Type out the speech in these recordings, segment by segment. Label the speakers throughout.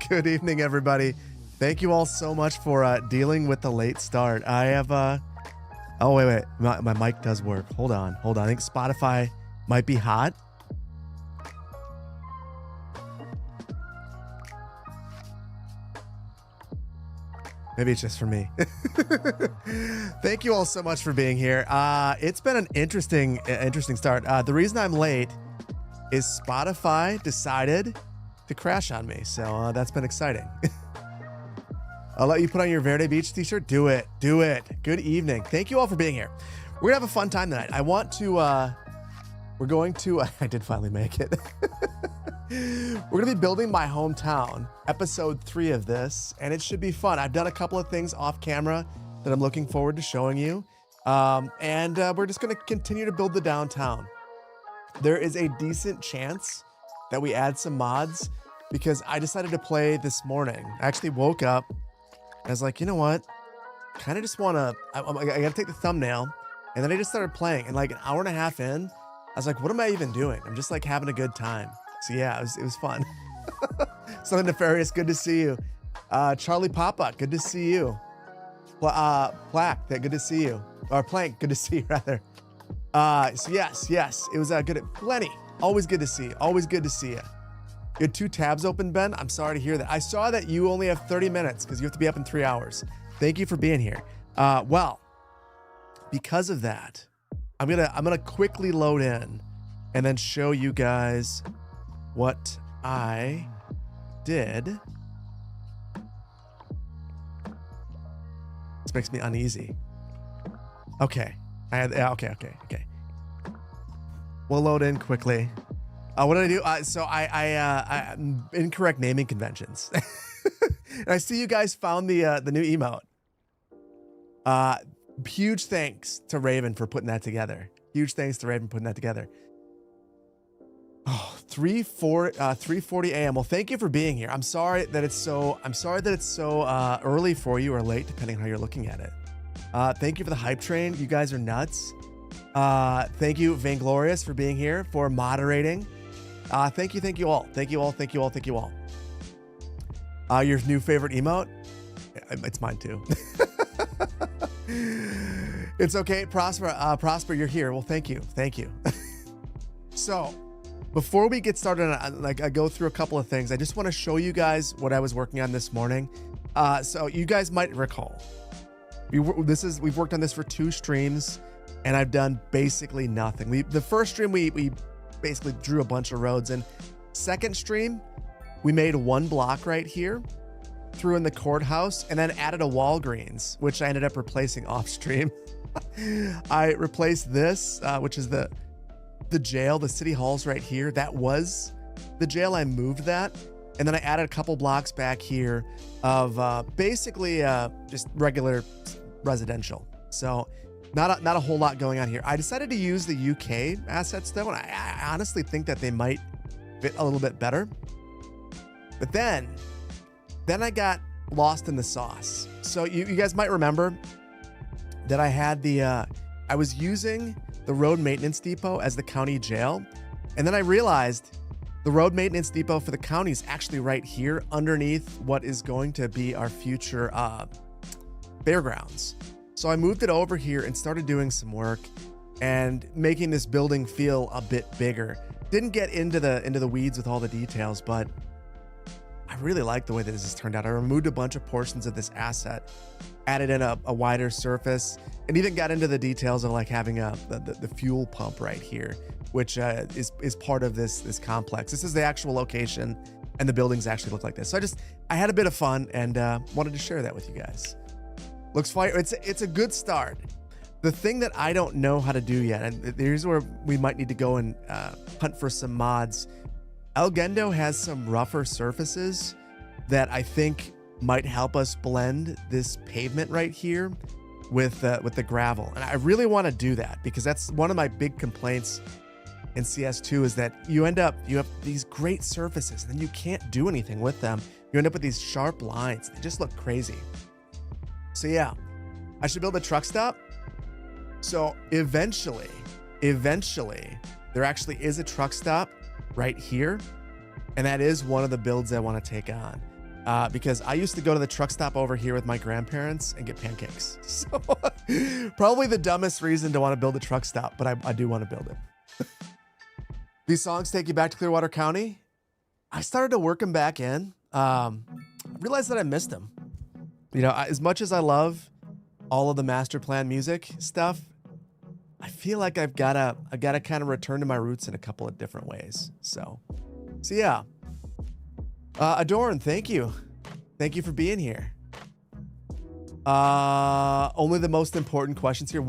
Speaker 1: Good evening, everybody. Thank you all so much for dealing with the late start. I have, oh, wait. My mic does work. Hold on. I think Spotify might be hot. Maybe it's just for me. Thank you all so much for being here. It's been an interesting start. The reason I'm late is Spotify decided to crash on me. So that's been exciting. I'll let you put on your Verde Beach t-shirt. Do it. Good evening. Thank you all for being here. We're gonna have a fun time tonight. I did finally make it. We're gonna be building my hometown, episode 3 of this, and it should be fun. I've done a couple of things off camera that I'm looking forward to showing you. And we're just gonna continue to build the downtown. There is a decent chance that we add some mods because I decided to play this morning. I actually woke up and I was like, you know what? Kind of just want to, I got to take the thumbnail. And then I just started playing, and like an hour and a half in, I was like, what am I even doing? I'm just like having a good time. So yeah, it was fun. Something Nefarious, good to see you. Charlie Papa, good to see you. Plaque, good to see you. Or Plank, good to see you rather. So yes, it was good. Lenny, always good to see you. Always good to see you. You had 2 tabs open, Ben. I'm sorry to hear that. I saw that you only have 30 minutes because you have to be up in 3 hours. Thank you for being here. Well, because of that, I'm gonna quickly load in and then show you guys what I did. This makes me uneasy. Okay. Okay. We'll load in quickly. What did I do? So I incorrect naming conventions. And I see you guys found the new emote. Huge thanks to Raven for putting that together. Oh, 3:40 a.m. Well, thank you for being here. I'm sorry that it's so early for you or late, depending on how you're looking at it. Thank you for the hype train. You guys are nuts. Thank you, Vainglorious, for being here, for moderating. Thank you all. Your new favorite emote? It's mine too. It's okay, Prosper, you're here. Well, thank you. So, before we get started, I go through a couple of things. I just want to show you guys what I was working on this morning. So you guys might recall, we've worked on this for 2 streams, and I've done basically nothing. The first stream we basically drew a bunch of roads, and second stream we made 1 block right here, threw in the courthouse, and then added a Walgreens, which I ended up replacing off stream. I replaced this, which is the jail. The city hall's right here. That was the jail. I moved that, and then I added a couple blocks back here of basically just regular residential. So not a whole lot going on here. I decided to use the UK assets though, and I honestly think that they might fit a little bit better. But then I got lost in the sauce. So you guys might remember that I had I was using the road maintenance depot as the county jail. And then I realized the road maintenance depot for the county is actually right here underneath what is going to be our future fairgrounds. So I moved it over here and started doing some work and making this building feel a bit bigger. Didn't get into the weeds with all the details, but I really like the way that this has turned out. I removed a bunch of portions of this asset, added in a wider surface, and even got into the details of like having the fuel pump right here, which is part of this complex. This is the actual location, and the buildings actually look like this. So I had a bit of fun and wanted to share that with you guys. Looks fire. It's a good start. The thing that I don't know how to do yet, and here's where we might need to go and hunt for some mods. Elgendo has some rougher surfaces that I think might help us blend this pavement right here with the gravel. And I really want to do that because that's one of my big complaints in CS2 is that you have these great surfaces and then you can't do anything with them. You end up with these sharp lines. They just look crazy. So yeah, I should build a truck stop. So eventually, there actually is a truck stop right here. And that is one of the builds I want to take on because I used to go to the truck stop over here with my grandparents and get pancakes. So probably the dumbest reason to want to build a truck stop, but I do want to build it. These songs take you back to Clearwater County. I started to work them back in. I realized that I missed them. You know, as much as I love all of the master plan music stuff, I feel like I've got to kind of return to my roots in a couple of different ways. So yeah. Adorn, thank you. Thank you for being here. Only the most important questions here.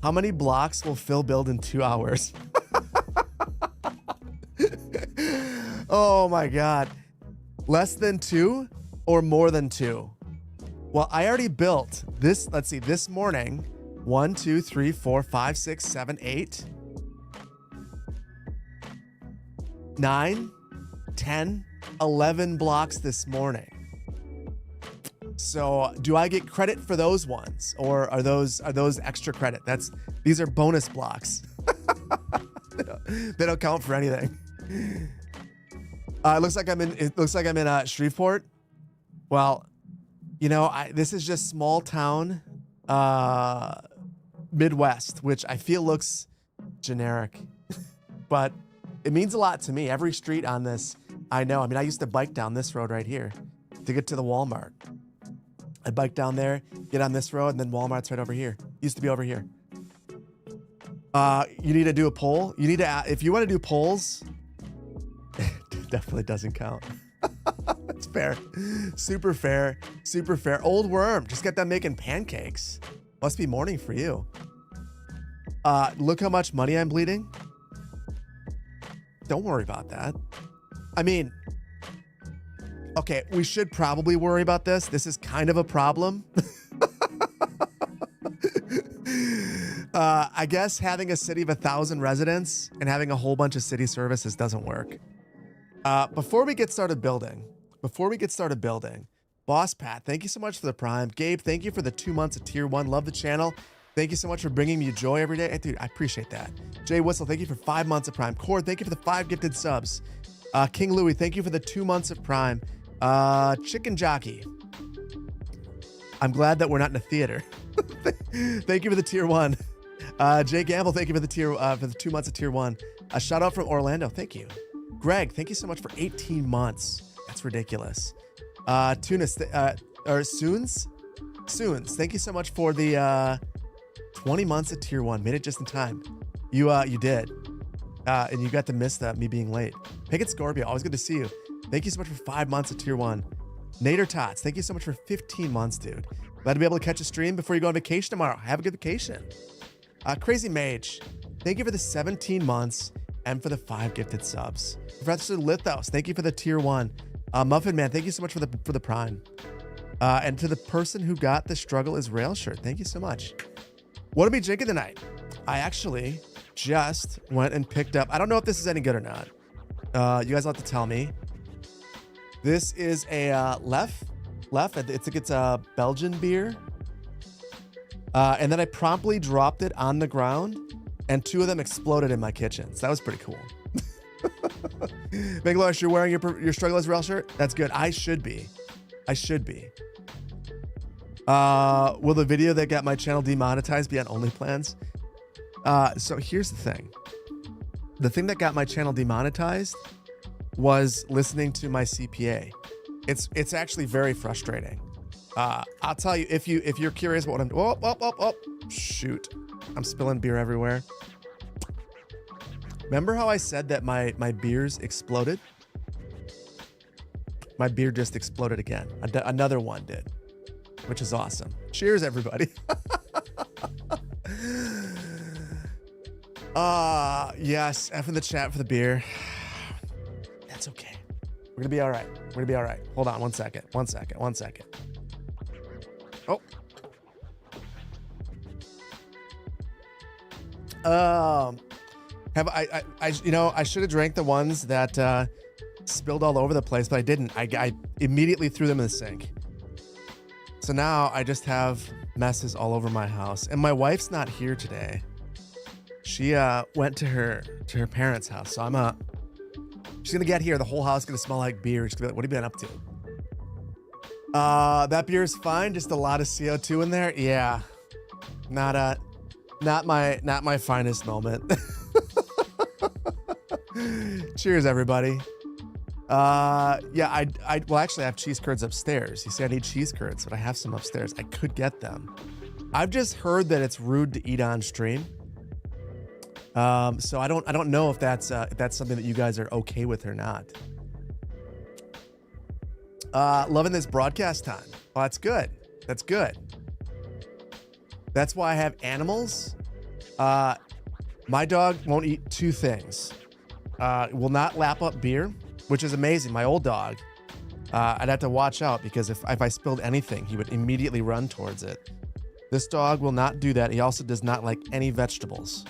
Speaker 1: How many blocks will Phil build in 2 hours? Oh my God. Less than 2 or more than 2? Well, I already built this. Let's see, this morning, 1, 2, 3, 4, 5, 6, 7, 8, 9, 10, 11 blocks this morning. So do I get credit for those ones or are those extra credit? These are bonus blocks. They don't count for anything. It looks like I'm in Shreveport. Well, you know, this is just small town Midwest, which I feel looks generic, but it means a lot to me. Every street on this, I know. I mean, I used to bike down this road right here to get to the Walmart. I'd bike down there, get on this road, and then Walmart's right over here. Used to be over here. You need to do a poll. You need to, if you want to do polls, it definitely doesn't count. That's fair. Super fair. Super fair. Old worm. Just got done making pancakes. Must be morning for you. Look how much money I'm bleeding. Don't worry about that. I mean, okay, we should probably worry about this. This is kind of a problem. I guess having a city of 1,000 residents and having a whole bunch of city services doesn't work. Before we get started building, Boss Pat, thank you so much for the Prime. Gabe, thank you for the 2 months of Tier 1. Love the channel. Thank you so much for bringing me joy every day. Dude, I appreciate that. Jay Whistle, thank you for 5 months of Prime. Cord, thank you for the 5 gifted subs. King Louie, thank you for the 2 months of Prime. Chicken Jockey, I'm glad that we're not in a theater. Thank you for the Tier 1. Jay Gamble, thank you for the 2 months of Tier 1. A shout out from Orlando, thank you. Greg, thank you so much for 18 months. That's ridiculous. Tunis, or Soons, thank you so much for the 20 months of Tier 1. Made it just in time. You did. And you got to miss me being late. Pickett Scorpio, always good to see you. Thank you so much for 5 months of Tier 1. Nader Tots, thank you so much for 15 months, dude. Glad to be able to catch a stream before you go on vacation tomorrow. Have a good vacation. Crazy Mage, thank you for the 17 months and for the 5 gifted subs. Professor Lithos, thank you for the Tier 1. Muffin Man, thank you so much for the Prime. And to the person who got the Struggle is Rail shirt, thank you so much. What are we drinking tonight? I actually just went and picked up, I don't know if this is any good or not. You guys will have to tell me. This is a Lef. It's a Belgian beer. And then I promptly dropped it on the ground and 2 of them exploded in my kitchen. So that was pretty cool. Megalosh, you're wearing your Struggle is Rail shirt? That's good. I should be. Will the video that got my channel demonetized be on OnlyPlans? So here's the thing. The thing that got my channel demonetized was listening to my CPA. It's actually very frustrating. I'll tell you, if you're curious about what I'm oh, shoot. I'm spilling beer everywhere. Remember how I said that my beers exploded? My beer just exploded again. Another one did, which is awesome. Cheers, everybody. Yes, F in the chat for the beer. That's okay. We're gonna be all right. We're gonna be all right. Hold on one second. One second. Oh. Have I should have drank the ones that spilled all over the place, but I didn't. I immediately threw them in the sink. So now I just have messes all over my house. And my wife's not here today. She went to her parents' house. So she's gonna get here. The whole house is gonna smell like beer. She's gonna be like, what have you been up to? That beer is fine. Just a lot of CO2 in there. Yeah, not my finest moment. Cheers, everybody. Yeah, well, actually, I have cheese curds upstairs. You see, I need cheese curds, but I have some upstairs. I could get them. I've just heard that it's rude to eat on stream. So I don't know if that's something that you guys are okay with or not. Loving this broadcast time. Well, that's good. That's good. That's why I have animals. My dog won't eat two things. Will not lap up beer, which is amazing. My old dog, I'd have to watch out because if I spilled anything, he would immediately run towards it. This dog will not do that. He also does not like any vegetables,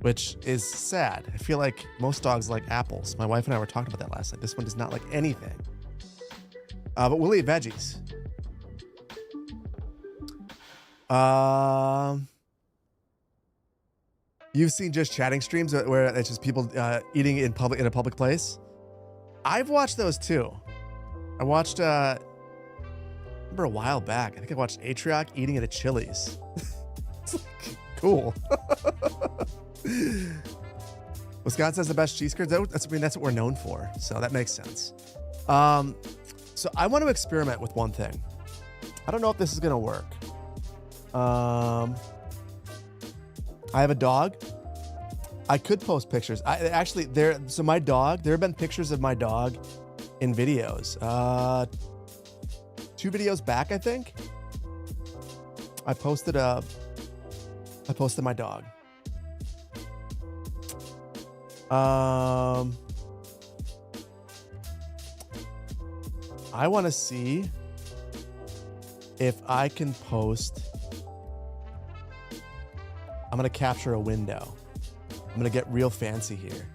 Speaker 1: which is sad. I feel like most dogs like apples. My wife and I were talking about that last night. This one does not like anything. But we'll eat veggies. You've seen just chatting streams where it's just people eating in a public place. I've watched those too. I watched remember a while back. I think I watched Atrioc eating at a Chili's. It's like, cool. Wisconsin has the best cheese curds. That's what we're known for. So that makes sense. So I want to experiment with one thing. I don't know if this is gonna work. I have a dog. I could post pictures. So my dog, there have been pictures of my dog in videos. 2 videos back, I think. I posted my dog. I want to see if I can post. I'm going to capture a window. I'm going to get real fancy here.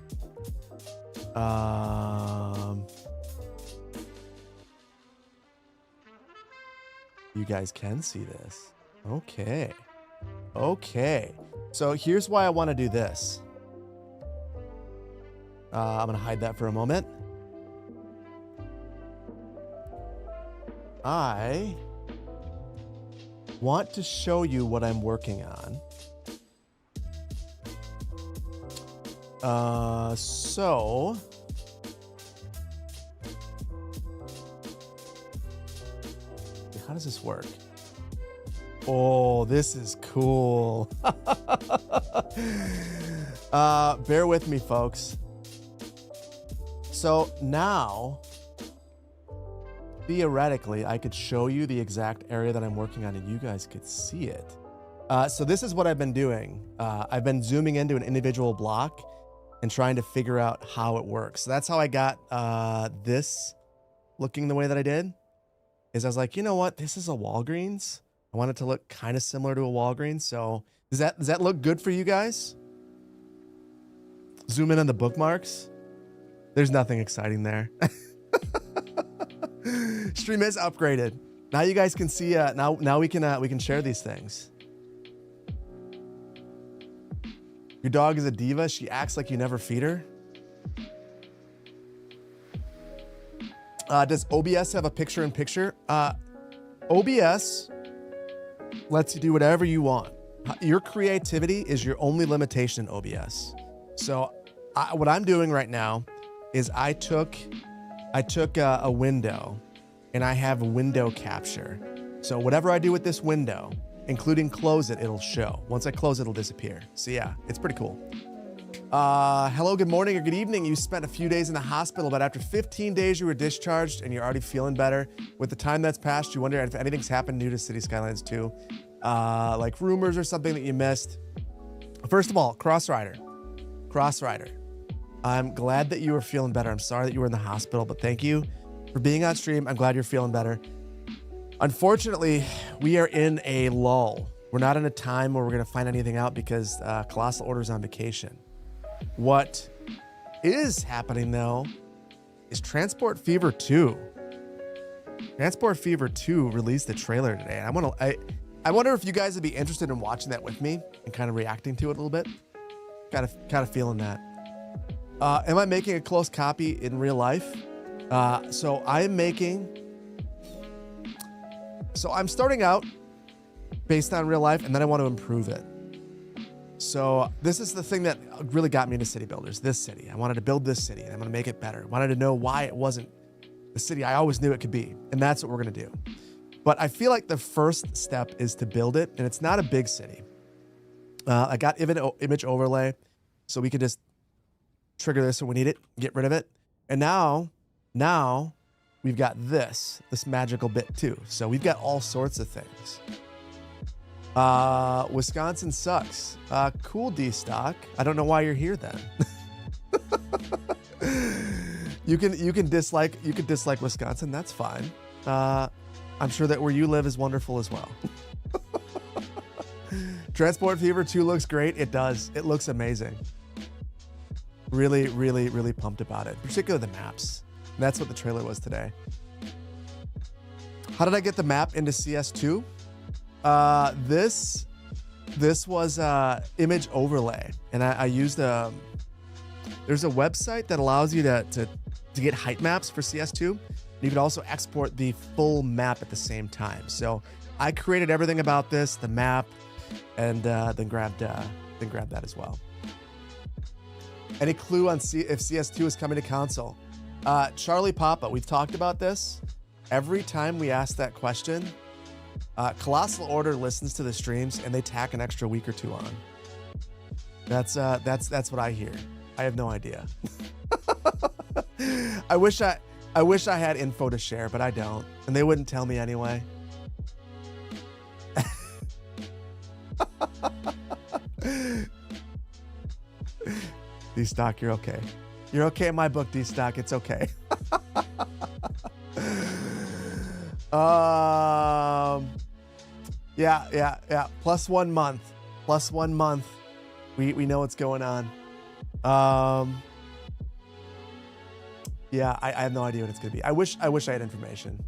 Speaker 1: You guys can see this. Okay. So here's why I want to do this. I'm going to hide that for a moment. I want to show you what I'm working on. So how does this work? Oh, this is cool. Bear with me, folks. So now, theoretically, I could show you the exact area that I'm working on and you guys could see it. So this is what I've been doing. I've been zooming into an individual block and trying to figure out how it works. So that's how I got this looking the way that I did. Is I was like, you know what? This is a Walgreens. I want it to look kind of similar to a Walgreens. So does that look good for you guys? Zoom in on the bookmarks. There's nothing exciting there. Stream is upgraded. Now you guys can see. Now we can share these things. Your dog is a diva. She acts like you never feed her. Does OBS have a picture-in-picture? OBS lets you do whatever you want. Your creativity is your only limitation in OBS. So what I'm doing right now is I took a window and I have window capture. So whatever I do with this window, including close it, it'll show. Once I close it, it'll disappear. So yeah, it's pretty cool. Hello, good morning or good evening. You spent a few days in the hospital, but after 15 days you were discharged and you're already feeling better. With the time that's passed, you wonder if anything's happened new to City Skylines 2, like rumors or something that you missed. First of all, Crossrider. I'm glad that you were feeling better. I'm sorry that you were in the hospital, but thank you for being on stream. I'm glad you're feeling better. Unfortunately, we are in a lull. We're not in a time where we're going to find anything out because Colossal Order's on vacation. What is happening, though, is Transport Fever 2. Transport Fever 2 released the trailer today. I wonder if you guys would be interested in watching that with me and kind of reacting to it a little bit. Kind of feeling that. Am I making a close copy in real life? So I'm starting out based on real life, and then I want to improve it. So this is the thing that really got me into city builders, this city. I wanted to build this city, and I'm going to make it better. I wanted to know why it wasn't the city I always knew it could be, and that's what we're going to do. But I feel like the first step is to build it, and it's not a big city. I got image overlay, so we can just trigger this when we need it, get rid of it. And now we've got this magical bit too. So we've got all sorts of things. Wisconsin sucks. Cool, D-Stock. I don't know why you're here then. You can dislike Wisconsin. That's fine. I'm sure that where you live is wonderful as well. Transport Fever 2 looks great. It does. It looks amazing. Really, really, really pumped about it. Particularly the maps. And that's what the trailer was today. How did I get the map into CS2? This was image overlay, and I used there's a website that allows you to get height maps for CS2. You can also export the full map at the same time. So I created everything about this, the map, and then grabbed that as well. Any clue on if CS2 is coming to console? Charlie Papa, we've talked about this. Every time we ask that question, Colossal Order listens to the streams and they tack an extra week or two on. That's what I hear. I have no idea. I wish I had info to share, but I don't, and they wouldn't tell me anyway. D-Stock, you're okay. You're okay in my book, D-Stock. It's okay. Yeah. Plus 1 month. Plus 1 month. We know what's going on. Yeah, I have no idea what it's gonna be. I wish I had information.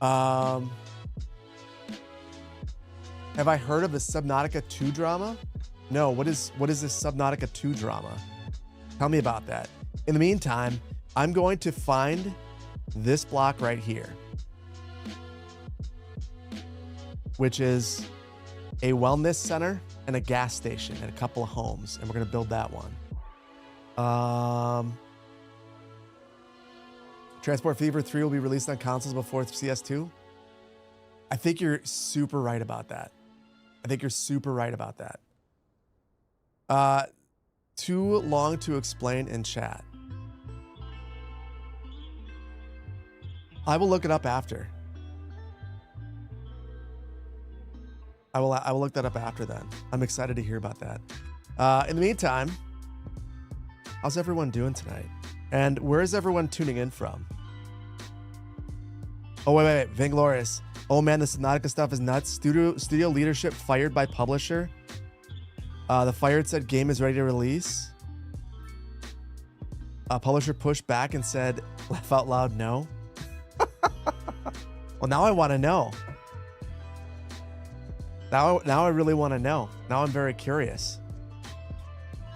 Speaker 1: Have I heard of the Subnautica 2 drama? No, what is this Subnautica 2 drama? Tell me about that. In the meantime, I'm going to find this block right here, which is a wellness center and a gas station and a couple of homes, and we're going to build that one. Transport Fever 3 will be released on consoles before CS2. I think you're super right about that. Too long to explain in chat. I will look it up after. I will look that up after then. I'm excited to hear about that. In the meantime, how's everyone doing tonight? And where is everyone tuning in from? Oh, wait. Vainglorious. Oh man, the Subnautica stuff is nuts. Studio leadership fired by publisher. The fired said game is ready to release. Publisher pushed back and said, laugh out loud, no. Well, now I want to know. Now I really want to know. Now I'm very curious.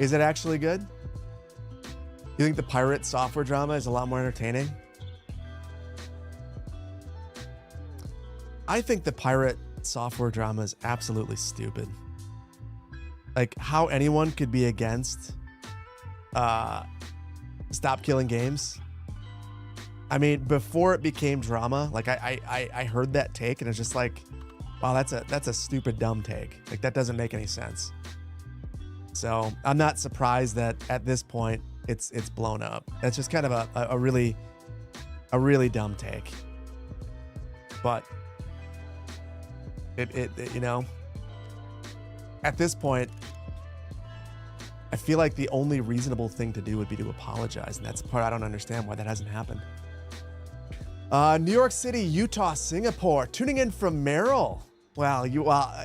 Speaker 1: Is it actually good? You think the pirate software drama is a lot more entertaining? I think the pirate software drama is absolutely stupid. Like how anyone could be against stop killing games. I mean, before it became drama, like I heard that take and it's just like, wow, that's a stupid, dumb take. Like that doesn't make any sense. So I'm not surprised that at this point it's blown up. That's just kind of a really dumb take. But it you know, at this point, I feel like the only reasonable thing to do would be to apologize, and that's the part I don't understand why that hasn't happened. New York City, Utah, Singapore, tuning in from Merrill. Wow,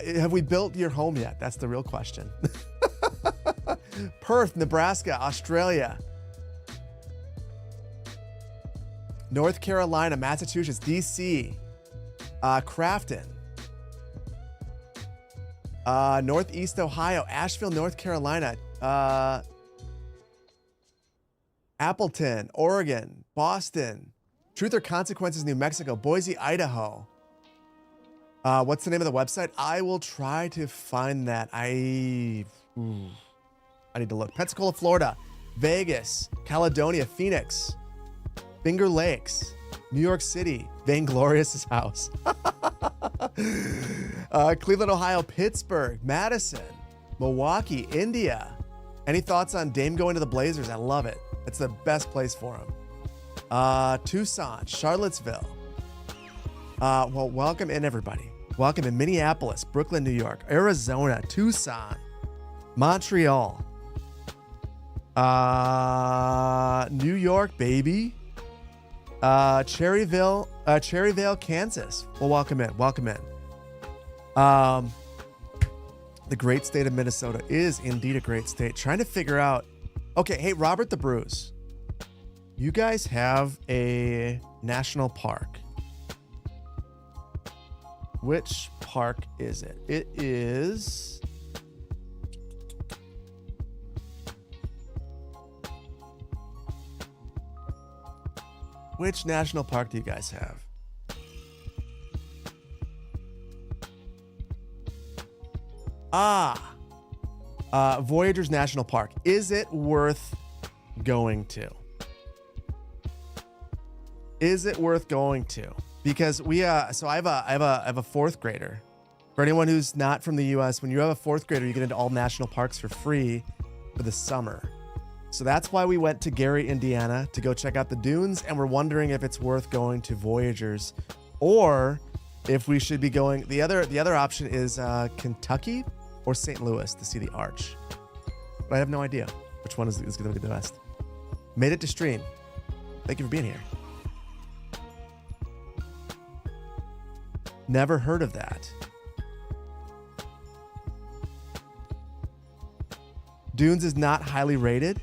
Speaker 1: have we built your home yet? That's the real question. Perth, Nebraska, Australia, North Carolina, Massachusetts, DC, Crafton, Northeast Ohio, Asheville, North Carolina, Appleton, Oregon, Boston, Truth or Consequences, New Mexico, Boise, Idaho. What's the name of the website? I will try to find that. I need to look. Pensacola, Florida, Vegas, Caledonia, Phoenix, Finger Lakes, New York City, Vainglorious's house, Cleveland, Ohio, Pittsburgh, Madison, Milwaukee, India. Any thoughts on Dame going to the Blazers? I love it. It's the best place for him. Tucson, Charlottesville. Well, welcome in, everybody. Welcome in Minneapolis, Brooklyn, New York, Arizona, Tucson, Montreal, New York, baby. Cherryvale, Kansas. Well, welcome in. Welcome in. The great state of Minnesota is indeed a great state. Trying to figure out. Okay, hey, Robert the Brews. You guys have a national park. Which park is it? It is. Which national park do you guys have? Voyageurs National Park. Is it worth going to? Is it worth going to? Because so I have a fourth grader. For anyone who's not from the U.S., when you have a fourth grader, you get into all national parks for free for the summer. So that's why we went to Gary, Indiana to go check out the dunes, and we're wondering if it's worth going to Voyageurs or if we should be going. The other option is Kentucky or St. Louis to see the arch. But I have no idea which one is going to be the best. Made it to stream. Thank you for being here. Never heard of that. Dunes is not highly rated.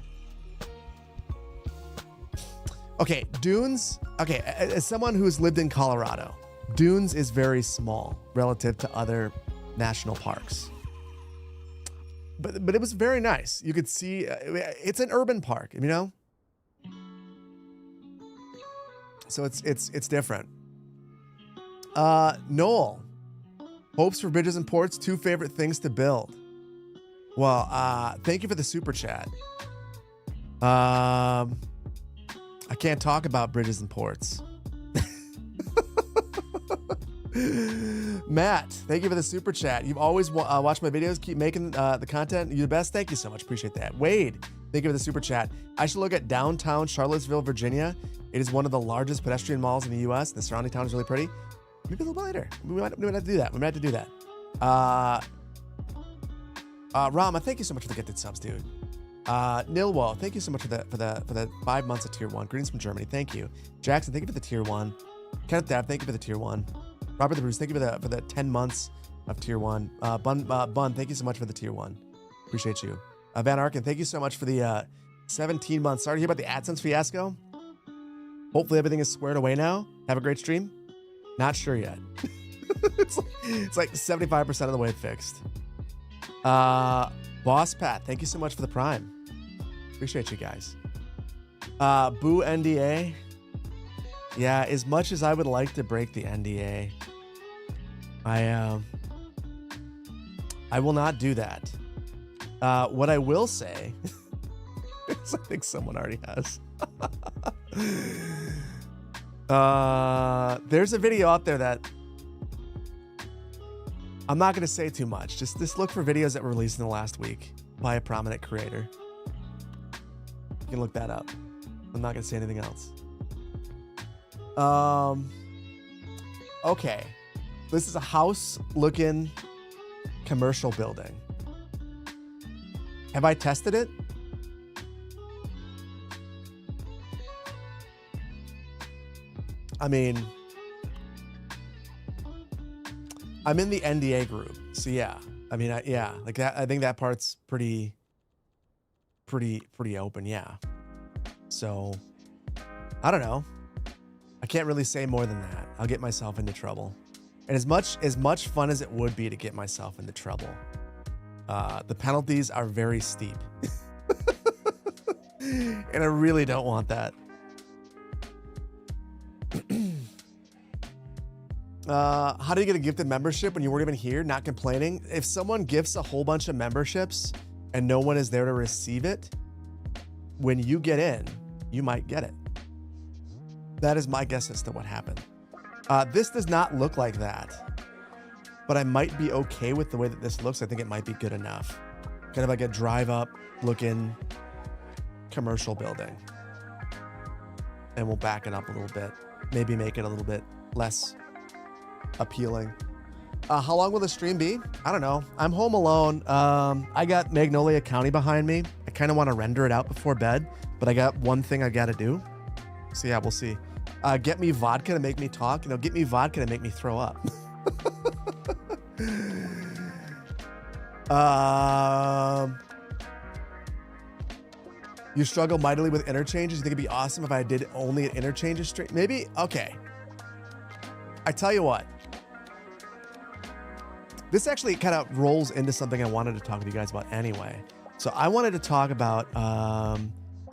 Speaker 1: Okay, Dunes. Okay, as someone who's lived in Colorado, Dunes is very small relative to other national parks. But it was very nice. You could see it's an urban park, you know. So it's different. Noel, hopes for bridges and ports. 2 favorite things to build. Well, thank you for the super chat. I can't talk about bridges and ports. Matt, thank you for the super chat. You've always watched my videos. Keep making the content. You're the best. Thank you so much. Appreciate that. Wade, thank you for the super chat. I should look at downtown Charlottesville, Virginia. It is one of the largest pedestrian malls in the U.S. The surrounding town is really pretty. Maybe a little bit later. We might have to do that. We might have to do that. Rama, thank you so much for the gifted subs, dude. Nilwall, thank you so much for the 5 months of tier 1. Greetings from Germany. Thank you. Jackson, thank you for the tier 1. Kenneth Dab, thank you for the tier 1. Robert the Bruce, thank you for the 10 months of tier 1. Bun, thank you so much for the tier 1. Appreciate you. Van Arken, thank you so much for the 17 months. Sorry to hear about the AdSense fiasco. Hopefully everything is squared away now. Have a great stream. Not sure yet. it's like 75% of the way fixed. Boss Pat, thank you so much for the Prime. Appreciate you guys. Boo NDA. Yeah, as much as I would like to break the NDA, I will not do that. What I will say is I think someone already has. There's a video out there that I'm not going to say too much. Just look for videos that were released in the last week by a prominent creator. You can look that up. I'm not going to say anything else. Okay. This is a house-looking commercial building. Have I tested it? I mean, I'm in the NDA group, so yeah. I mean, yeah, like that. I think that part's pretty open, yeah. So, I don't know. I can't really say more than that. I'll get myself into trouble. And as much fun as it would be to get myself into trouble, the penalties are very steep, and I really don't want that. How do you get a gifted membership when you weren't even here? Not complaining. If someone gifts a whole bunch of memberships and no one is there to receive it, when you get in, you might get it. That is my guess as to what happened. This does not look like that, but I might be okay with the way that this looks. I think it might be good enough. Kind of like a drive-up looking commercial building. And we'll back it up a little bit. Maybe make it a little bit less appealing. How long will the stream be? I don't know. I'm home alone. I got Magnolia County behind me. I kind of want to render it out before bed, but I got one thing I got to do. So yeah, we'll see. Get me vodka to make me talk. You know, get me vodka to make me throw up. You struggle mightily with interchanges. You think it'd be awesome if I did only an interchanges straight? Maybe? Okay. I tell you what. This actually kind of rolls into something I wanted to talk to you guys about anyway. So I wanted to talk about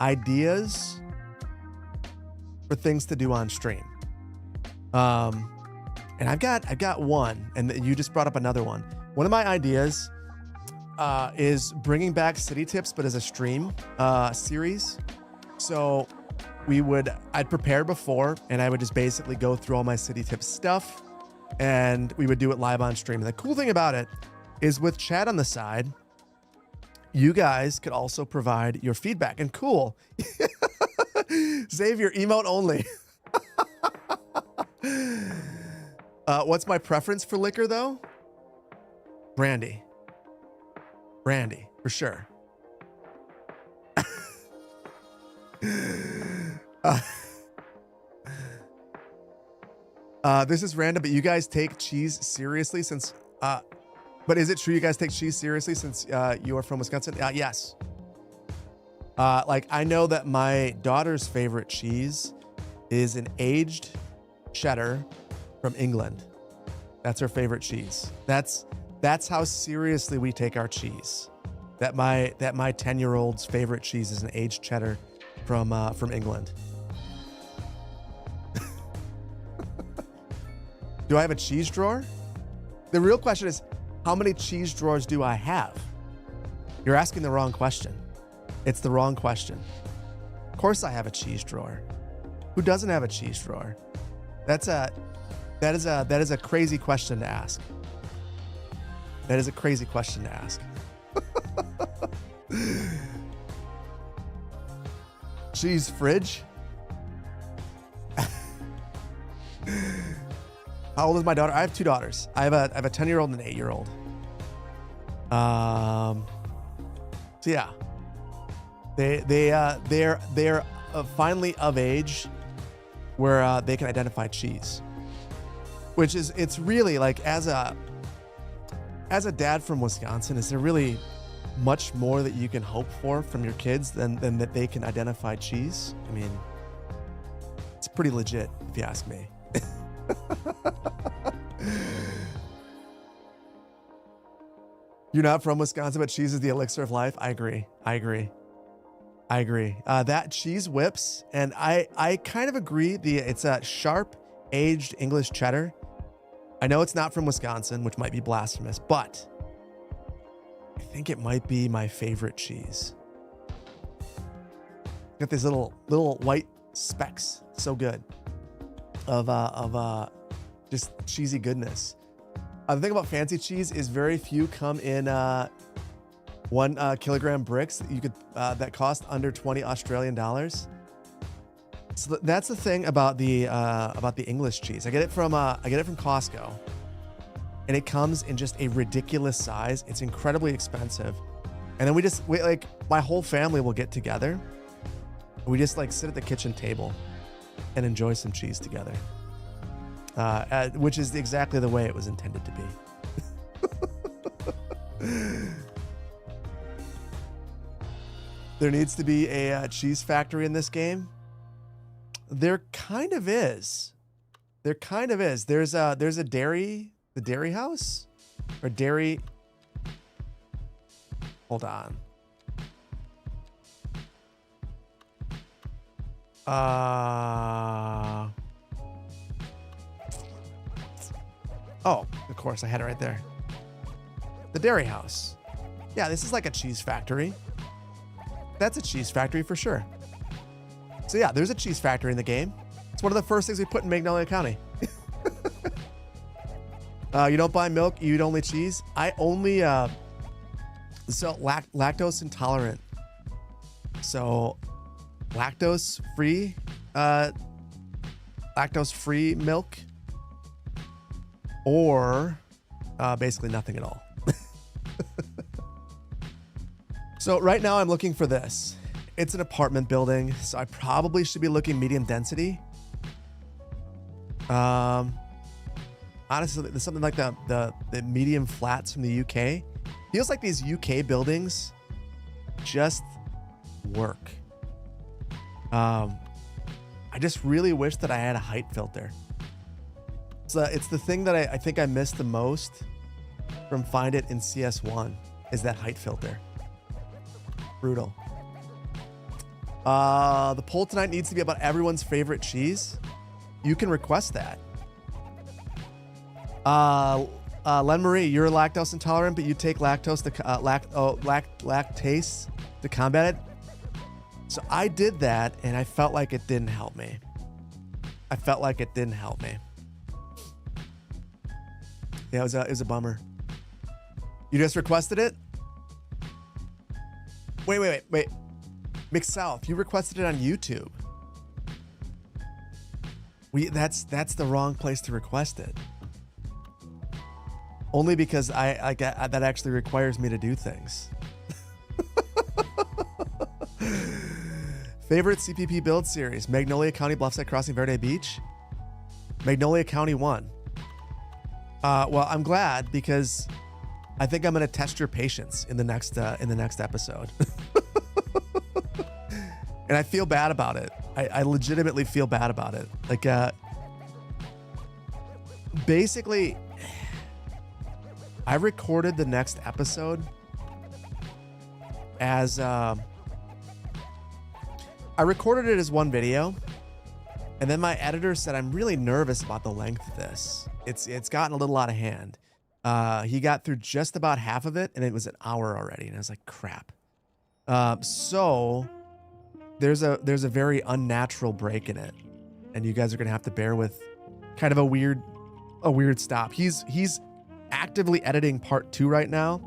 Speaker 1: ideas for things to do on stream. And I've got one, and you just brought up another one. One of my ideas is bringing back City Tips, but as a stream series. So I'd prepare before, and I would just basically go through all my City Tips stuff, and we would do it live on stream. And the cool thing about it is with chat on the side, you guys could also provide your feedback. And cool, Xavier, emote only. What's my preference for liquor though? Brandy, for sure. This is random, but you guys take cheese seriously since, but is it true you guys take cheese seriously since you are from Wisconsin? Yes. Like I know that my daughter's favorite cheese is an aged cheddar from England. That's her favorite cheese. That's how seriously we take our cheese. That my 10-year-old's favorite cheese is an aged cheddar from England. Do I have a cheese drawer? The real question is, how many cheese drawers do I have? You're asking the wrong question. It's the wrong question. Of course I have a cheese drawer. Who doesn't have a cheese drawer? That is a crazy question to ask. That is a crazy question to ask. Cheese fridge? How old is my daughter? I have two daughters. I have a 10-year-old and an 8-year-old. So yeah, they're finally of age where they can identify cheese, which is, it's really like, as a dad from Wisconsin, is there really much more that you can hope for from your kids than that they can identify cheese? I mean, it's pretty legit if you ask me. You're not from Wisconsin, but cheese is the elixir of life. I agree. That cheese whips, and I kind of agree. It's a sharp aged English cheddar. I know it's not from Wisconsin, which might be blasphemous, but I think it might be my favorite cheese. Got these little white specks, so good, of just cheesy goodness. The thing about fancy cheese is very few come in 1 kilogram bricks that you could that cost under 20 Australian dollars. So that's the thing about the English cheese. I get it from Costco, and it comes in just a ridiculous size. It's incredibly expensive, and then we like my whole family will get together. We just like sit at the kitchen table and enjoy some cheese together, which is exactly the way it was intended to be. There needs to be a cheese factory in this game. There kind of is. There's a dairy, the dairy house or dairy. Hold on. Oh, of course I had it right there. The dairy house. Yeah, this is like a cheese factory. That's a cheese factory for sure. So yeah, there's a cheese factory in the game. It's one of the first things we put in Magnolia County. You don't buy milk, you eat only cheese. I only lactose intolerant. So lactose free milk, or basically nothing at all. So right now I'm looking for this. It's an apartment building, so I probably should be looking medium density. Honestly, there's something like the medium flats from the UK. Feels like these UK buildings just work. I just really wish that I had a height filter. So it's the thing that I think I missed the most from Find It in CS1 is that height filter. Brutal. The poll tonight needs to be about everyone's favorite cheese. You can request that. Len Marie, you're lactose intolerant, but you take lactose to lactase to combat it. So I did that, and I felt like it didn't help me. Yeah, it was a bummer. You just requested it? Wait. McSouth, you requested it on YouTube. That's the wrong place to request it. Only because that actually requires me to do things. Favorite CPP build series: Magnolia County, Bluffside Crossing, Verde Beach. Magnolia County won. Well, I'm glad, because I think I'm going to test your patience in the next episode. And I feel bad about it. I legitimately feel bad about it. Like, basically, I recorded the next episode as I recorded it as one video, and then my editor said I'm really nervous about the length of this. It's gotten a little out of hand. He got through just about half of it, and it was an hour already, and I was like, crap. So there's a very unnatural break in it, and you guys are gonna have to bear with kind of a weird stop. He's actively editing part 2 right now,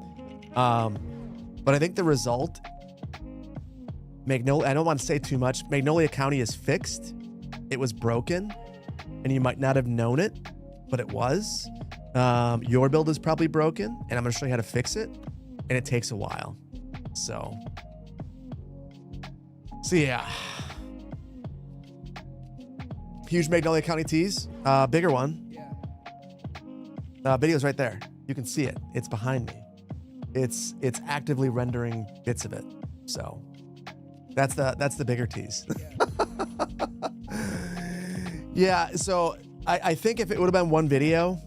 Speaker 1: but I think the result, I don't want to say too much. Magnolia County is fixed. It was broken, and you might not have known it, but it was. Your build is probably broken, and I'm going to show you how to fix it, and it takes a while. So yeah. Huge Magnolia County tease. Bigger one. Video's right there. You can see it. It's behind me. It's actively rendering bits of it. So that's the bigger tease. Yeah. So I think if it would have been one video,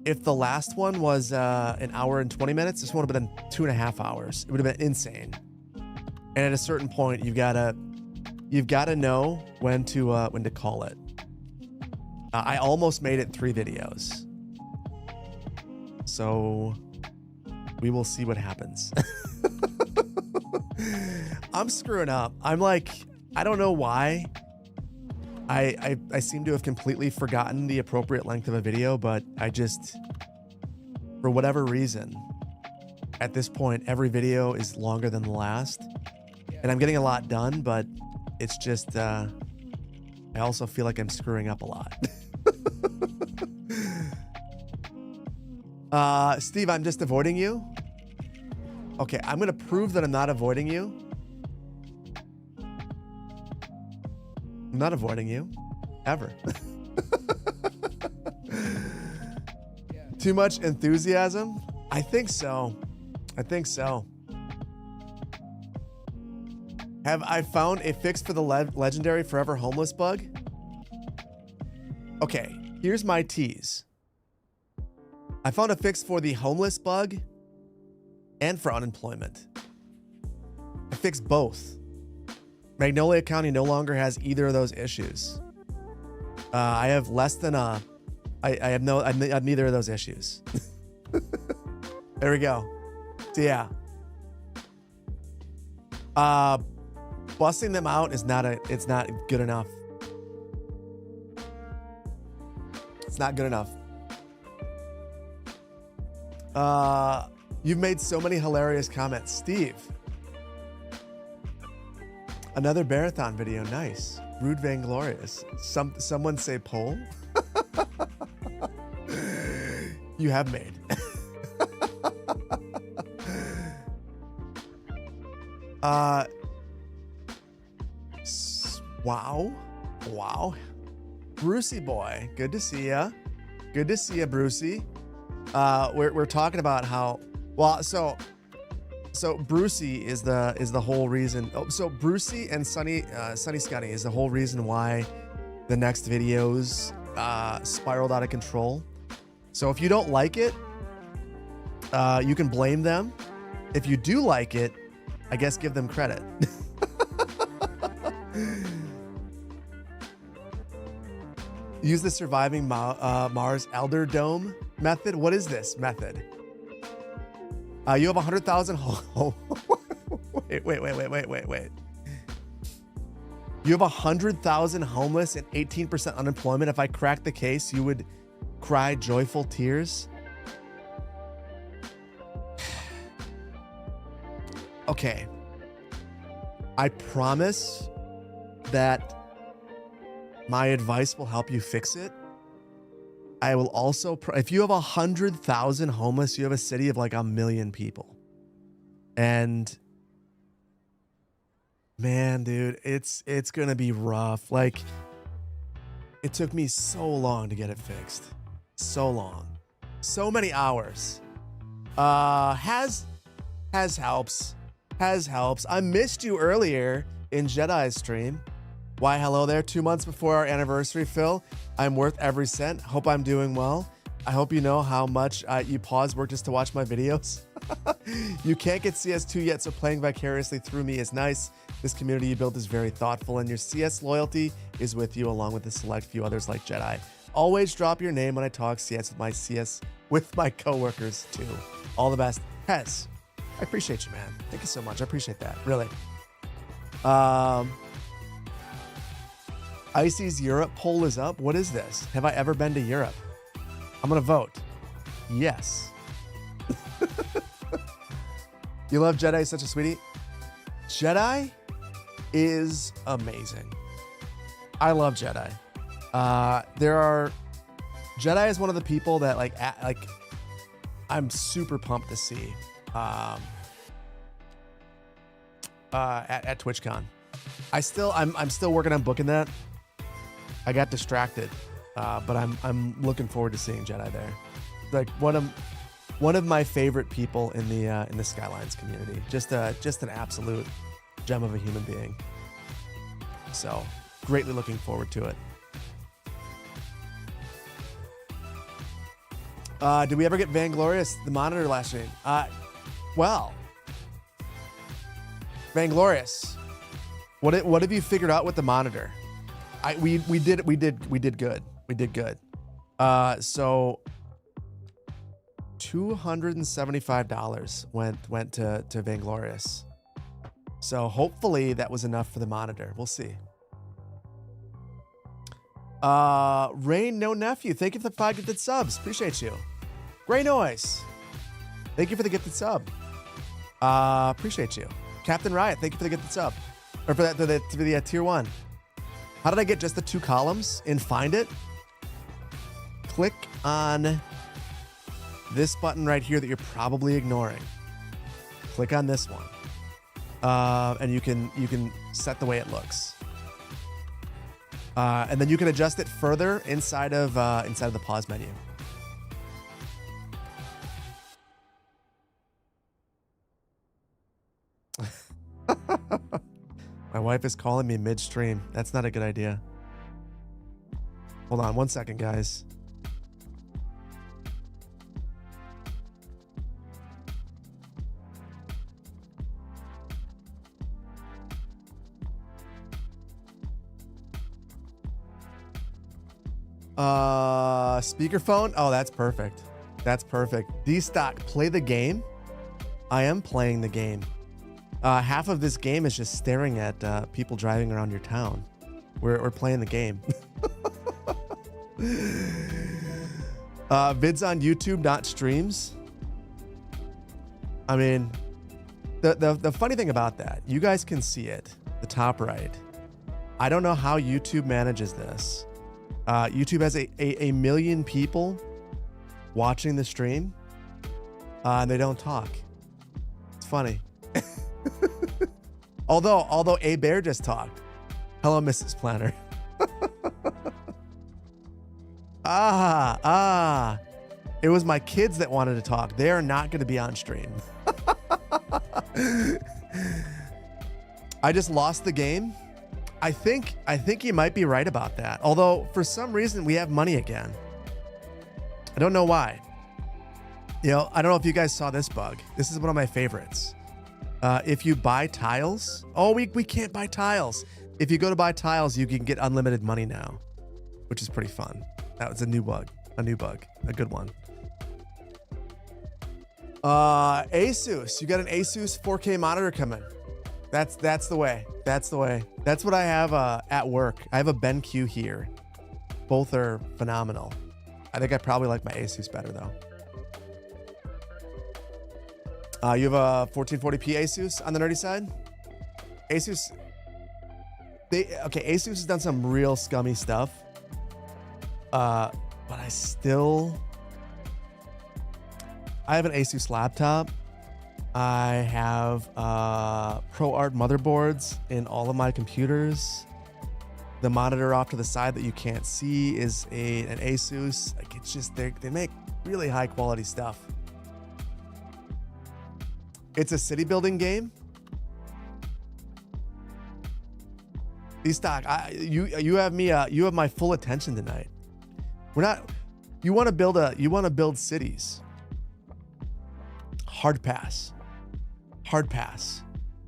Speaker 1: if the last one was an hour and 20 minutes, this one would have been 2.5 hours. It would have been insane. And at a certain point, you've got to you've got to know when to call it. I almost made it 3 videos. So we will see what happens. I'm screwing up. I'm like, I don't know why. I seem to have completely forgotten the appropriate length of a video, but I just, for whatever reason, at this point, every video is longer than the last. And I'm getting a lot done, but it's just, I also feel like I'm screwing up a lot. Steve, I'm just avoiding you. Okay, I'm going to prove that I'm not avoiding you. I'm not avoiding you. Ever. Too much enthusiasm? I think so. I think so. Have I found a fix for the legendary forever homeless bug? Okay, here's my tease. I found a fix for the homeless bug and for unemployment. I fixed both. Magnolia County no longer has either of those issues. I have less than I have neither of those issues. There we go. So yeah. Busting them out is it's not good enough. It's not good enough. You've made so many hilarious comments. Steve. Another marathon video. Nice. Rude Vainglorious. Someone say poll. You have made. Wow. Wow. Brucey boy. Good to see ya. Good to see ya, Brucey. We're talking about how, well, so Brucey is the whole reason. Oh, so Brucey and Sunny Scunny is the whole reason why the next videos spiraled out of control. So if you don't like it, you can blame them. If you do like it, I guess give them credit. Use the surviving Mars Elder Dome method. What is this method? You have 100,000. Wait. You have 100,000 homeless and 18% unemployment. If I cracked the case, you would cry joyful tears. Okay. I promise that my advice will help you fix it. I will also, if you have 100,000 homeless, you have a city of like 1 million people. And man, dude, it's going to be rough. Like, it took me so long to get it fixed. So long. So many hours. Has helps. I missed you earlier in Jedi's stream. Why, hello there. 2 months before our anniversary, Phil. I'm worth every cent. Hope I'm doing well. I hope you know how much you pause work just to watch my videos. You can't get CS2 yet, so playing vicariously through me is nice. This community you built is very thoughtful, and your CS loyalty is with you, along with a select few others like Jedi. Always drop your name when I talk CS with my coworkers too. All the best. Hez, I appreciate you, man. Thank you so much. I appreciate that. Really. Icy's Europe poll is up. What is this? Have I ever been to Europe? I'm going to vote. Yes. You love Jedi, such a sweetie. Jedi is amazing. I love Jedi. Jedi is one of the people that I'm super pumped to see at TwitchCon. I'm still working on booking that. I got distracted, but I'm looking forward to seeing Jedi there. Like one of my favorite people in the Skylines community. Just an absolute gem of a human being. So greatly looking forward to it. Did we ever get Vainglorious, the monitor last stream? Well, Vainglorious, What have you figured out with the monitor? We did good. We did good. So $275 went to Vainglorious. So hopefully that was enough for the monitor. We'll see. Rain No Nephew, thank you for the 5 gifted subs. Appreciate you. Gray Noise, thank you for the gifted sub. Appreciate you. Captain Riot, thank you for the gifted sub. Or for the tier 1. How did I get just the 2 columns in Find It? Click on this button right here that you're probably ignoring. Click on this one. And you can set the way it looks. And then you can adjust it further inside of the pause menu. My wife is calling me midstream. That's not a good idea. Hold on 1 second, guys. Speakerphone. Oh, that's perfect. That's perfect. D-Stock, play the game. I am playing the game. Half of this game is just staring at people driving around your town. We're playing the game. Vids on YouTube, not streams. I mean, the funny thing about that, you guys can see it, the top right. I don't know how YouTube manages this. YouTube has a million people watching the stream, and they don't talk. It's funny. Although A Bear just talked. Hello, Mrs. Planner. It was my kids that wanted to talk. They are not going to be on stream. I just lost the game. I think you might be right about that. Although for some reason we have money again. I don't know why. You know, I don't know if you guys saw this bug. This is one of my favorites. If you buy tiles, we can't buy tiles. If you go to buy tiles, you can get unlimited money now, which is pretty fun. That was a new bug, a good one. Asus, you got an Asus 4K monitor coming. That's the way. That's the way. That's what I have at work. I have a BenQ here. Both are phenomenal. I think I probably like my Asus better though. You have a 1440p Asus on the nerdy side? Asus, Asus has done some real scummy stuff. But I have an Asus laptop. I have ProArt motherboards in all of my computers. The monitor off to the side that you can't see is an Asus. Like, it's just, they make really high quality stuff. It's a city building game. D-Stock, you have me. You have my full attention tonight. We're not. You want to build cities. Hard pass. Hard pass.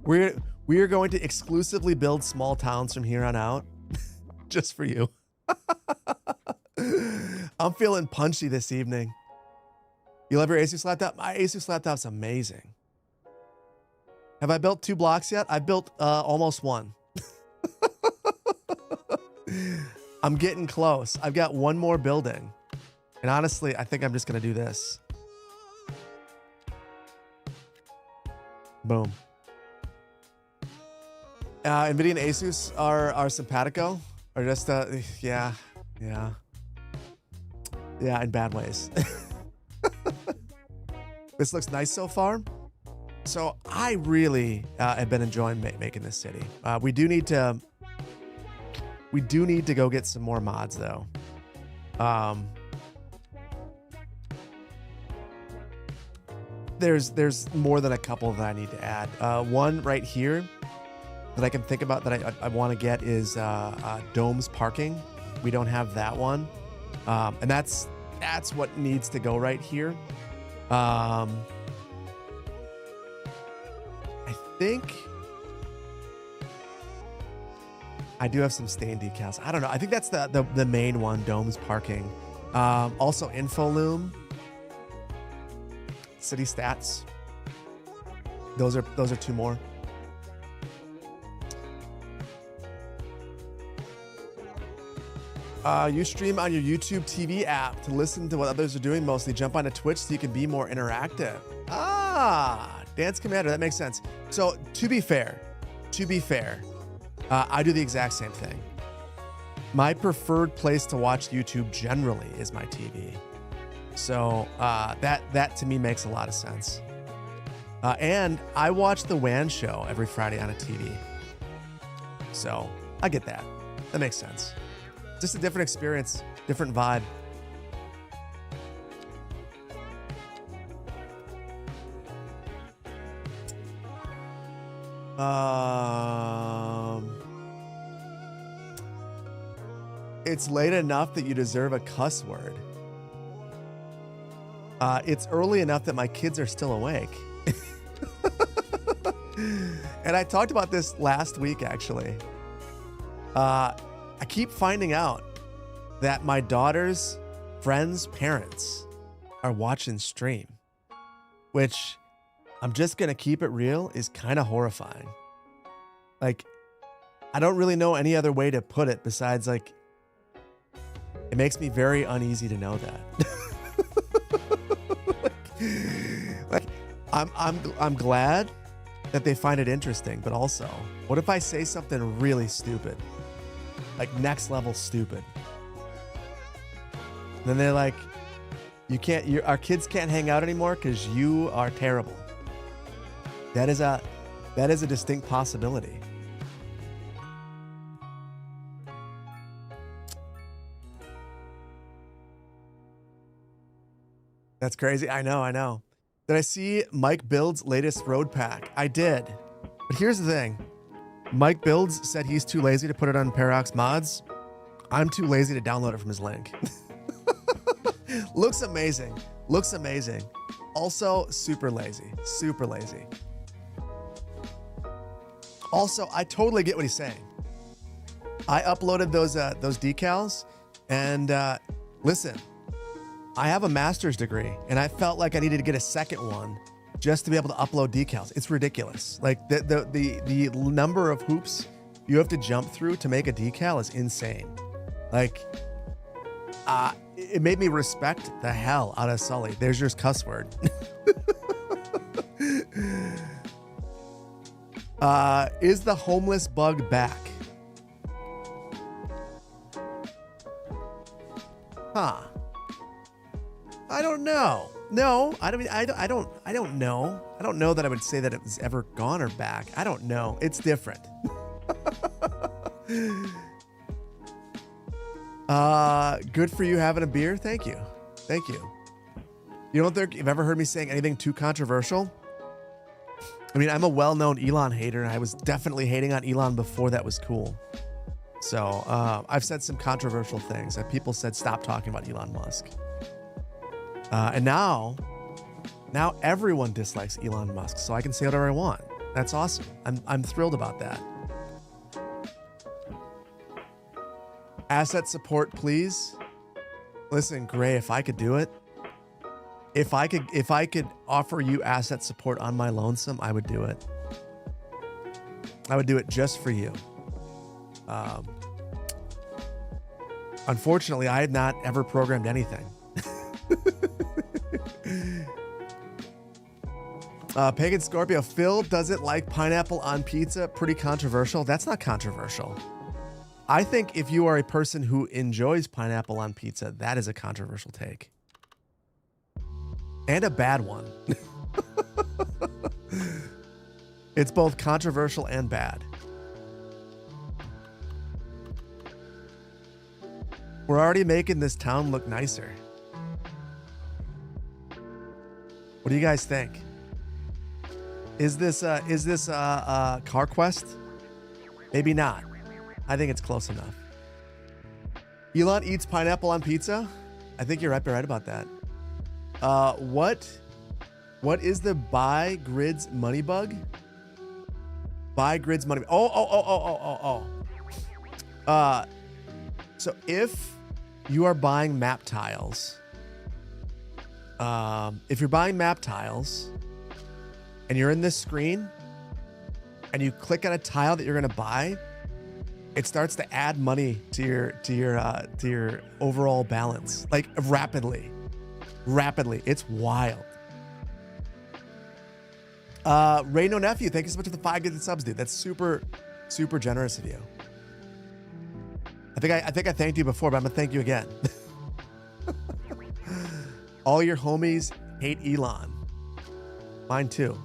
Speaker 1: We are going to exclusively build small towns from here on out, just for you. I'm feeling punchy this evening. You love your Asus laptop? My Asus laptop's amazing. Have I built 2 blocks yet? I built almost 1. I'm getting close. I've got 1 more building. And honestly, I think I'm just going to do this. Boom. NVIDIA and Asus are simpatico. Or just, yeah, in bad ways. This looks nice so far. So I really have been enjoying making this city. We do need to go get some more mods though. There's more than a couple that I need to add. One right here that I can think about that I want to get is Dome's parking. We don't have that one, and that's what needs to go right here. I think I do have some stain decals. I don't know. I think that's the main one, Domes Parking. Also Infoloom. City Stats. Those are two more. You stream on your YouTube TV app to listen to what others are doing mostly. Jump onto Twitch so you can be more interactive. Dance Commander, that makes sense. So to be fair, I do the exact same thing. My preferred place to watch YouTube generally is my TV. So that to me makes a lot of sense. And I watch the WAN show every Friday on a TV. So I get that. That makes sense. Just a different experience, different vibe. It's late enough that you deserve a cuss word. It's early enough that my kids are still awake. And I talked about this last week, actually. I keep finding out that my daughter's friends' parents are watching stream, which I'm just going to keep it real is kind of horrifying. Like, I don't really know any other way to put it besides like, it makes me very uneasy to know that. I'm glad that they find it interesting, but also, what if I say something really stupid? Like next level stupid. And then they're like, our kids can't hang out anymore because you are terrible. That is a distinct possibility. That's crazy. I know. Did I see Mike Build's latest road pack? I did. But here's the thing. Mike Builds said he's too lazy to put it on Paradox Mods. I'm too lazy to download it from his link. Looks amazing. Also, super lazy. Also, I totally get what he's saying. I uploaded those decals, and listen, I have a master's degree, and I felt like I needed to get a second one just to be able to upload decals. It's ridiculous. Like the number of hoops you have to jump through to make a decal is insane. Like, it made me respect the hell out of Sully. There's your cuss word. Is the homeless bug back? Huh. I don't know. No, I don't know. I don't know that I would say that it was ever gone or back. I don't know. It's different. Good for you having a beer. Thank you. You don't think you've ever heard me saying anything too controversial? I mean, I'm a well-known Elon hater, and I was definitely hating on Elon before that was cool. So I've said some controversial things that people said stop talking about Elon Musk. And now everyone dislikes Elon Musk, so I can say whatever I want. That's awesome. I'm thrilled about that. Asset support, please. Listen, Gray, if I could do it, if I could offer you asset support on my lonesome, I would do it. I would do it just for you. Unfortunately, I had not ever programmed anything. Pagan Scorpio, Phil doesn't like pineapple on pizza. Pretty controversial. That's not controversial. I think if you are a person who enjoys pineapple on pizza, that is a controversial take. And a bad one. It's both controversial and bad. We're already making this town look nicer. What do you guys think? Is this Car Quest? Maybe not. I think it's close enough. Elon eats pineapple on pizza? I think you're right about that. What is the buy grids money bug? Buy grids money. Oh. So if you are buying map tiles, if you're buying map tiles and you're in this screen and you click on a tile that you're going to buy, it starts to add money to your overall balance, like rapidly. It's wild. Ray No Nephew, thank you so much for the 5 gifted subs, dude. That's super generous of you. I think I thanked you before, but I'm gonna thank you again. All your homies hate Elon. Mine too.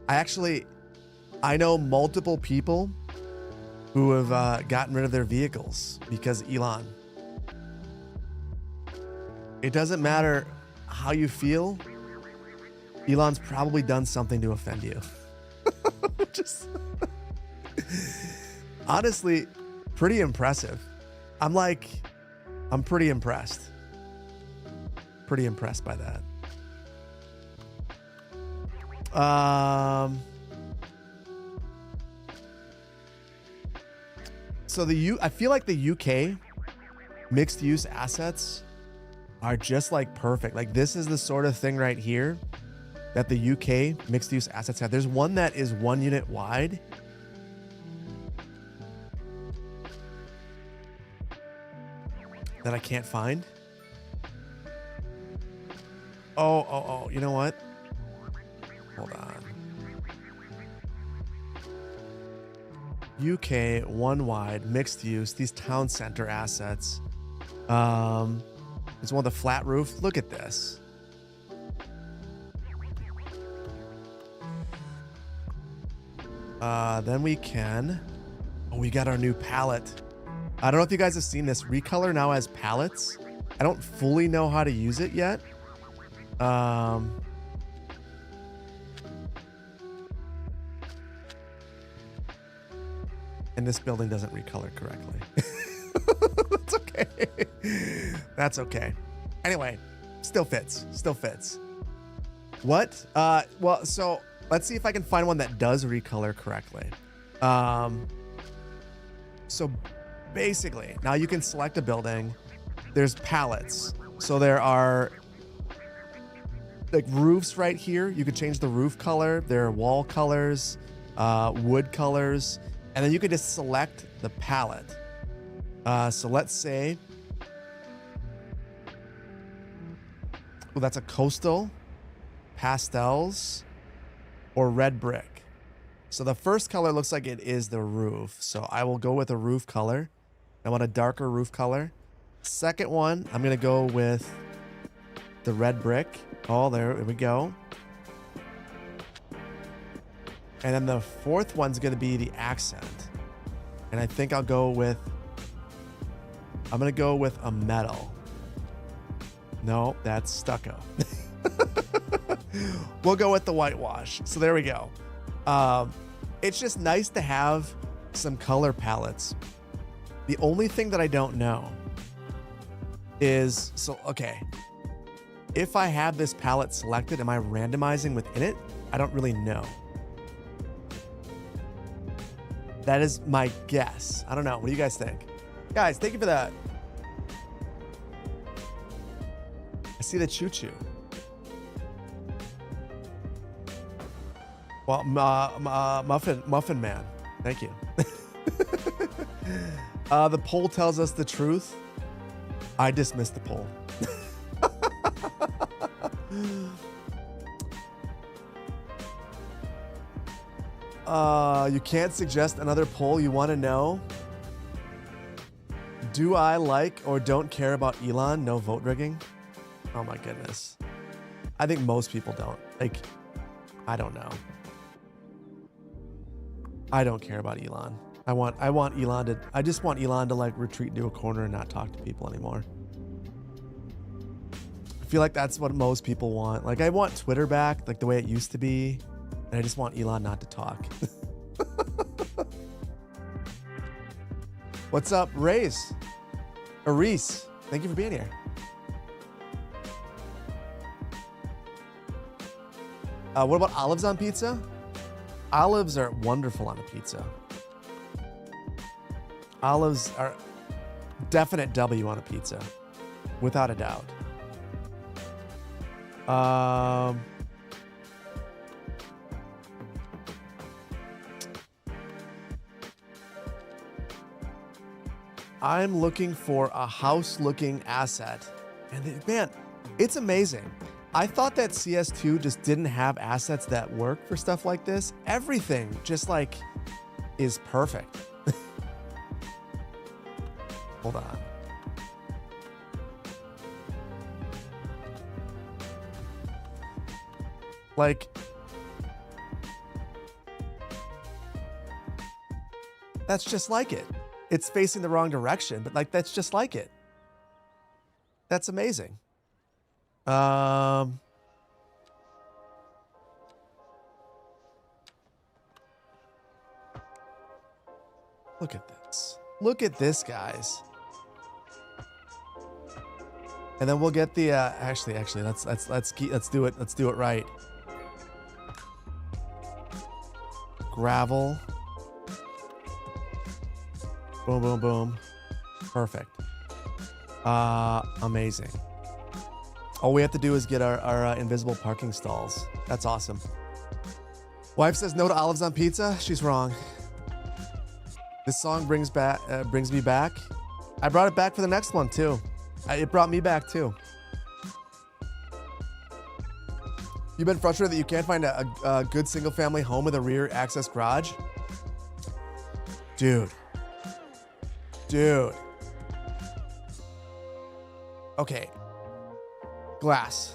Speaker 1: I know multiple people who have gotten rid of their vehicles because Elon. It doesn't matter how you feel. Elon's probably done something to offend you. Just honestly, pretty impressive. I'm pretty impressed. Pretty impressed by that. So I feel like the UK mixed use assets are just like perfect. Like this is the sort of thing right here that the UK mixed use assets have. There's one that is 1 unit wide. That I can't find. Oh, you know what? Hold on. UK 1 wide mixed use, these town center assets. It's one with a flat roof. Look at this. Then we got our new palette. I don't know if you guys have seen this. Recolor now has palettes. I don't fully know how to use it yet. And this building doesn't recolor correctly. That's okay. That's okay. Anyway, still fits. What? Well, so let's see if I can find one that does recolor correctly. So basically, now you can select a building. There's palettes. So there are like roofs right here. You could change the roof color. There are wall colors, wood colors, and then you could just select the palette. So let's say, well, that's a coastal, pastels, or red brick. So the first color looks like it is the roof. So I will go with a roof color. I want a darker roof color. Second one, I'm going to go with the red brick. Oh, there we go. And then the fourth one's going to be the accent. And I think I'm going to go with a metal. No, that's stucco. We'll go with the whitewash. So there we go. It's just nice to have some color palettes. The only thing that I don't know is, okay, if I have this palette selected, am I randomizing within it? I don't really know. That is my guess. I don't know. What do you guys think? Guys, thank you for that. I see the choo-choo. Well, Muffin Man. Thank you. The poll tells us the truth. I dismissed the poll. You can't suggest another poll. You want to know? Do I like or don't care about Elon? No vote rigging? Oh my goodness. I think most people don't. Like, I don't know. I don't care about Elon. I just want Elon to like retreat into a corner and not talk to people anymore. I feel like that's what most people want. Like I want Twitter back, like the way it used to be. And I just want Elon not to talk. What's up, Reese? Thank you for being here. What about olives on pizza? Olives are wonderful on a pizza. Olives are definite W on a pizza, without a doubt. I'm looking for a house-looking asset, and man, it's amazing. I thought that CS2 just didn't have assets that work for stuff like this. Everything just like is perfect. Hold on. Like, that's just like it. It's facing the wrong direction, but like, that's just like it. That's amazing. Look at this. Look at this, guys. And then we'll get the actually let's do it. Let's do it right. Gravel. Boom, boom, boom. Perfect. Amazing. All we have to do is get our invisible parking stalls. That's awesome. Wife says no to olives on pizza. She's wrong. This song brings me back. I brought it back for the next one too. It brought me back too. You've been frustrated that you can't find a good single family home with a rear access garage? Dude. Okay. Glass.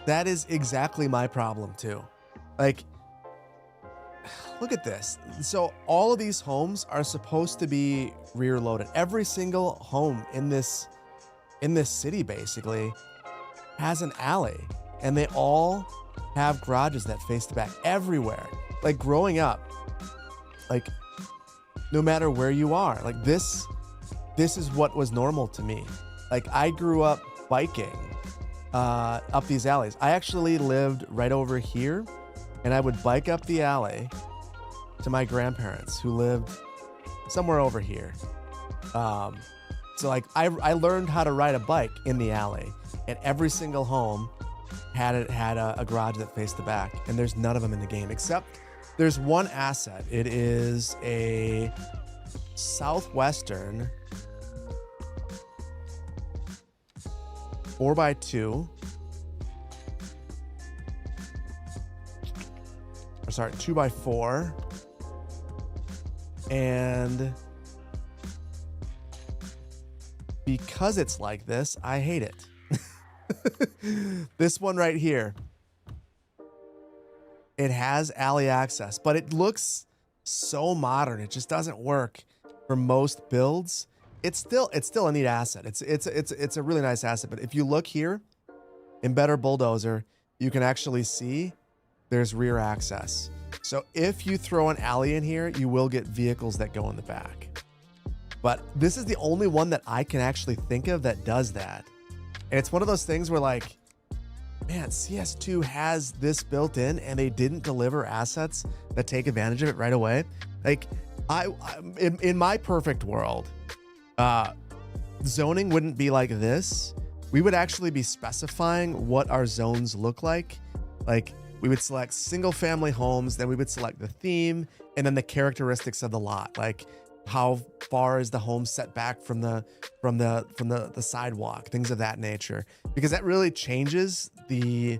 Speaker 1: That is exactly my problem too. Like, look at this. So all of these homes are supposed to be rear loaded. Every single home in this city basically has an alley, and they all have garages that face the back everywhere. Like growing up, like no matter where you are, like this is what was normal to me. Like I grew up biking up these alleys. I actually lived right over here, and I would bike up the alley to my grandparents who lived somewhere over here. So like I learned how to ride a bike in the alley, and every single home had a garage that faced the back, and there's none of them in the game except there's one asset. It is a Southwestern 4x2. Or sorry, 2x4. And because it's like this, I hate it. This one right here. It has alley access, but it looks so modern. It just doesn't work for most builds. It's still a neat asset. It's a really nice asset. But if you look here in Better Bulldozer, you can actually see there's rear access. So if you throw an alley in here, you will get vehicles that go in the back. But this is the only one that I can actually think of that does that. And it's one of those things where like, man, CS2 has this built in and they didn't deliver assets that take advantage of it right away. Like in my perfect world, zoning wouldn't be like this. We would actually be specifying what our zones look like. Like we would select single family homes, then we would select the theme and then the characteristics of the lot. Like how far is the home set back from the sidewalk, things of that nature, because that really changes the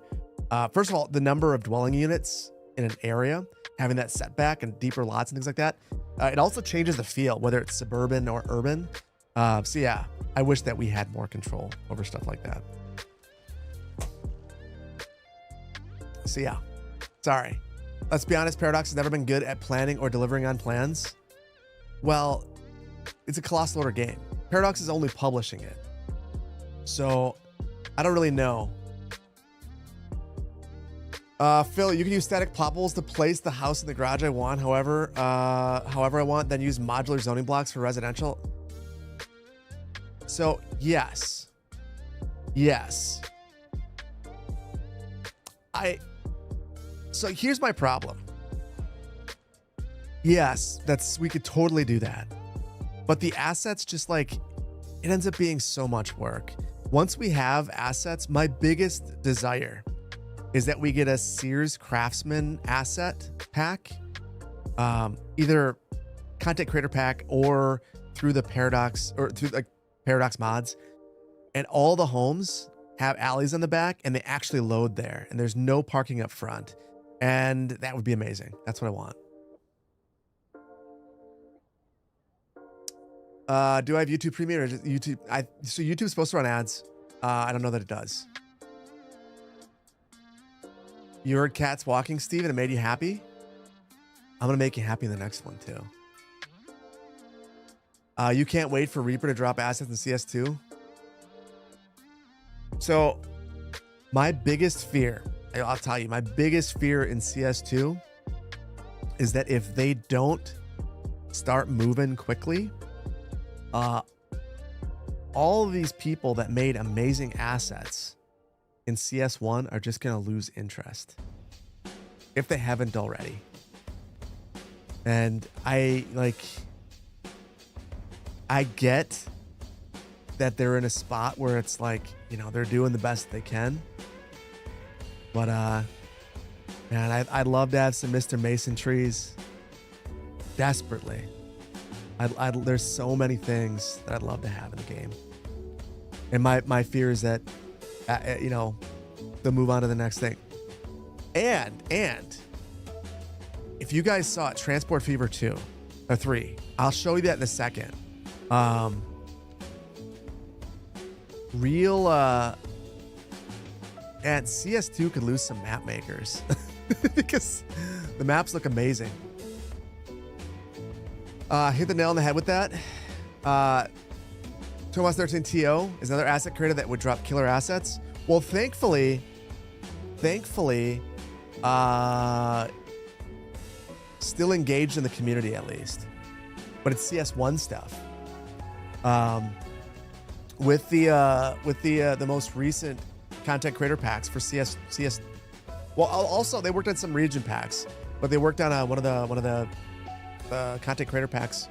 Speaker 1: first of all, the number of dwelling units in an area, having that setback and deeper lots and things like that. It also changes the feel, whether it's suburban or urban. So yeah, I wish that we had more control over stuff like that. So yeah, sorry. Let's be honest, Paradox has never been good at planning or delivering on plans. Well, it's a colossal order game. Paradox is only publishing it. So I don't really know. Phil, you can use static plot to place the house in the garage I want, however I want, then use modular zoning blocks for residential. So yes. So here's my problem. Yes, we could totally do that. But the assets just like, it ends up being so much work. Once we have assets, my biggest desire is that we get a Sears Craftsman asset pack, either content creator pack or through the Paradox or through like Paradox mods, and all the homes have alleys on the back and they actually load there and there's no parking up front. And that would be amazing. That's what I want. Do I have YouTube Premium or just YouTube? So YouTube's supposed to run ads. I don't know that it does. You heard cats walking, Steve, and it made you happy? I'm going to make you happy in the next one, too. You can't wait for Reaper to drop assets in CS2? So, my biggest fear, I'll tell you, my biggest fear in CS2 is that if they don't start moving quickly, all of these people that made amazing assets in CS1 are just going to lose interest if they haven't already. And I get that they're in a spot where it's like, you know, they're doing the best they can. But, man, I'd love to have some Mr. Mason trees desperately. There's so many things that I'd love to have in the game. And my fear is that, you know, they'll move on to the next thing. And if you guys saw it, Transport Fever 2 or 3, I'll show you that in a second. And CS2 could lose some map makers because the maps look amazing. Hit the nail on the head with that. Thomas 13 TO is another asset creator that would drop killer assets. Well, thankfully, still engaged in the community at least, but it's CS1 stuff. With the most recent content creator packs for CS. Well, also they worked on some region packs, but they worked on one of the content creator packs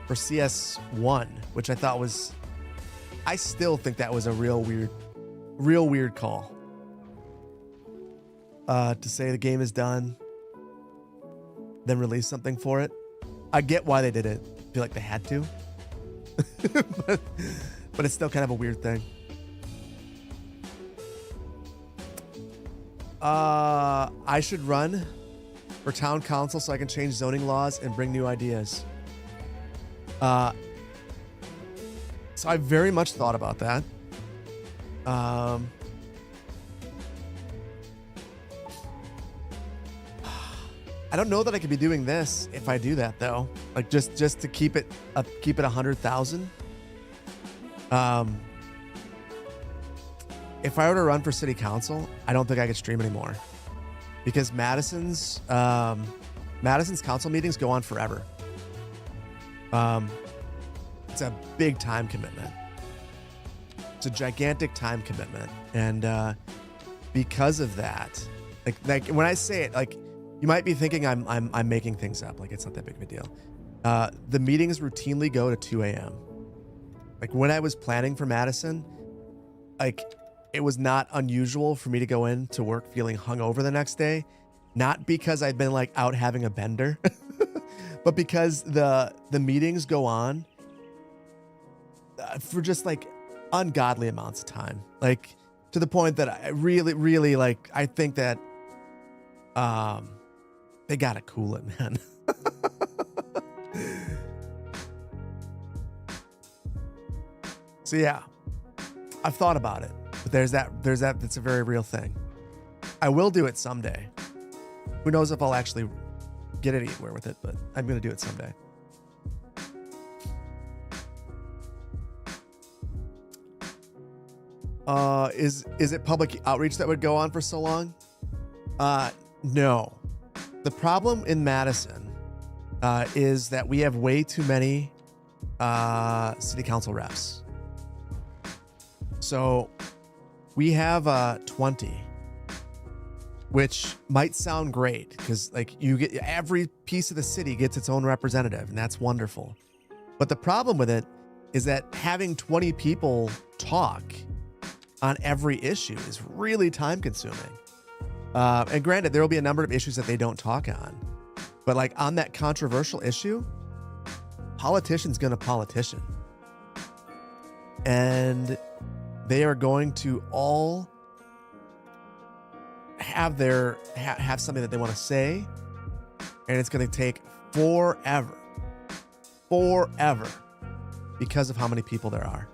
Speaker 1: for CS1, which I thought was, I still think that was a real weird call. To say the game is done, then release something for it. I get why they did it. I feel like they had to, but it's still kind of a weird thing. I should run for town council so I can change zoning laws and bring new ideas. So I very much thought about that. I don't know that I could be doing this if I do that though. Like just to keep it 100,000. If I were to run for city council, I don't think I could stream anymore because Madison's council meetings go on forever. It's a big time commitment. It's a gigantic time commitment. And because of that, like when I say it, like you might be thinking I'm making things up. Like it's not that big of a deal. The meetings routinely go to 2 a.m. Like when I was planning for Madison, like it was not unusual for me to go in to work feeling hungover the next day. Not because I'd been like out having a bender, but because the meetings go on for just like ungodly amounts of time. Like to the point that I really like, I think that they gotta cool it, man. So yeah, I've thought about it, but there's that, that's a very real thing. I will do it someday. Who knows if I'll actually get anywhere with it, but I'm going to do it someday. Is it public outreach that would go on for so long? No. The problem in Madison is that we have way too many city council reps. So we have 20, which might sound great because like you get every piece of the city gets its own representative, and that's wonderful. But the problem with it is that having 20 people talk on every issue is really time consuming. And granted, there will be a number of issues that they don't talk on. But like on that controversial issue, politician's gonna politician. And they are going to all have have something that they want to say, and it's going to take forever because of how many people there are.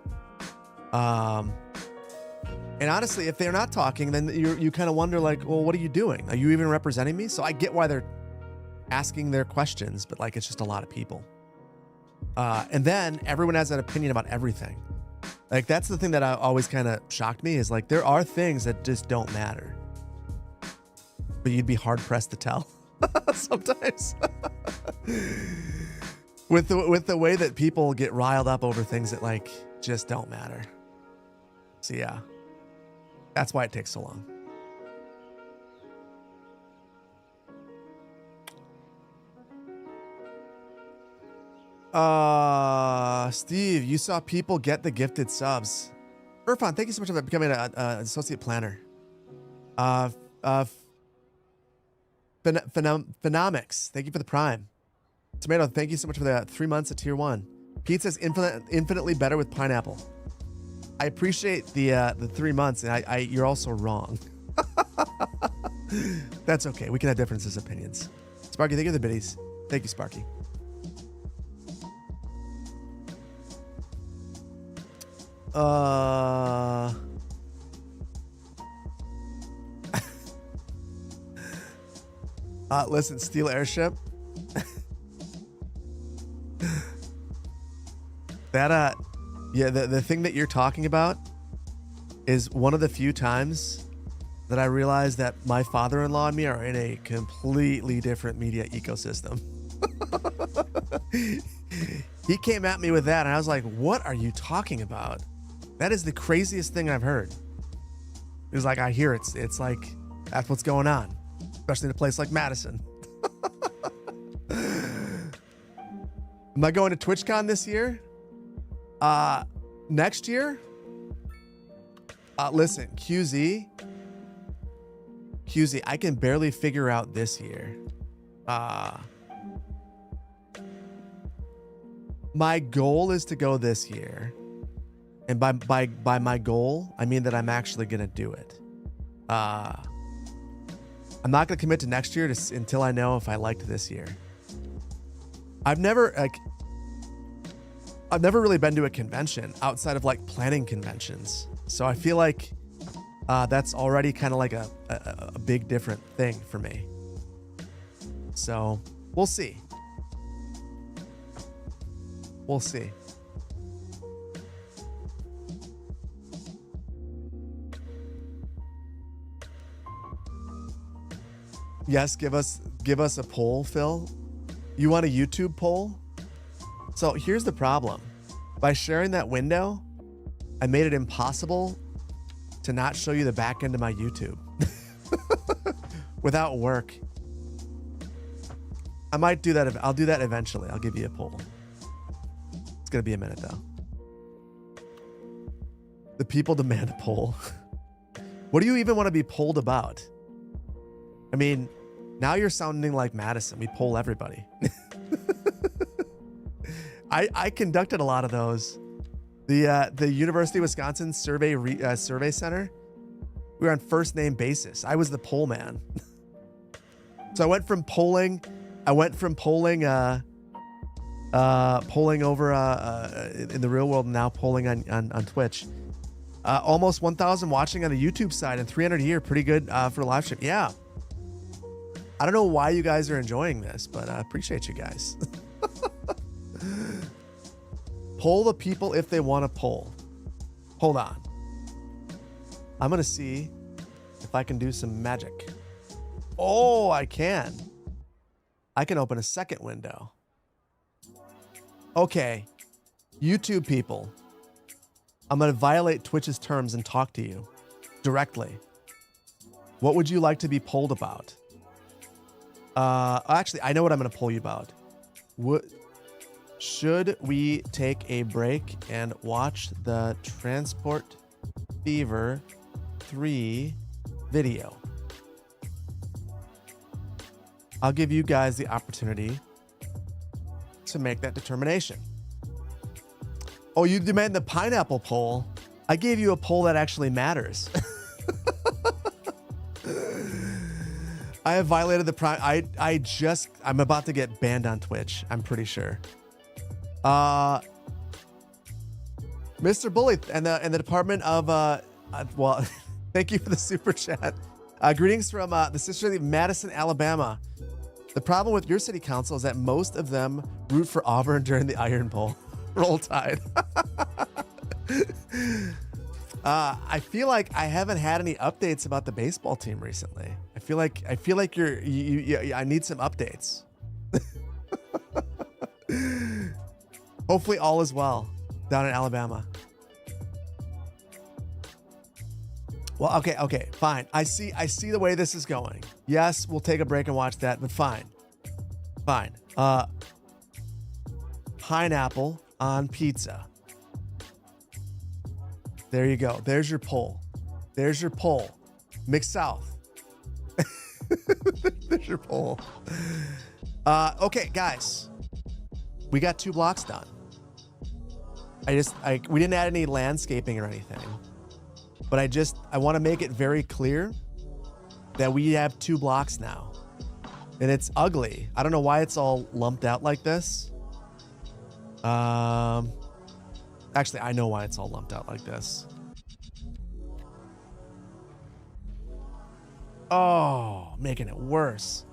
Speaker 1: And honestly, if they're not talking, then you kind of wonder like, well, what are you doing? Are you even representing me? So I get why they're asking their questions, but like, it's just a lot of people. And then everyone has an opinion about everything. Like, that's the thing that always kind of shocked me, is like, there are things that just don't matter, but you'd be hard pressed to tell sometimes with the way that people get riled up over things that like just don't matter. So yeah, that's why it takes so long. Steve, you saw people get the gifted subs. Irfan, thank you so much for becoming an associate planner. Phenomics, thank you for the prime. Tomato, thank you so much for the 3 months of tier 1. Pizza's infinitely better with pineapple. I appreciate the 3 months, and you're also wrong. That's okay. We can have differences of opinions. Sparky, thank you for the biddies. Thank you, Sparky. Listen, Steel Airship. That yeah, the thing that you're talking about is one of the few times that I realized that my father-in-law and me are in a completely different media ecosystem. He came at me with that, and I was like, what are you talking about? That is the craziest thing I've heard. He was like, I hear it's like, that's what's going on, especially in a place like Madison. Am I going to TwitchCon this year? Next year? Listen, QZ, I can barely figure out this year. My goal is to go this year. And by my goal, I mean that I'm actually going to do it. I'm not going to commit to next year until I know if I liked this year. I've never really been to a convention outside of like planning conventions. So I feel like that's already kind of like a big different thing for me. So we'll see. We'll see. Yes, give us a poll, Phil. You want a YouTube poll? So here's the problem. By sharing that window, I made it impossible to not show you the back end of my YouTube without work. I might do that. I'll do that eventually. I'll give you a poll. It's going to be a minute though. The people demand a poll. What do you even want to be polled about? I mean, now you're sounding like Madison. We poll everybody. I conducted a lot of those. The University of Wisconsin Survey Center. We were on first name basis. I was the poll man. So I went from polling over in the real world, and now polling on Twitch. Almost 1,000 watching on the YouTube side and 300 a year. Pretty good for a live stream. Yeah. I don't know why you guys are enjoying this, but I appreciate you guys. Poll the people if they want to poll. Hold on. I'm going to see if I can do some magic. Oh, I can. I can open a second window. Okay. YouTube people. I'm going to violate Twitch's terms and talk to you directly. What would you like to be polled about? Actually, I know what I'm going to poll you about. Should we take a break and watch the Transport Fever 3 video? I'll give you guys the opportunity to make that determination. Oh, you demand the pineapple poll. I gave you a poll that actually matters. I have violated the I'm about to get banned on Twitch. I'm pretty sure. Mr. Bully and the Department of, well, thank you for the super chat. Greetings from the sister of Madison, Alabama. The problem with your city council is that most of them root for Auburn during the Iron Bowl. Roll Tide. I feel like I haven't had any updates about the baseball team recently. I feel like I need some updates. Hopefully all is well down in Alabama. Well, okay, fine. I see the way this is going. Yes, we'll take a break and watch that, but fine. Pineapple on pizza. There you go. There's your poll. Mid-South. There's your poll. Okay, guys. We got 2 blocks done. We didn't add any landscaping or anything. But I want to make it very clear that we have 2 blocks now. And it's ugly. I don't know why it's all lumped out like this. Actually, I know why it's all lumped out like this. Oh, making it worse.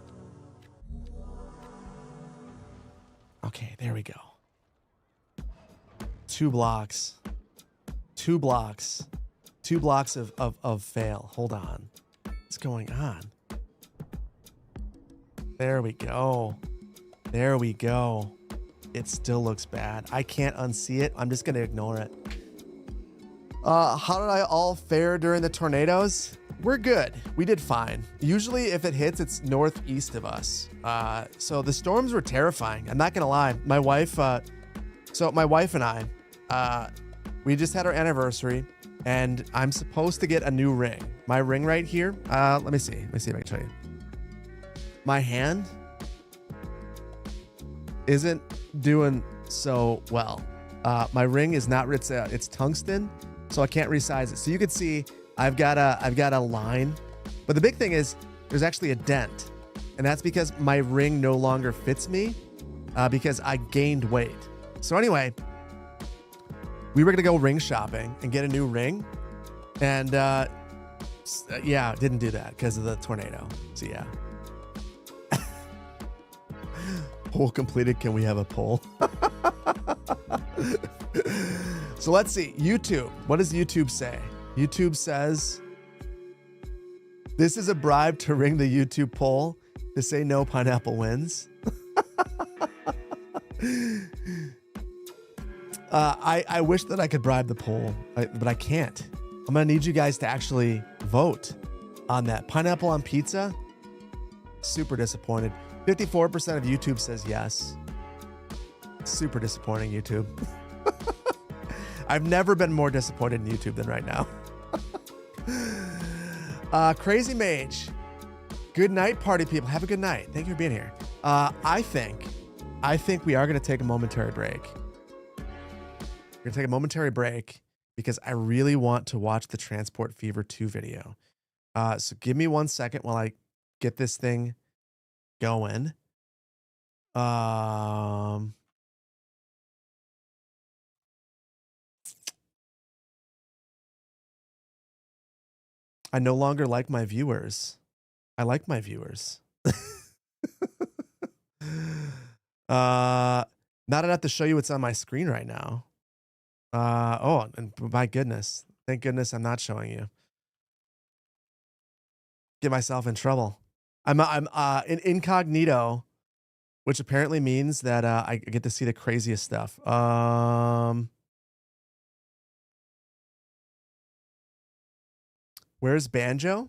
Speaker 1: Okay, there we go. 2 blocks. 2 blocks. 2 blocks of fail. Hold on. What's going on? There we go. There we go. It still looks bad. I can't unsee it. I'm just going to ignore it. How did I all fare during the tornadoes? We're good. We did fine. Usually if it hits, it's northeast of us. So the storms were terrifying. I'm not going to lie. My wife and I, we just had our anniversary and I'm supposed to get a new ring. My ring right here. Let me see. Let me see if I can show you. My hand isn't doing so well. My ring is not, it's tungsten, so I can't resize it. So you can see I've got a line, but the big thing is there's actually a dent, and that's because my ring no longer fits me because I gained weight. So anyway, we were gonna go ring shopping and get a new ring, and yeah, didn't do that because of the tornado. So yeah. Poll completed. Can we have a poll? So let's see. YouTube. What does YouTube say? YouTube says, this is a bribe to ring the YouTube poll to say no pineapple wins. I wish that I could bribe the poll, but I can't. I'm going to need you guys to actually vote on that. Pineapple on pizza? Super disappointed. 54% of YouTube says yes. Super disappointing, YouTube. I've never been more disappointed in YouTube than right now. Crazy Mage. Good night, party people. Have a good night. Thank you for being here. I think we are going to take a momentary break. We're going to take a momentary break because I really want to watch the Transport Fever 2 video. So give me 1 second while I get this thing going. I no longer like my viewers. I like my viewers. Not enough to show you what's on my screen right now. Oh, and my goodness. Thank goodness I'm not showing you. Get myself in trouble. I'm in incognito, which apparently means that I get to see the craziest stuff. Where's Banjo?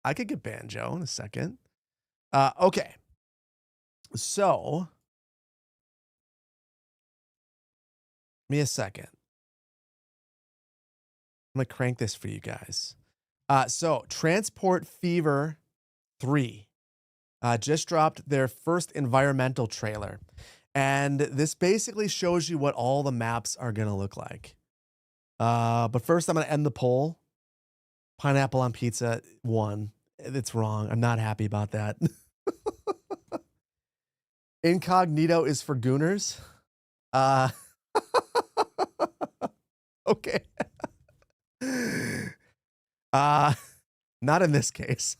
Speaker 1: I could get Banjo in a second. Okay. So me a second. I'm going to crank this for you guys. So Transport Fever 3 just dropped their first environmental trailer. And this basically shows you what all the maps are going to look like. But first, I'm going to end the poll. Pineapple on pizza won. It's wrong. I'm not happy about that. Incognito is for gooners. Okay. Not in this case.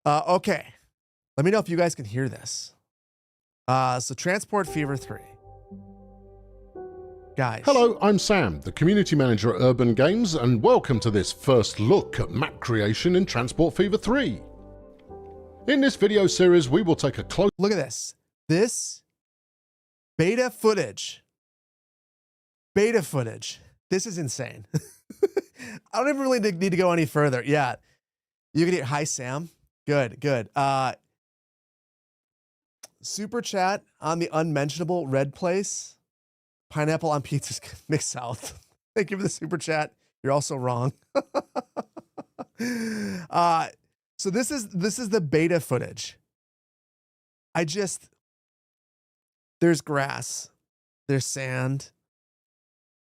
Speaker 1: Okay. Let me know if you guys can hear this. So Transport Fever 3. Guys.
Speaker 2: Hello, I'm Sam, the community manager at Urban Games, and welcome to this first look at map creation in Transport Fever 3. In this video series, we will take a close
Speaker 1: look at this. This beta footage. Beta footage. This is insane. I don't even really need to go any further. Yeah. You can hear, hi, Sam. Good, good. Super chat on the unmentionable red place. Pineapple on pizza's mixed south. Thank you for the super chat. You're also wrong. So this is the beta footage. There's grass, there's sand.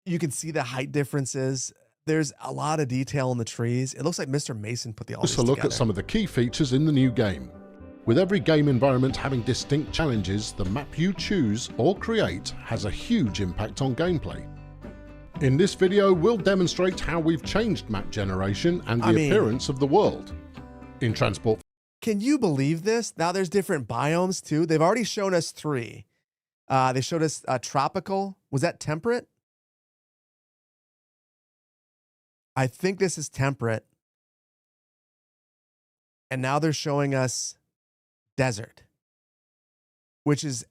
Speaker 1: You can see the height differences. There's a lot of detail in the trees. It looks like Mr. Mason put all this together.
Speaker 2: look at some of the key features in the new game. With every game environment having distinct challenges, the map you choose or create has a huge impact on gameplay. In this video, we'll demonstrate how we've changed map generation and the appearance of the world. In Transport...
Speaker 1: Can you believe this? Now there's different biomes too. They've already shown us 3. They showed us tropical. Was that temperate? I think this is temperate. And now they're showing us desert, which is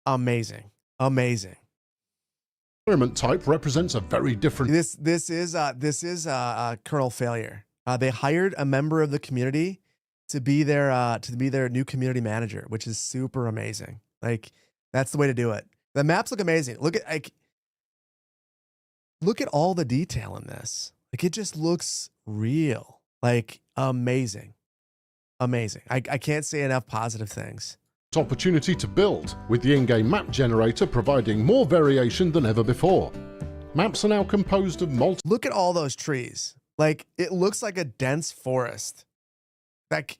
Speaker 1: amazing. Amazing.
Speaker 2: Environment type represents a very different...
Speaker 1: This is kernel failure. They hired a member of the community to be their new community manager, which is super amazing. Like, that's the way to do it. The maps look amazing. Look at all the detail in this. Like, it just looks real. Like, amazing. Amazing. I can't say enough positive things.
Speaker 2: Opportunity to build, with the in-game map generator providing more variation than ever before. Maps are now composed of multiple...
Speaker 1: Look at all those trees. Like, it looks like a dense forest. Like,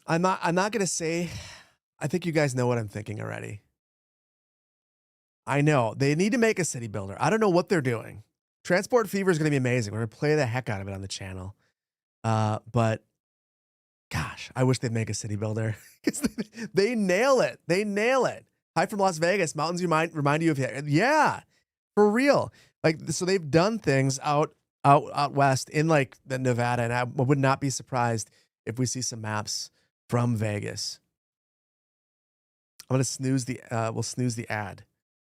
Speaker 1: I'm not gonna say, I think you guys know what I'm thinking already. I know they need to make a city builder. I don't know what they're doing. Transport Fever is gonna be amazing. We're gonna play the heck out of it on the channel. But gosh, I wish they'd make a city builder because they nail it. They nail it. Hi from Las Vegas. Mountains remind you of, yeah, for real. Like, so they've done things out west in like the Nevada, and I would not be surprised if we see some maps from Vegas. I'm gonna snooze the we'll snooze the ad.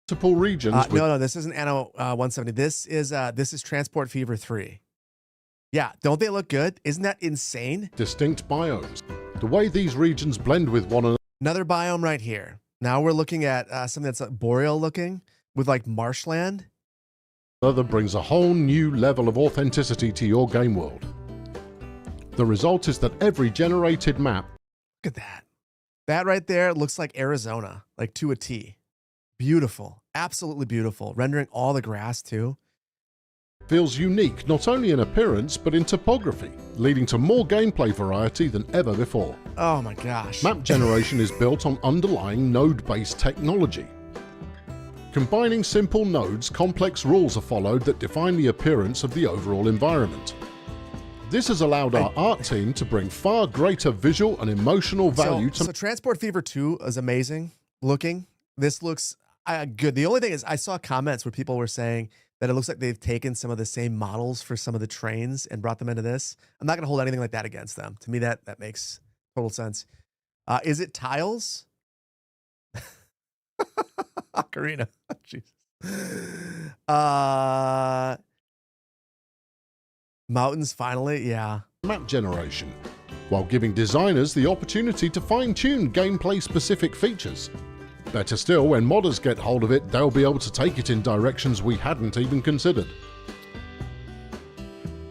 Speaker 2: Multiple regions.
Speaker 1: No, this isn't Anno 170. This is Transport Fever 3. Yeah, don't they look good? Isn't that insane?
Speaker 2: Distinct biomes. The way these regions blend with one another.
Speaker 1: Another biome right here. Now we're looking at something that's like boreal looking with like marshland.
Speaker 2: That brings a whole new level of authenticity to your game world. The result is that every generated map...
Speaker 1: Look at that. That right there looks like Arizona, like to a T. Beautiful. Absolutely beautiful. Rendering all the grass too.
Speaker 2: Feels unique not only in appearance but in topography, leading to more gameplay variety than ever before.
Speaker 1: Oh my gosh.
Speaker 2: Map generation is built on underlying node-based technology. Combining simple nodes, complex rules are followed that define the appearance of the overall environment. This has allowed our art team to bring far greater visual and emotional value to...
Speaker 1: So Transport Fever 2 is amazing looking. This looks good. The only thing is I saw comments where people were saying that it looks like they've taken some of the same models for some of the trains and brought them into this. I'm not going to hold anything like that against them. To me, that makes total sense. Is it tiles? Ocarina. Jesus.
Speaker 2: Mountains finally, yeah.
Speaker 1: Map generation.
Speaker 2: while giving designers the opportunity to fine-tune gameplay-specific features. Better still, when modders get hold of it, they'll be able to take it in directions we hadn't even considered.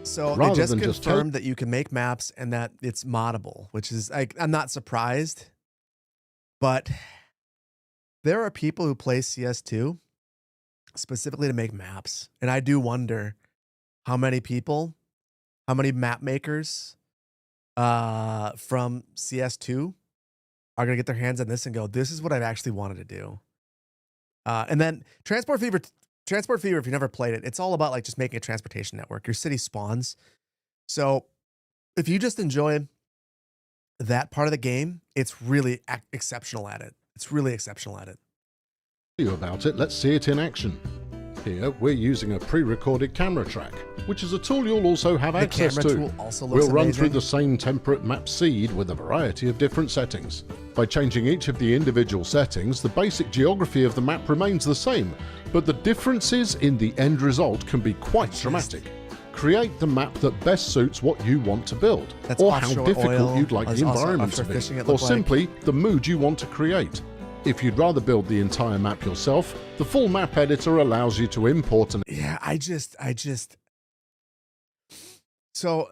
Speaker 1: So they just confirmed that you can make maps and that it's moddable, which is, I'm not surprised, but there are people who play CS2 specifically to make maps. And I do wonder how many map makers from CS2 are going to get their hands on this and go, this is what I've actually wanted to do. And then Transport Fever, if you never played it, it's all about like just making a transportation network. Your city spawns. So if you just enjoy that part of the game, it's really exceptional at it. It's really exceptional at it.
Speaker 2: About it, let's see it in action. Here we're using a pre-recorded camera track, which is a tool you'll also have access to. We'll run through the same temperate map seed with a variety of different settings. By changing each of the individual settings, the basic geography of the map remains the same, but the differences in the end result can be quite dramatic. Create the map that best suits what you want to build, or how difficult you'd like the environment to be, or simply the mood you want to create. If you'd rather build the entire map yourself, the full map editor allows you to import an...
Speaker 1: Yeah, So,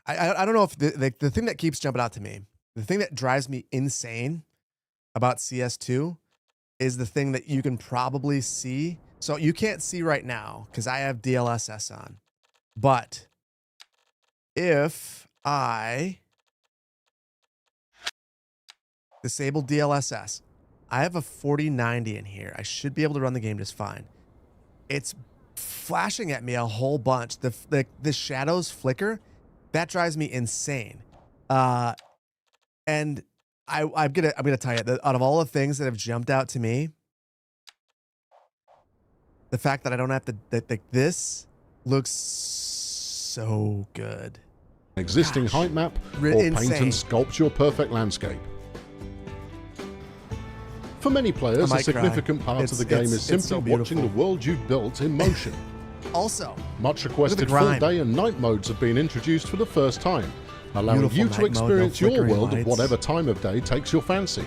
Speaker 1: I don't know if the thing that keeps jumping out to me, the thing that drives me insane about CS2 is the thing that you can probably see. So you can't see right now because I have DLSS on. But if I disable DLSS, I have a 4090 in here. I should be able to run the game just fine. It's flashing at me a whole bunch. The shadows flicker. That drives me insane. And I'm gonna tell you that out of all the things that have jumped out to me, the fact that I don't have to this looks so good.
Speaker 2: Existing height map, or paint and sculpt your perfect landscape. For many players, a significant part of the game is simply watching the world you've built in motion.
Speaker 1: Also,
Speaker 2: much requested full day and night modes have been introduced for the first time, allowing you to experience your world at whatever time of day takes your fancy.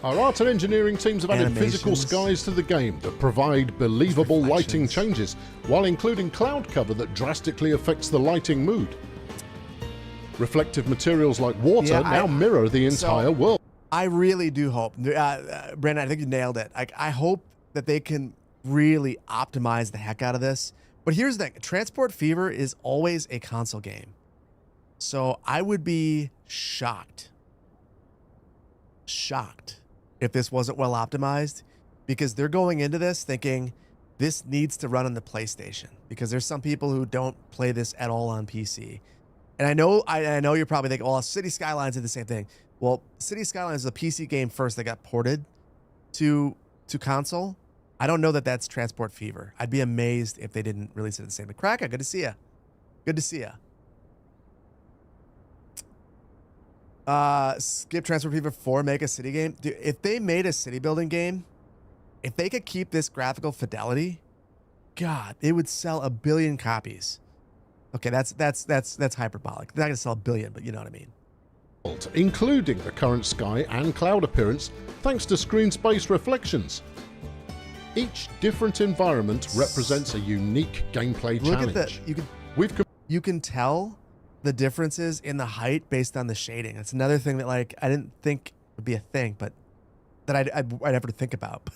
Speaker 2: Our art and engineering teams have added physical skies to the game that provide believable lighting changes, while including cloud cover that drastically affects the lighting mood. Reflective materials like water now mirror the entire world.
Speaker 1: I really do hope, Brandon, I think you nailed it. I hope that they can really optimize the heck out of this. But here's the thing. Transport Fever is always a console game. So I would be shocked if this wasn't well optimized, because they're going into this thinking this needs to run on the PlayStation, because there's some people who don't play this at all on PC. And I know you're probably thinking, well, City Skylines did the same thing. Well, City Skylines is a PC game first that got ported to console. I don't know that that's Transport Fever. I'd be amazed if they didn't release it at the same time. Kraka, good to see you. Good to see you. Skip Transport Fever 4, make a city game. Dude, if they made a city building game, if they could keep this graphical fidelity, God, they would sell 1 billion copies. Okay, that's hyperbolic. They're not gonna sell 1 billion, but you know what I mean.
Speaker 2: Including the current sky and cloud appearance, thanks to screen space reflections. Each different environment represents a unique gameplay challenge.
Speaker 1: Look at you can tell the differences in the height based on the shading. That's another thing that I didn't think would be a thing, but that I'd ever think about.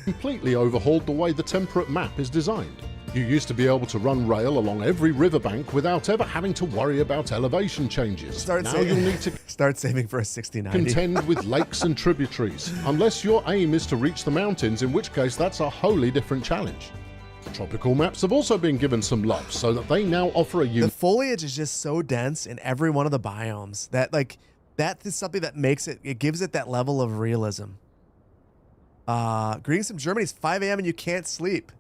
Speaker 2: Completely overhauled the way the temperate map is designed. You used to be able to run rail along every riverbank without ever having to worry about elevation changes. Now you'll need to
Speaker 1: start saving for a 6090.
Speaker 2: Contend with lakes and tributaries, unless your aim is to reach the mountains, in which case that's a wholly different challenge. Tropical maps have also been given some love, so that they now offer a
Speaker 1: The foliage is just so dense in every one of the biomes that that is something that makes it gives it that level of realism. Greetings from Germany. It's 5 a.m. and you can't sleep.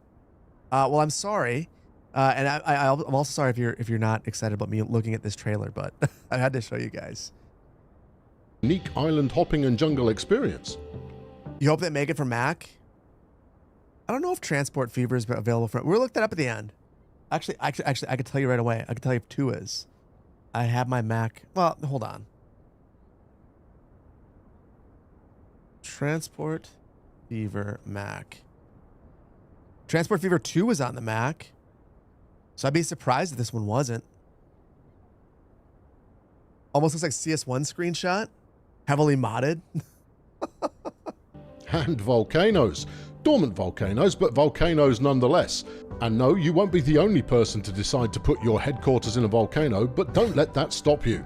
Speaker 1: Well, I'm sorry, and I'm also sorry if you're not excited about me looking at this trailer, but I had to show you guys.
Speaker 2: Unique island hopping and jungle experience.
Speaker 1: You hope they make it for Mac? I don't know if Transport Fever is available for. We'll look that up at the end. Actually, I could tell you right away. I could tell you if 2 is. I have my Mac. Well, hold on. Transport Fever Mac. Transport Fever 2 was on the Mac. So I'd be surprised if this one wasn't. Almost looks like CS1 screenshot. Heavily modded.
Speaker 2: And volcanoes. Dormant volcanoes, but volcanoes nonetheless. And no, you won't be the only person to decide to put your headquarters in a volcano, but don't let that stop you.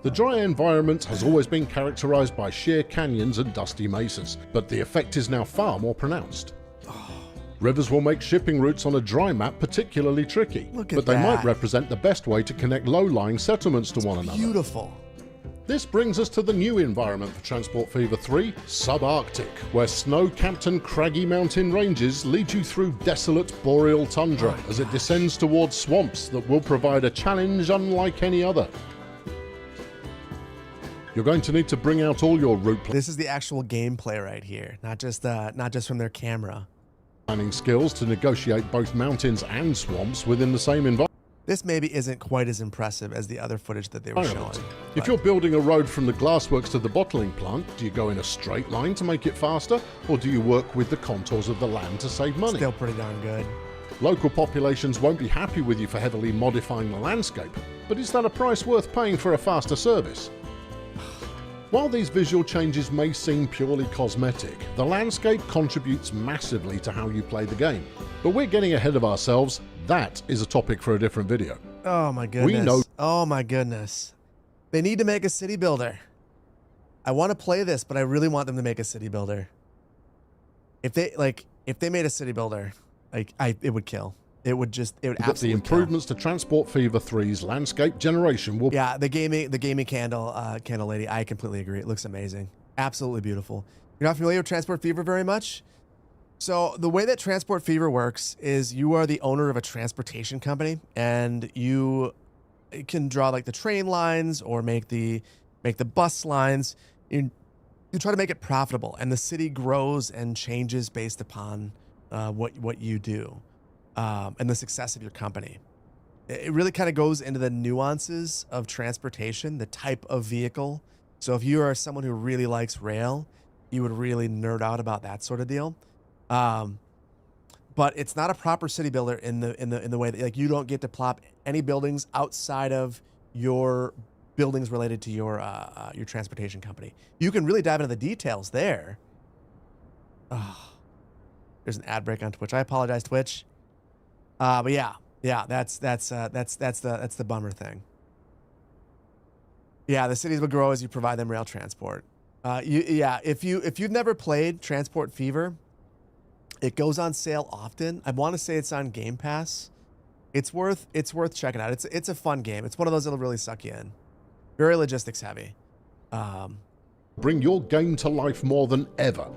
Speaker 2: The dry environment has always been characterized by sheer canyons and dusty mesas, but the effect is now far more pronounced. Rivers will make shipping routes on a dry map particularly tricky, but they might represent the best way to connect low-lying settlements to one another.
Speaker 1: Beautiful.
Speaker 2: This brings us to the new environment for Transport Fever 3, Subarctic, where snow-capped and craggy mountain ranges lead you through desolate boreal tundra as it descends towards swamps that will provide a challenge unlike any other. You're going to need to bring out all your route
Speaker 1: This is the actual gameplay right here, not just from their camera.
Speaker 2: Planning skills to negotiate both mountains and swamps within the same environment.
Speaker 1: This maybe isn't quite as impressive as the other footage that they were showing.
Speaker 2: If you're building a road from the glassworks to the bottling plant, do you go in a straight line to make it faster, or do you work with the contours of the land to save money?
Speaker 1: Still pretty darn good.
Speaker 2: Local populations won't be happy with you for heavily modifying the landscape, but is that a price worth paying for a faster service? While these visual changes may seem purely cosmetic, the landscape contributes massively to how you play the game. But we're getting ahead of ourselves. That is a topic for a different video.
Speaker 1: Oh my goodness. Oh my goodness. They need to make a city builder. I want to play this, but I really want them to make a city builder. If they made a city builder, it would kill. It would absolutely
Speaker 2: the improvements to Transport Fever 3's landscape generation will...
Speaker 1: Yeah, the gaming candle lady, I completely agree. It looks amazing. Absolutely beautiful. You're not familiar with Transport Fever very much? So the way that Transport Fever works is you are the owner of a transportation company, and you can draw like the train lines or make the bus lines. You try to make it profitable, and the city grows and changes based upon what you do. And the success of your company. It really kind of goes into the nuances of transportation, the type of vehicle. So if you are someone who really likes rail, you would really nerd out about that sort of deal. But it's not a proper city builder in the way that, like, you don't get to plop any buildings outside of your buildings related to your transportation company. You can really dive into the details there. Oh, there's an ad break on Twitch. I apologize, Twitch. But yeah, that's the bummer thing. Yeah, the cities will grow as you provide them rail transport. If you've never played Transport Fever, it goes on sale often. I want to say it's on Game Pass. It's worth checking out. It's a fun game. It's one of those that'll really suck you in. Very logistics heavy.
Speaker 2: Bring your game to life more than ever,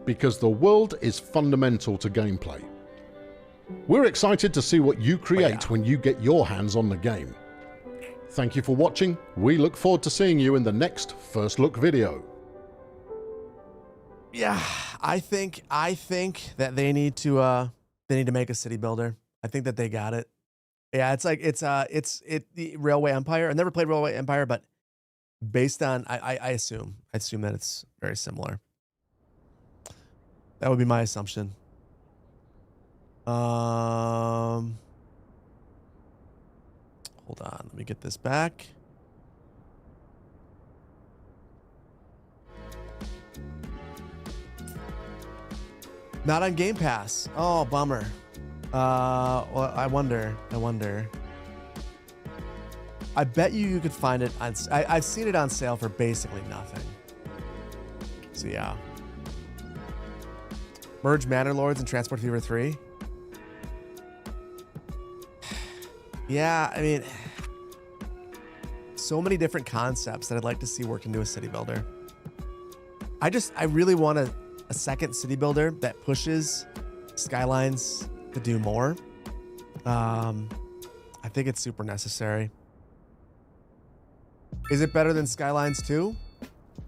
Speaker 2: because the world is fundamental to gameplay. We're excited to see what you create when you get your hands on the game. Thank you for watching. We look forward to seeing you in the next First Look video.
Speaker 1: Yeah, I think that they need to make a city builder. I think that they got it. Yeah, it's the Railway Empire. I never played Railway Empire, but based on I assume that it's very similar. That would be my assumption. Hold on, let me get this back. Not on Game Pass. Oh, bummer. Well, I wonder. I bet you could find it on... I've seen it on sale for basically nothing. So yeah. Merge Manor Lords and Transport Fever 3. Yeah, I mean, so many different concepts that I'd like to see work into a city builder. I really want a second city builder that pushes Skylines to do more. I think it's super necessary. Is it better than Skylines 2?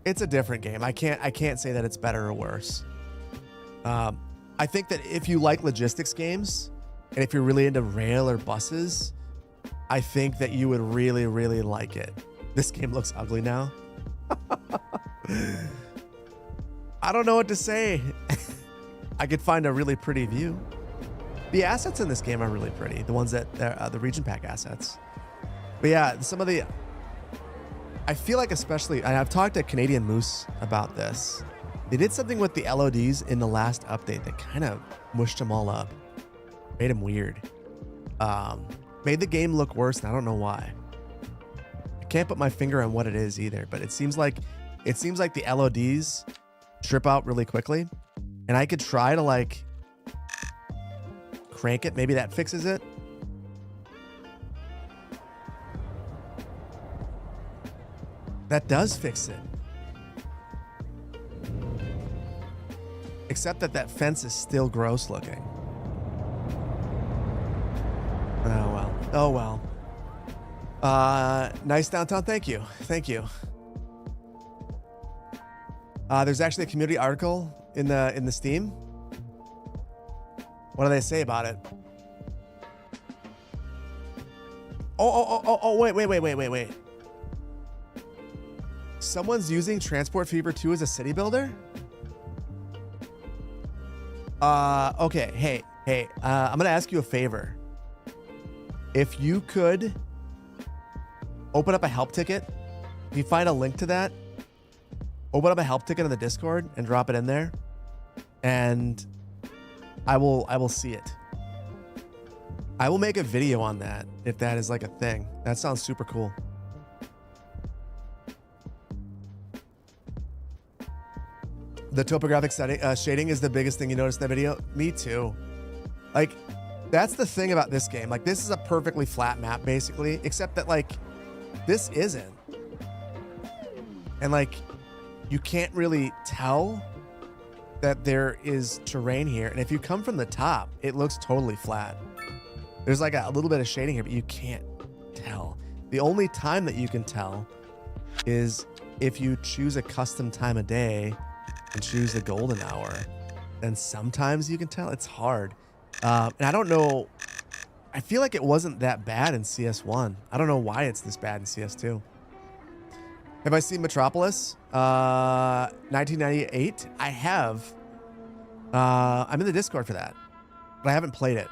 Speaker 1: It's a different game. I can't say that it's better or worse. I think that if you like logistics games, and if you're really into rail or buses, I think that you would really, really like it. This game looks ugly now. I don't know what to say. I could find a really pretty view. The assets in this game are really pretty. The ones that the region pack assets. But yeah, some of the, I feel like especially, and I've talked to Canadian Moose about this. They did something with the LODs in the last update that kind of mushed them all up. Made them weird. Made the game look worse, and I don't know why. I can't put my finger on what it is either, but it seems like the LODs trip out really quickly, and I could try to like crank it. Maybe that fixes it. That does fix it. Except that fence is still gross looking. Oh well. Oh well. Nice downtown. Thank you. Thank you. There's actually a community article in the Steam. What do they say about it? Oh, wait. Someone's using Transport Fever 2 as a city builder? Okay. Hey, I'm gonna ask you a favor. If you could open up a help ticket, if you find a link to that, open up a help ticket in the Discord and drop it in there, and I will see it. I will make a video on that if that is like a thing. That sounds super cool. The topographic shading is the biggest thing you notice in the video. Me too. Like, that's the thing about this game. Like, this is a perfectly flat map, basically, except that, like, this isn't. And, like, you can't really tell that there is terrain here. And if you come from the top, it looks totally flat. There's, like, a little bit of shading here, but you can't tell. The only time that you can tell is if you choose a custom time of day and choose the golden hour. Then sometimes you can tell. It's hard. And I don't know. I feel like it wasn't that bad in CS1. I don't know why it's this bad in CS2. Have I seen Metropolis? 1998? I have. I'm in the Discord for that, but I haven't played it.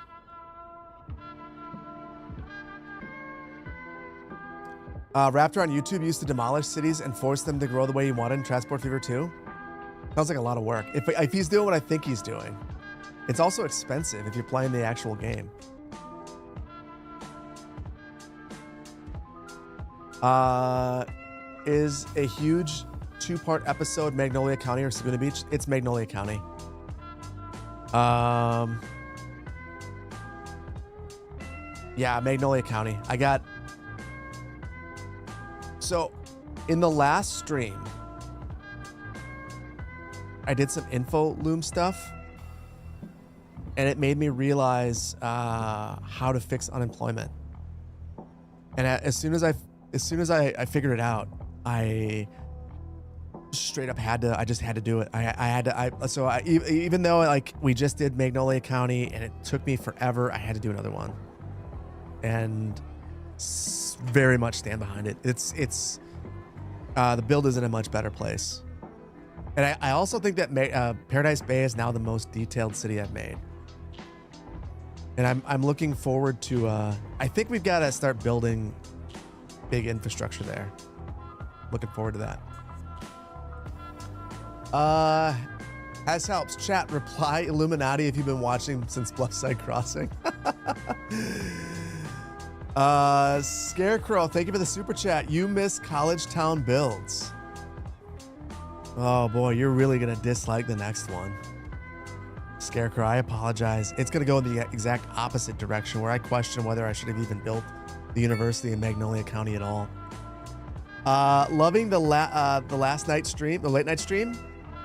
Speaker 1: Raptor on YouTube used to demolish cities and force them to grow the way he wanted in Transport Fever 2. Sounds like a lot of work. If he's doing what I think he's doing. It's also expensive if you're playing the actual game. Is a huge 2-part episode Magnolia County or Saguna Beach? It's Magnolia County. Yeah, Magnolia County. So in the last stream, I did some info loom stuff, and it made me realize how to fix unemployment. And as soon as I figured it out, I straight up I just had to do it. Even though like we just did Magnolia County and it took me forever, I had to do another one, and very much stand behind it. It's the build is in a much better place. And I also think that Paradise Bay is now the most detailed city I've made. And I'm looking forward to, I think we've got to start building big infrastructure there. Looking forward to that. As helps, chat, reply Illuminati if you've been watching since Bluffside Crossing. Scarecrow, thank you for the super chat. You miss College Town builds. Oh boy, you're really gonna dislike the next one. Scarecrow, I apologize. It's gonna go in the exact opposite direction where I question whether I should have even built the university in Magnolia County at all. Loving the last night stream, the late night stream.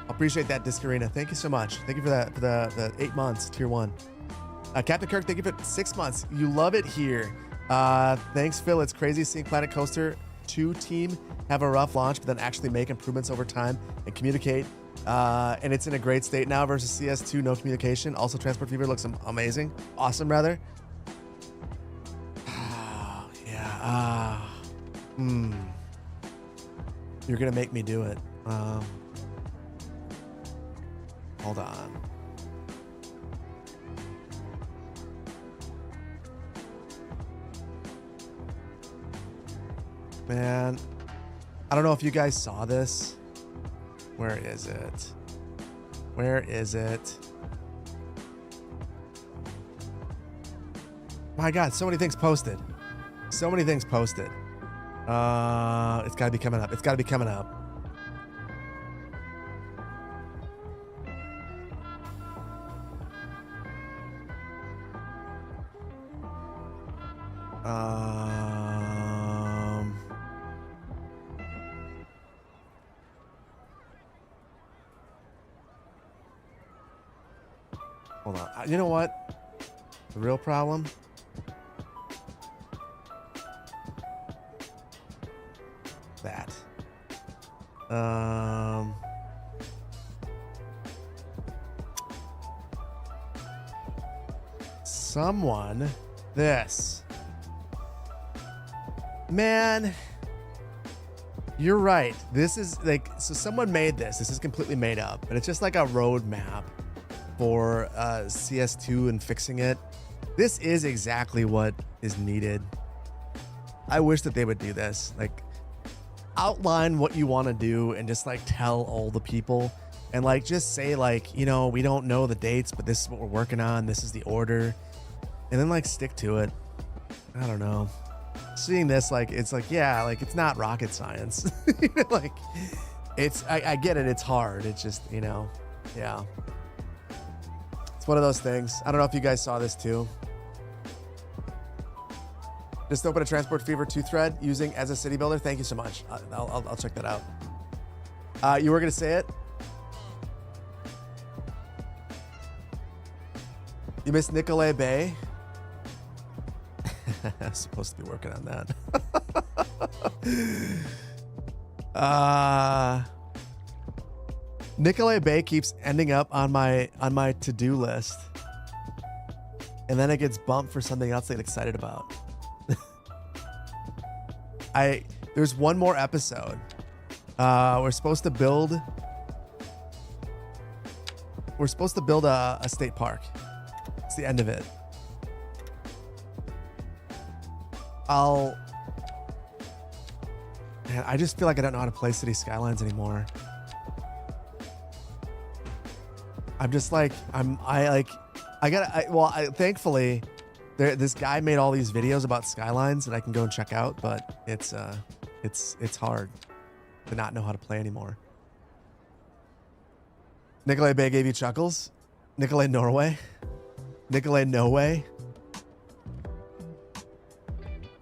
Speaker 1: Appreciate that, Discarina. Thank you so much. Thank you for that, for the 8 months, tier 1. Captain Kirk, thank you for 6 months. You love it here. Thanks, Phil. It's crazy seeing Planet Coaster 2 team have a rough launch, but then actually make improvements over time and communicate. And it's in a great state now versus CS2, no communication. Also, Transport Fever looks amazing. Awesome, rather. You're gonna make me do it. Hold on. Man, I don't know if you guys saw this. Where is it? Where is it? My God, so many things posted. So many things posted. It's gotta be coming up. It's gotta be coming up. Hold on. You know what? The real problem? That. Someone. This. Man. You're right. This is like, so someone made this. This is completely made up, but it's just like a roadmap for CS2 and fixing it. This is exactly what is needed. I wish that they would do this. Like, outline what you want to do and just like tell all the people and like just say like, you know, we don't know the dates, but this is what we're working on. This is the order. And then like stick to it. I don't know. Seeing this, like, it's like, yeah, like it's not rocket science. Like it's, I get it. It's hard. It's just, you know, yeah. It's one of those things. I don't know if you guys saw this too. Just open a Transport Fever 2 thread using as a city builder. Thank you so much. I'll check that out. You were going to say it? You missed Nicolay Bay? I'm supposed to be working on that. Nicolay Bay keeps ending up on my to-do list. And then it gets bumped for something else to get excited about. There's one more episode. We're supposed to build a state park. It's the end of it. Man, I just feel like I don't know how to play City Skylines anymore. I'm just like, thankfully, this guy made all these videos about Skylines that I can go and check out, but it's hard to not know how to play anymore. Nicolay Bay gave you chuckles? Nicolay Norway? Nicolay No Way?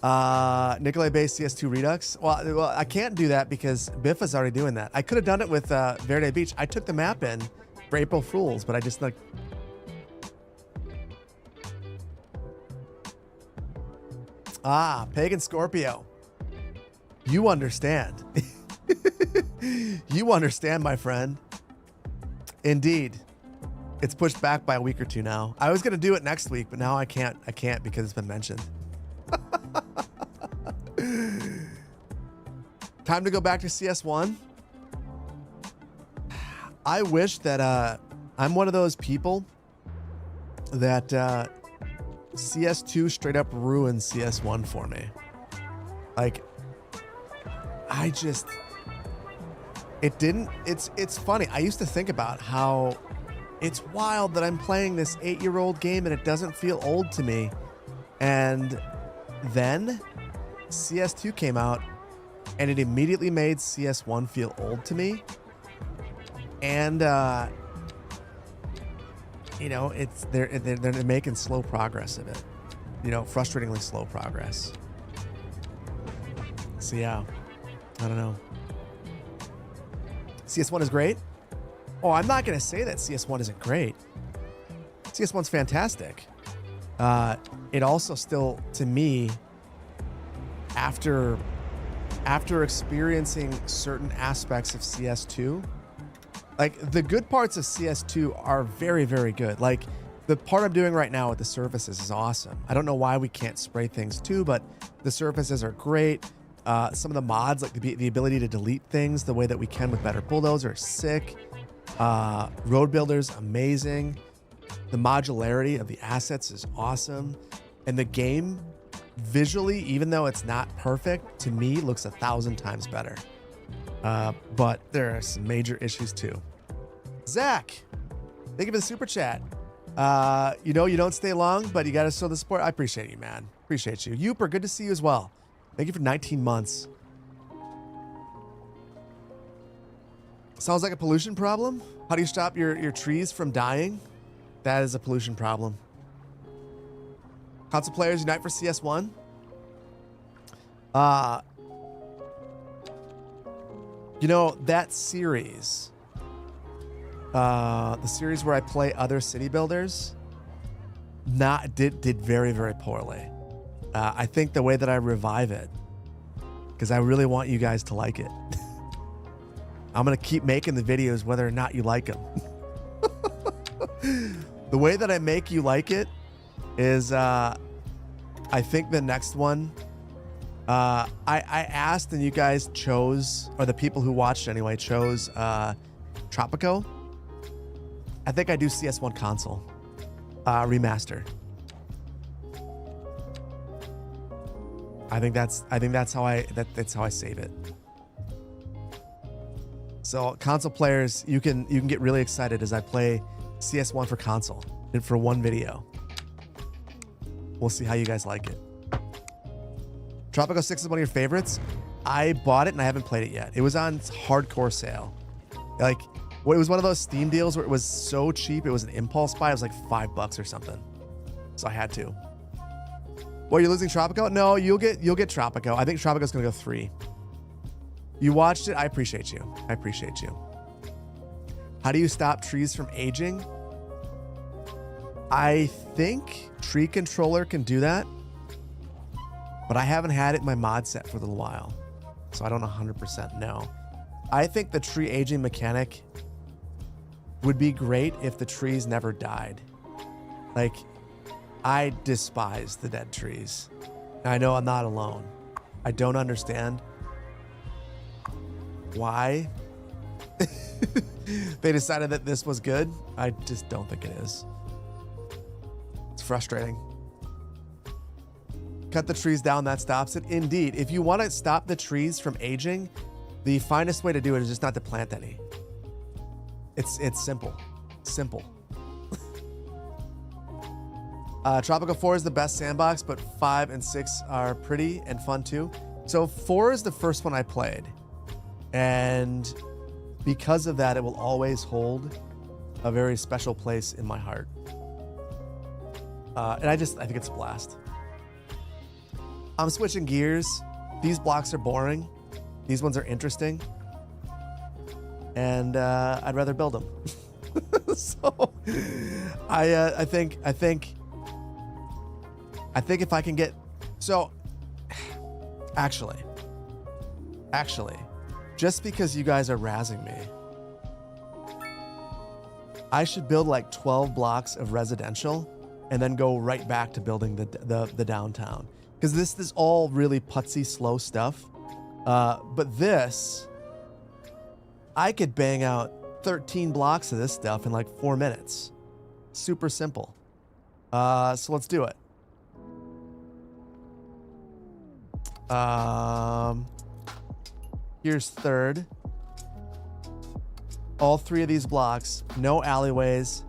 Speaker 1: Nicolay Bay CS2 Redux? Well, I can't do that because Biffa's already doing that. I could have done it with Verde Beach. I took the map in for April Fools, but I just like... Pagan Scorpio. You understand. You understand, my friend. Indeed. It's pushed back by a week or two now. I was going to do it next week, but now I can't. I can't because it's been mentioned. Time to go back to CS1. I wish that I'm one of those people that CS2 straight up ruined CS1 for me. Like, I just, it didn't, it's funny. I used to think about how it's wild that I'm playing this 8-year-old game and it doesn't feel old to me. And then CS2 came out and it immediately made CS1 feel old to me. And, you know, it's they're making slow progress of it. You know, frustratingly slow progress. So yeah, I don't know. CS1 is great. Oh, I'm not going to say that CS1 isn't great. CS1's fantastic. It also still, to me, after experiencing certain aspects of CS2, like the good parts of CS2 are very, very good. Like the part I'm doing right now with the surfaces is awesome. I don't know why we can't spray things too, but the surfaces are great. Some of the mods, like the ability to delete things the way that we can with Better Bulldozer, are sick. Road Builder's amazing. The modularity of the assets is awesome. And the game, visually, even though it's not perfect, to me looks 1,000 times better. But there are some major issues too. Zach, thank you for the super chat. You know you don't stay long, but you got to show the support. I appreciate you, man. Appreciate you. Youper, good to see you as well. Thank you for 19 months. Sounds like a pollution problem. How do you stop your trees from dying? That is a pollution problem. Console players unite for CS1. You know, that series, the series where I play other city builders, did very, very poorly. I think the way that I revive it, because I really want you guys to like it. I'm going to keep making the videos whether or not you like them. The way that I make you like it is, I think the next one, I asked and you guys chose, or the people who watched anyway, chose Tropico. I think I do CS1 console remaster. I think that's how I save it. So console players, you can get really excited as I play CS1 for console and for one video. We'll see how you guys like it. Tropico 6 is one of your favorites. I bought it and I haven't played it yet. It was on hardcore sale. Like, it was one of those Steam deals where it was so cheap. It was an impulse buy. It was like $5 or something. So I had to. Well, you're losing Tropico? No, you'll get Tropico. I think Tropico's gonna go 3. You watched it. I appreciate you. I appreciate you. How do you stop trees from aging? I think Tree Controller can do that, but I haven't had it in my mod set for a little while, so I don't 100% know. I think the tree aging mechanic would be great if the trees never died. Like, I despise the dead trees. I know I'm not alone. I don't understand why they decided that this was good. I just don't think it is. It's frustrating. Cut the trees down, that stops it. Indeed, if you want to stop the trees from aging, the finest way to do it is just not to plant any. It's simple. Simple. Tropico 4 is the best sandbox, but 5 and 6 are pretty and fun too. So 4 is the first one I played. And because of that, it will always hold a very special place in my heart. And I think it's a blast. I'm switching gears. These blocks are boring. These ones are interesting. And I'd rather build them. So I think if I can get, so actually, just because you guys are razzing me, I should build like 12 blocks of residential and then go right back to building the downtown. Because this is all really putsy, slow stuff. But this, I could bang out 13 blocks of this stuff in like 4 minutes. Super simple. So let's do it. Here's third. All 3 of these blocks, no alleyways,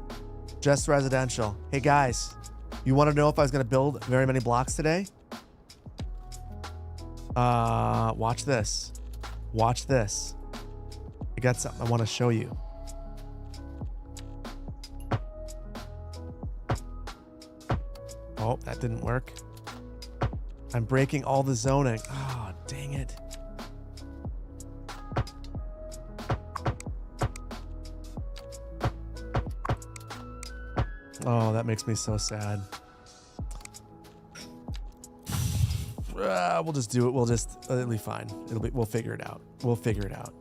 Speaker 1: just residential. Hey guys, you want to know if I was going to build very many blocks today? Watch this. Watch this. I got something I want to show you. Oh, that didn't work. I'm breaking all the zoning. Oh, dang it. Oh, that makes me so sad. We'll just do it. It'll be fine. We'll figure it out. We'll figure it out.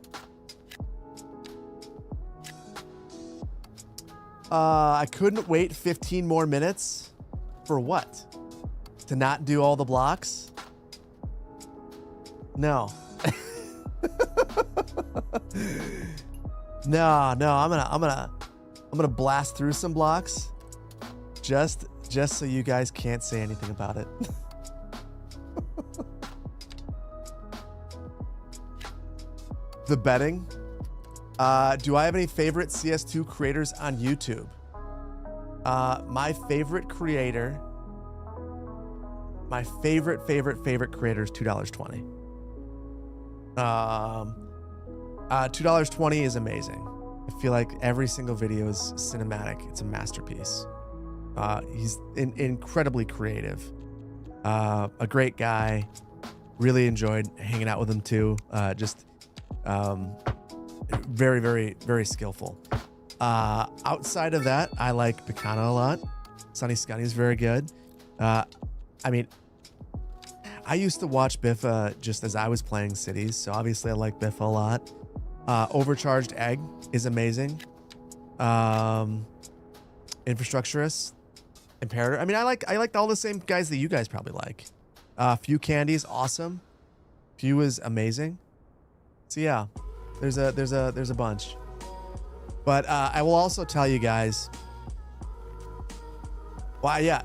Speaker 1: I couldn't wait 15 more minutes. For what? To not do all the blocks? No. No, I'm gonna blast through some blocks just so you guys can't say anything about it. The betting. Do I have any favorite CS2 creators on YouTube? My favorite creator, my favorite creator is $2.20. $2.20 is amazing. I feel like every single video is cinematic. It's a masterpiece. He's incredibly creative. A great guy. Really enjoyed hanging out with him too. Very skillful. Outside of that, I like Bacana a lot. Sunny Scunny is very good. I mean, I used to watch Biffa just as I was playing Cities, so obviously I like Biffa a lot. Overcharged Egg is amazing. Infrastructurist, Imperator. I mean, I like all the same guys that you guys probably like. Few Candy's awesome. Few is amazing. So yeah, there's a bunch. But I will also tell you guys. Why, yeah.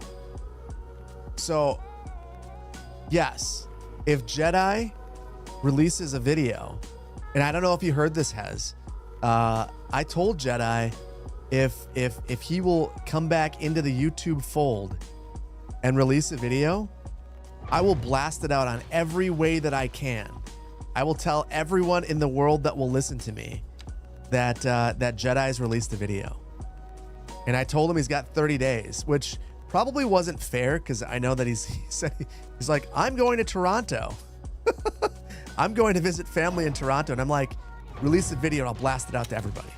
Speaker 1: So, yes, if Jedi releases a video, and I don't know if you heard this, Hez, I told Jedi if he will come back into the YouTube fold and release a video, I will blast it out on every way that I can. I will tell everyone in the world that will listen to me that Jedi's released a video. And I told him he's got 30 days, which probably wasn't fair because I know that he's like, I'm going to Toronto. I'm going to visit family in Toronto. And I'm like, release a video and I'll blast it out to everybody.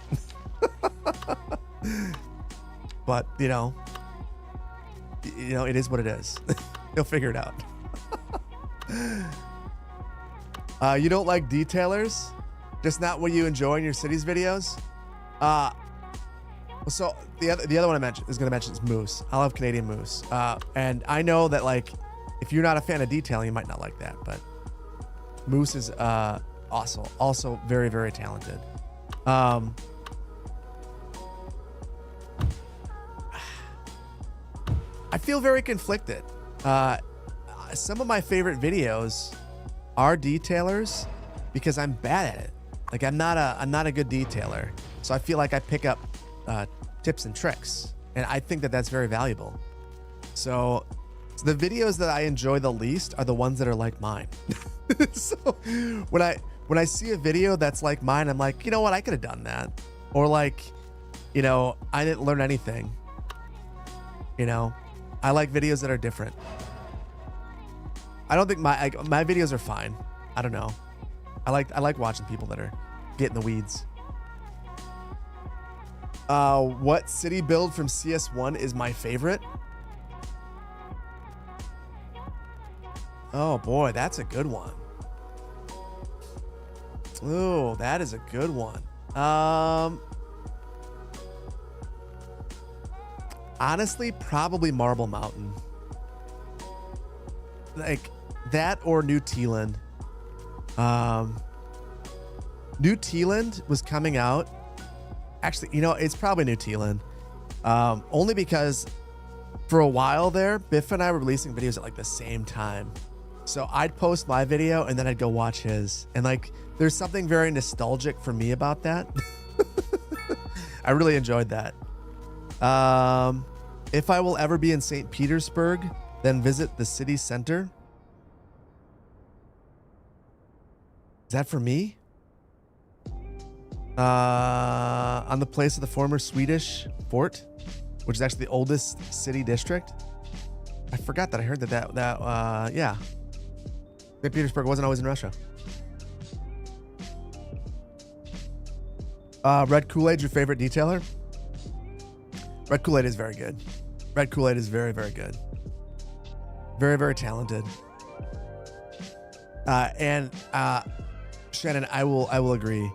Speaker 1: But, you know, it is what it is. He'll figure it out. You don't like detailers? Just not what you enjoy in your Cities videos? So the other one I mentioned is going to mention is Moose. I love Canadian Moose. And I know that, like, if you're not a fan of detailing, you might not like that, but Moose is also very, very talented. I feel very conflicted. Some of my favorite videos are detailers because I'm bad at it. Like, I'm not a good detailer. So I feel like I pick up tips and tricks, and I think that that's very valuable. So the videos that I enjoy the least are the ones that are like mine. So when I see a video that's like mine, I'm like, you know what? I could have done that. Or like, you know, I didn't learn anything. You know, I like videos that are different. I don't think my videos are fine. I don't know. I like watching people that are getting the weeds. What city build from CS1 is my favorite? Oh boy, that's a good one. Ooh, that is a good one. Honestly, probably Marble Mountain. Like that or New Teeland. New Teeland was coming out. Actually, you know, it's probably New Teeland. Only because for a while there, Biff and I were releasing videos at like the same time. So I'd post my video and then I'd go watch his. And like, there's something very nostalgic for me about that. I really enjoyed that. If I will ever be in St. Petersburg, then visit the city center. Is that for me? On the place of the former Swedish fort, which is actually the oldest city district. I forgot that I heard that yeah. St. Petersburg wasn't always in Russia. Red Kool-Aid, your favorite detailer? Red Kool-Aid is very good. Red Kool-Aid is very, very good. Very, very talented. And Shannon, I will agree.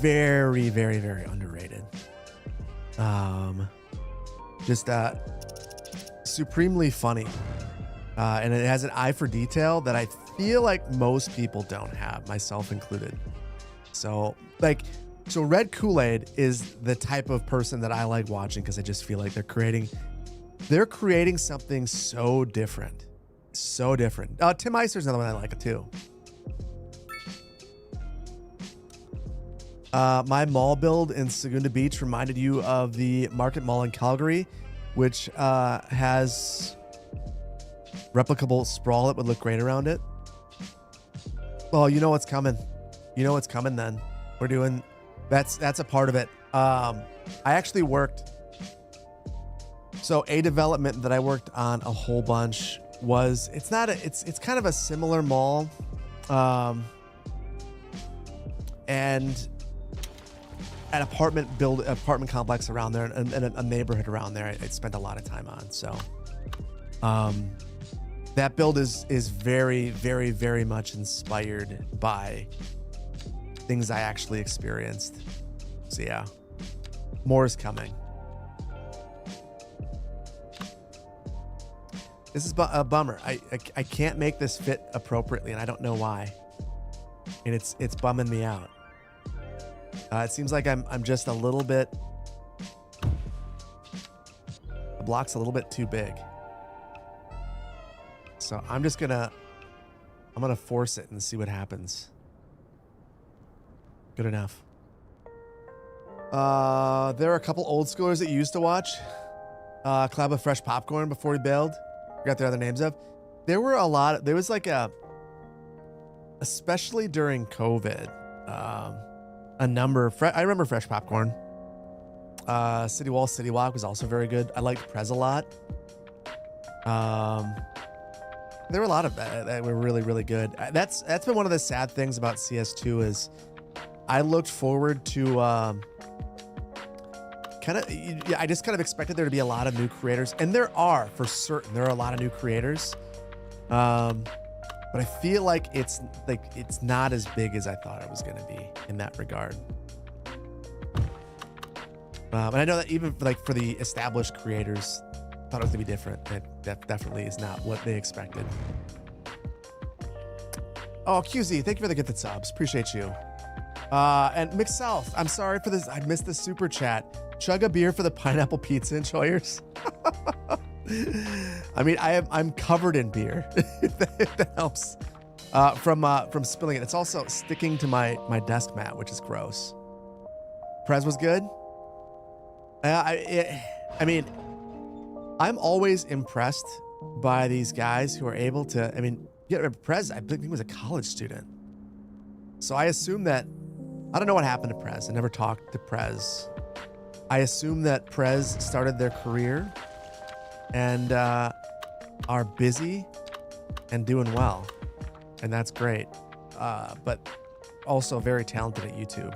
Speaker 1: Very, very, very underrated. Just supremely funny. And it has an eye for detail that I feel like most people don't have, myself included. So Red Kool-Aid is the type of person that I like watching because I just feel like they're creating something so different. So different. Tim Eiser's another one I like too. My mall build in Segunda Beach reminded you of the Market Mall in Calgary, which has replicable sprawl that would look great around it. Well, you know what's coming. You know what's coming then. We're doing that's a part of it. I actually worked. So a development that I worked on a whole bunch was it's kind of a similar mall. And an apartment complex around there and a neighborhood around there I spent a lot of time on. So that build is very, very, very much inspired by things I actually experienced. So yeah, more is coming. This is a bummer. I can't make this fit appropriately and I don't know why. And it's bumming me out. It seems like I'm just a little bit, the block's a little bit too big. So I'm gonna force it and see what happens. Good enough. There are a couple old schoolers that you used to watch. Collab with Fresh Popcorn before he bailed. Forgot their other names of. There was like especially during COVID, a number of I remember Fresh Popcorn. City Wall, City Walk was also very good. I liked Prez a lot. There were a lot of that were really, really good. That's been one of the sad things about CS2 is I looked forward to I just kind of expected there to be a lot of new creators, and there are for certain. There are a lot of new creators, but I feel like it's not as big as I thought it was going to be in that regard. And I know that even for the established creators, I thought it was going to be different. That definitely is not what they expected. Oh, QZ, thank you for the gifted subs. Appreciate you. And Mixed South, I'm sorry for this. I missed the super chat. Chug a beer for the pineapple pizza enjoyers. I mean, I'm covered in beer. if that helps. From spilling it. It's also sticking to my desk mat, which is gross. Prez was good. I mean, I'm always impressed by these guys who are able to. I mean, Prez, I think he was a college student, so I assume that I don't know what happened to Prez. I never talked to Prez. I assume that Prez started their career and are busy and doing well, and that's great. But also very talented at YouTube,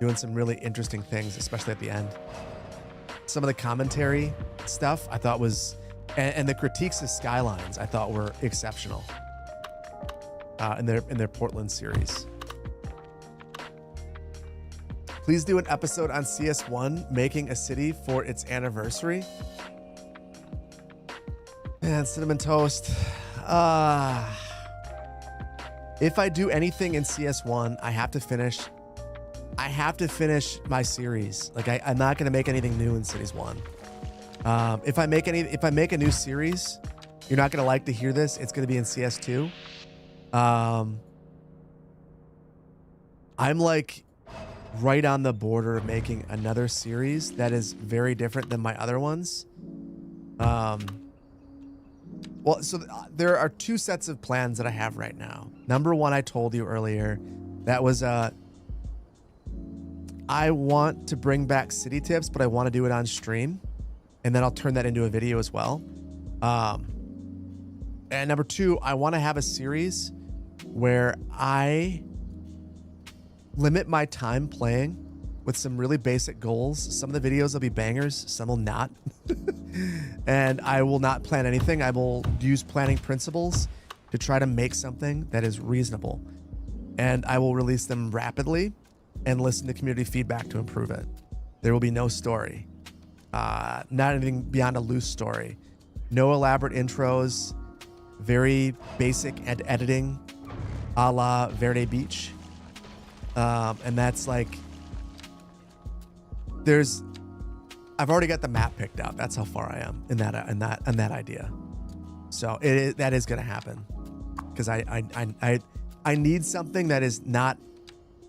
Speaker 1: doing some really interesting things, especially at the end. Some of the commentary stuff I thought was, and the critiques of Skylines I thought were exceptional in their Portland series. Please do an episode on CS1 making a city for its anniversary. Man, Cinnamon Toast. If I do anything in CS1, I have to finish my series. Like I'm not going to make anything new in Cities 1. If I make a new series, you're not going to like to hear this. It's going to be in CS2. I'm like right on the border of making another series that is very different than my other ones. Well, so there are two sets of plans that I have right now. Number one, I told you earlier, that was I want to bring back city tips, but I want to do it on stream, and then I'll turn that into a video as well. And number two, I want to have a series where I limit my time playing with some really basic goals. Some of the videos will be bangers, some will not. And I will not plan anything. I will use planning principles to try to make something that is reasonable. And I will release them rapidly and listen to community feedback to improve it. There will be no story. Not anything beyond a loose story. No elaborate intros. Very basic editing, a la Verde Beach. And that's like, I've already got the map picked out. That's how far I am in that idea. So that is going to happen, because I need something that is not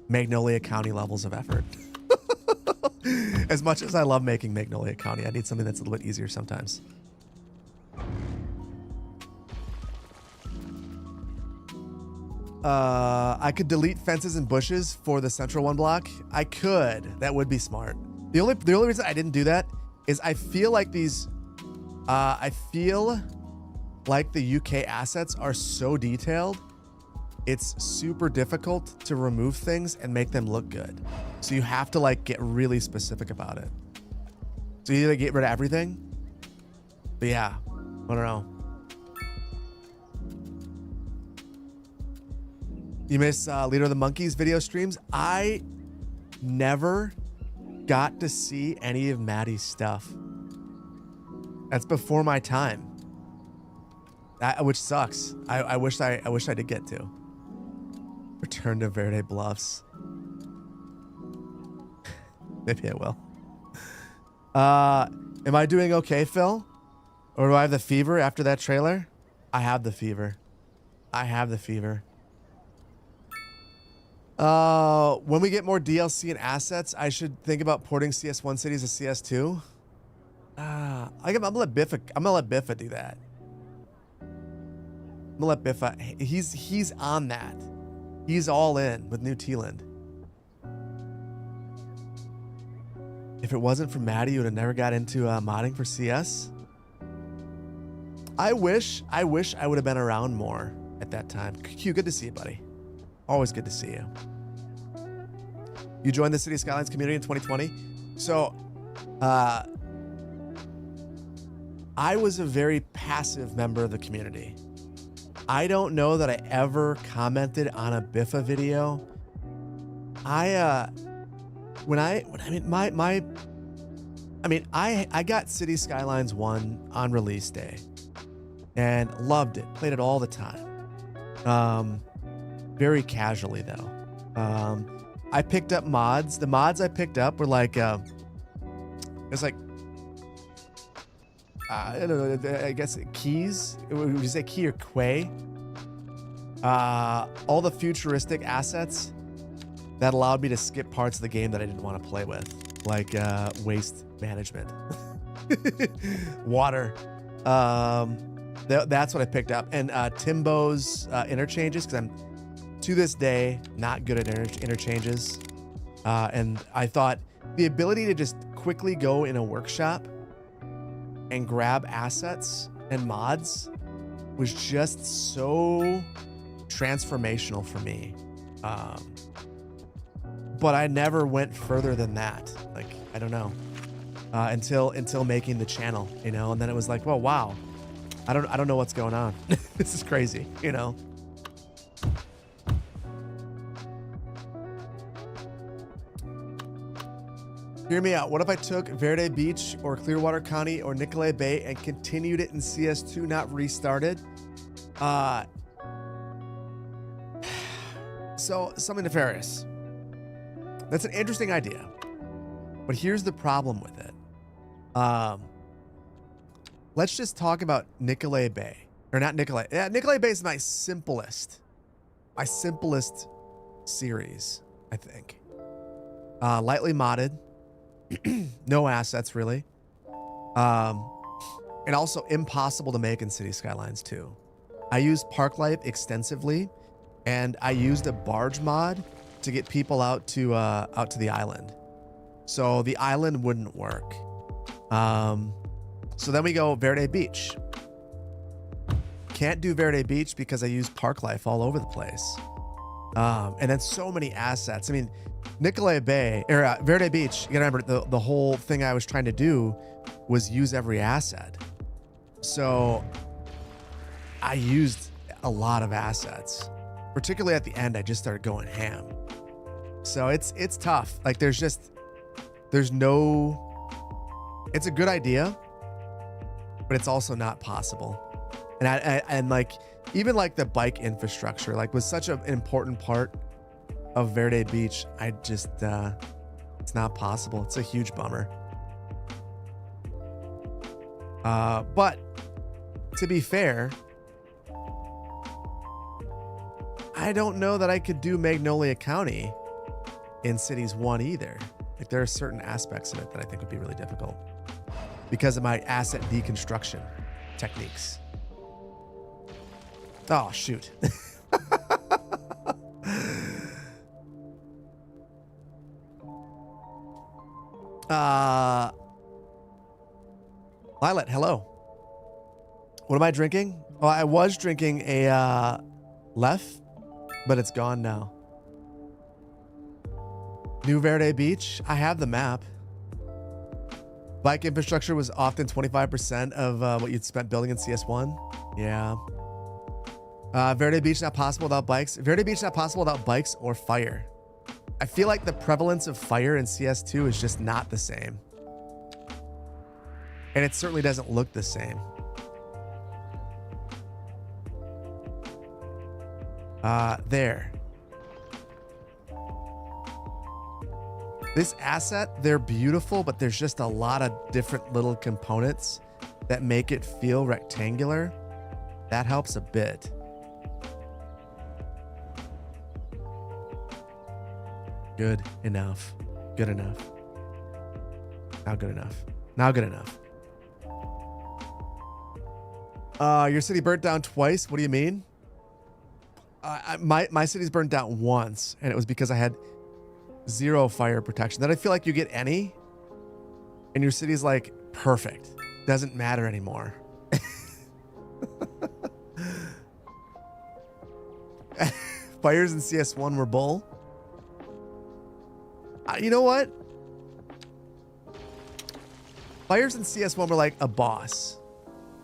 Speaker 1: Magnolia County levels of effort. As much as I love making Magnolia County, I need something that's a little bit easier sometimes. I could delete fences and bushes for the central one block. I could. That would be smart. The only reason I didn't do that is I feel like the UK assets are so detailed, it's super difficult to remove things and make them look good. So you have to like get really specific about it. So you either get rid of everything, but yeah, I don't know. You miss Leader of the Monkeys video streams? I never got to see any of Maddie's stuff. That's before my time, which sucks. I wish I did get to. Return to Verde Bluffs. Maybe I will. Am I doing okay, Phil? Or do I have the fever after that trailer? I have the fever. I have the fever. When we get more DLC and assets, I should think about porting CS1 cities to CS2. I'm gonna let Biffa do that. I'm gonna let Biffa. He's on that. He's all in with New Teeland. If it wasn't for Maddie, you would have never got into modding for CS. I wish I would have been around more at that time. Q, good to see you, buddy. Always good to see you. You joined the City Skylines community in 2020. So, I was a very passive member of the community. I don't know that I ever commented on a Biffa video. I got City Skylines 1 on release day and loved it. Played it all the time. Very casually though. I picked up mods. The mods I picked up were like, it's like, I don't know, I guess keys. Would you say key or quay? All the futuristic assets that allowed me to skip parts of the game that I didn't want to play with, like waste management, water. That's what I picked up. And Timbo's interchanges, because I'm, to this day, not good at interchanges. And I thought the ability to just quickly go in a workshop and grab assets and mods was just so transformational for me. But I never went further than that. Like, I don't know, until making the channel, you know, and then it was like, well, wow, I don't know what's going on. This is crazy, you know. Hear me out. What if I took Verde Beach or Clearwater County or Nicolay Bay and continued it in CS2, not restarted? So, something nefarious. That's an interesting idea. But here's the problem with it. Let's just talk about Nicolay Bay. Or not Nicolay. Yeah, Nicolay Bay is my simplest series, I think. Lightly modded. No assets, really. And also impossible to make in City Skylines 2. I used Park Life extensively, and I used a barge mod to get people out to the island. So the island wouldn't work. So then we go Verde Beach. Can't do Verde Beach because I use Park Life all over the place. And then so many assets. I mean, Nicolay Bay or Verde Beach, you gotta remember the whole thing I was trying to do was use every asset. So I used a lot of assets, particularly at the end. I just started going ham. So it's tough. Like there's no It's a good idea, but it's also not possible. And like, even like the bike infrastructure, like was such an important part of Verde Beach. I just, it's not possible. It's a huge bummer. But to be fair, I don't know that I could do Magnolia County in Cities 1 either. Like there are certain aspects of it that I think would be really difficult because of my asset deconstruction techniques. Oh, shoot. Lilet, hello. What am I drinking? Well, I was drinking a Lef, but it's gone now. New Verde Beach. I have the map. Bike infrastructure was often 25% of what you'd spent building in CS1. Yeah. Verde Beach not possible without bikes. Verde Beach not possible without bikes or fire. I feel like the prevalence of fire in CS2 is just not the same. And it certainly doesn't look the same. There. This asset, they're beautiful, but there's just a lot of different little components that make it feel rectangular. That helps a bit. Good enough. Good enough. Not good enough. Not good enough. Your city burnt down twice. What do you mean? My city's burned down once, and it was because I had 0 fire protection. Then I feel like you get any, and your city's like perfect. Doesn't matter anymore. Fires in CS1 were bull. You know what? Fires in CS1 were like a boss.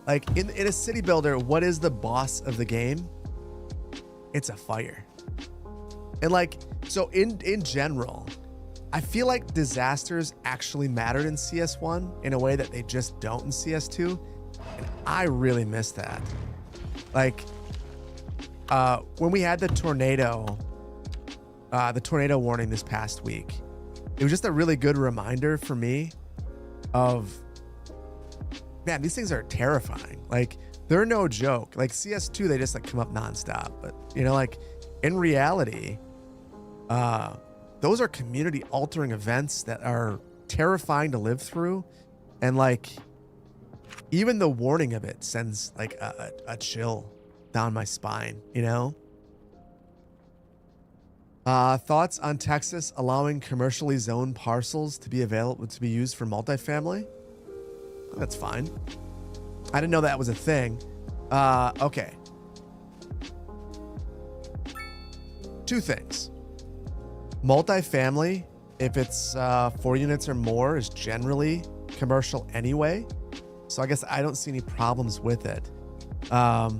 Speaker 1: Like in a city builder, what is the boss of the game? It's a fire. And like, so in general, I feel like disasters actually mattered in CS1 in a way that they just don't in CS2. And I really miss that. Like, when we had the tornado warning this past week, it was just a really good reminder for me of, man, these things are terrifying. Like, they're no joke. Like CS2, they just like come up nonstop. But you know, like in reality, those are community altering events that are terrifying to live through. And like, even the warning of it sends like a chill down my spine, you know? Thoughts on Texas allowing commercially zoned parcels to be available to be used for multifamily? That's fine. I didn't know that was a thing. Okay. 2 things. Multifamily, if it's 4 units or more, is generally commercial anyway. So I guess I don't see any problems with it. Our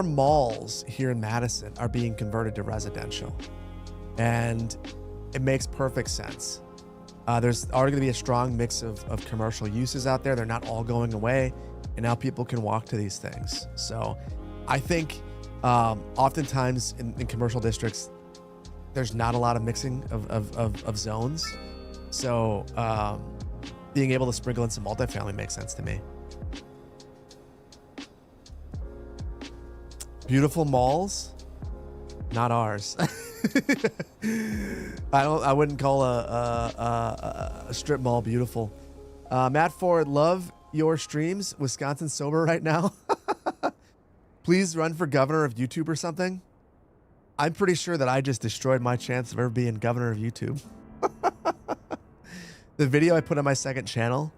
Speaker 1: malls here in Madison are being converted to residential, and it makes perfect sense. There's already going to be a strong mix of commercial uses out there. They're not all going away, and now people can walk to these things. So I think oftentimes in commercial districts, there's not a lot of mixing of zones. So being able to sprinkle in some multifamily makes sense to me. Beautiful malls, not ours. I wouldn't call a strip mall beautiful. Matt Ford, love your streams. Wisconsin sober right now. Please run for governor of YouTube or something. I'm pretty sure that I just destroyed my chance of ever being governor of YouTube. The video I put on my second channel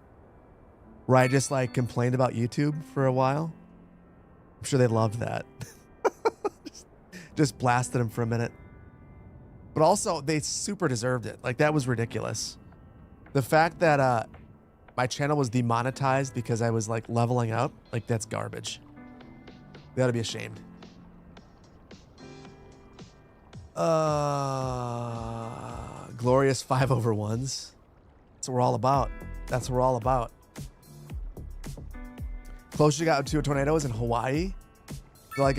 Speaker 1: where I just like complained about YouTube for a while. I'm sure they loved that. just blasted them for a minute. But also, they super deserved it. Like, that was ridiculous. The fact that my channel was demonetized because I was, like, leveling up, like, that's garbage. They ought to be ashamed. Glorious 5/1s. That's what we're all about. That's what we're all about. Closest you got to a tornado is in Hawaii. I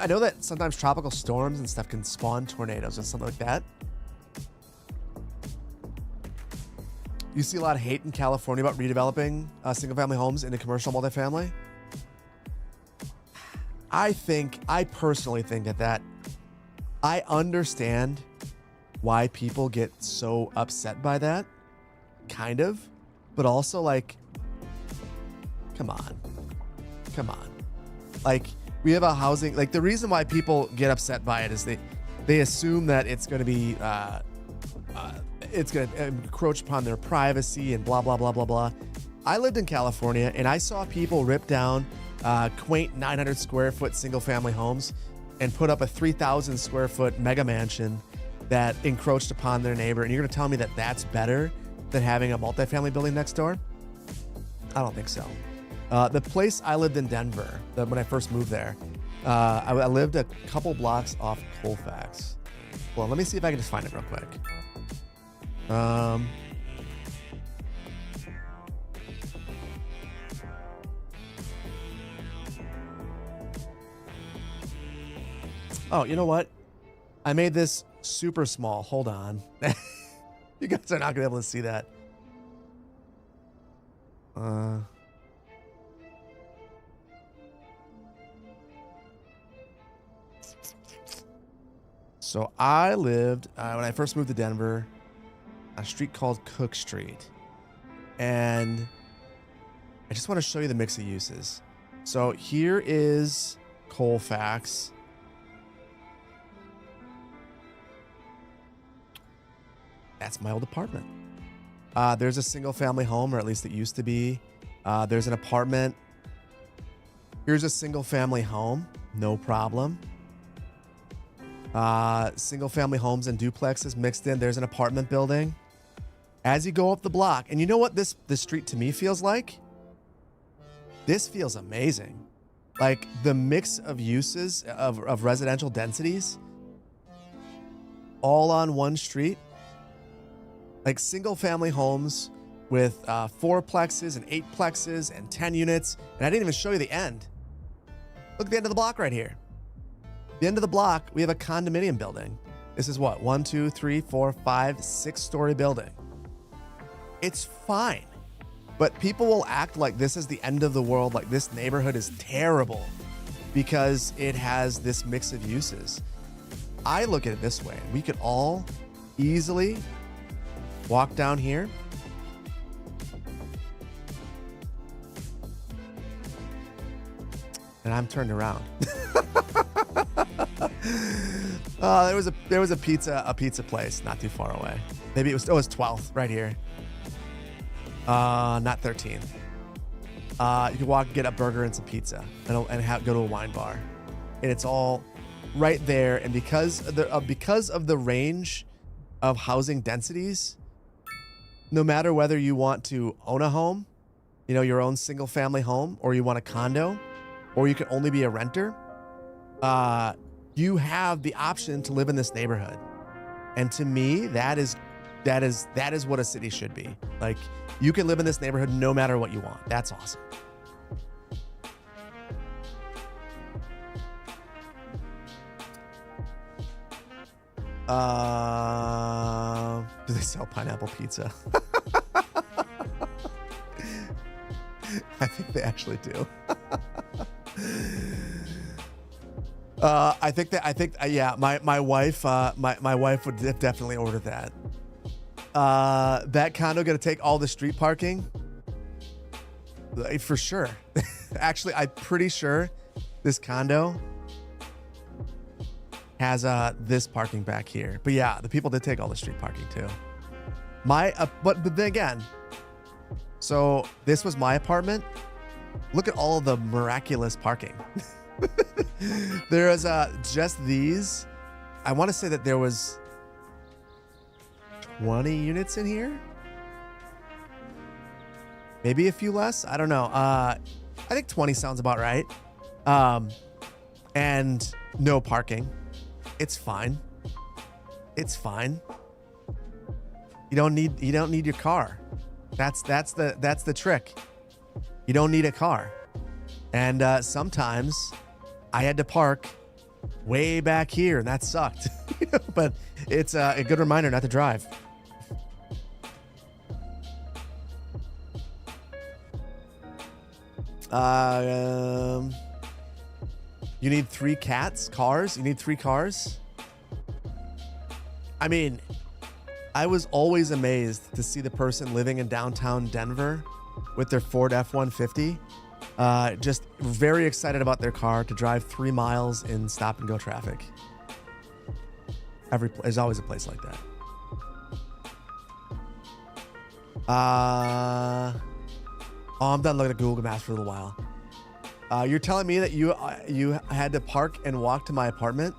Speaker 1: know that sometimes tropical storms and stuff can spawn tornadoes and something like that. You see a lot of hate in California about redeveloping single-family homes into commercial multifamily. I personally think that I understand why people get so upset by that, kind of, but also like, come on. Like, we have a housing, like the reason why people get upset by it is they assume that it's going to be, it's going to encroach upon their privacy and blah, blah, blah, blah, blah. I lived in California and I saw people rip down quaint 900 square foot single family homes and put up a 3,000 square foot mega mansion that encroached upon their neighbor. And you're going to tell me that that's better than having a multifamily building next door? I don't think so. The place I lived in Denver, when I first moved there, I lived a couple blocks off Colfax. Well, let me see if I can just find it real quick. Oh, you know what? I made this super small. Hold on. You guys are not going to be able to see that. So I lived, when I first moved to Denver, a street called Cook Street. And I just want to show you the mix of uses. So here is Colfax. That's my old apartment. There's a single family home, or at least it used to be. There's an apartment. Here's a single family home. No problem. Single family homes and duplexes mixed in. There's an apartment building. As you go up the block, and you know what this street to me feels like? This feels amazing. Like the mix of uses of residential densities all on one street. Like single family homes with 4plexes and 8plexes and 10 units. And I didn't even show you the end. Look at the end of the block right here. The end of the block, we have a condominium building. This is what? 1, 2, 3, 4, 5, 6-story building. It's fine. But people will act like this is the end of the world, like this neighborhood is terrible because it has this mix of uses. I look at it this way. We could all easily walk down here. And I'm turned around. There was a pizza place not too far away. Maybe it was 12th right here. Not 13th. You can walk and get a burger and some pizza and go to a wine bar. And it's all right there. And because of the range of housing densities, no matter whether you want to own a home, your own single family home, or you want a condo, or you can only be a renter, you have the option to live in this neighborhood. And to me, that is what a city should be. Like, you can live in this neighborhood no matter what you want. That's awesome. Do they sell pineapple pizza? I think they actually do. My wife would definitely order that. That condo gonna take all the street parking? For sure. Actually, I'm pretty sure this condo has this parking back here. But yeah, the people did take all the street parking too. But then again, so this was my apartment. Look at all of the miraculous parking. There is just these. I want to say that there was 20 units in here. Maybe a few less. I don't know. I think 20 sounds about right. And no parking. It's fine. It's fine. You don't need your car. That's the trick. You don't need a car. And sometimes I had to park way back here, and that sucked. But it's a good reminder not to drive. You need 3 cars? You need 3 cars? I mean, I was always amazed to see the person living in downtown Denver with their Ford F-150. Just very excited about their car to drive 3 miles in stop and go traffic. There's always a place like that. Oh, I'm done looking at Google Maps for a little while. You're telling me that you had to park and walk to my apartment?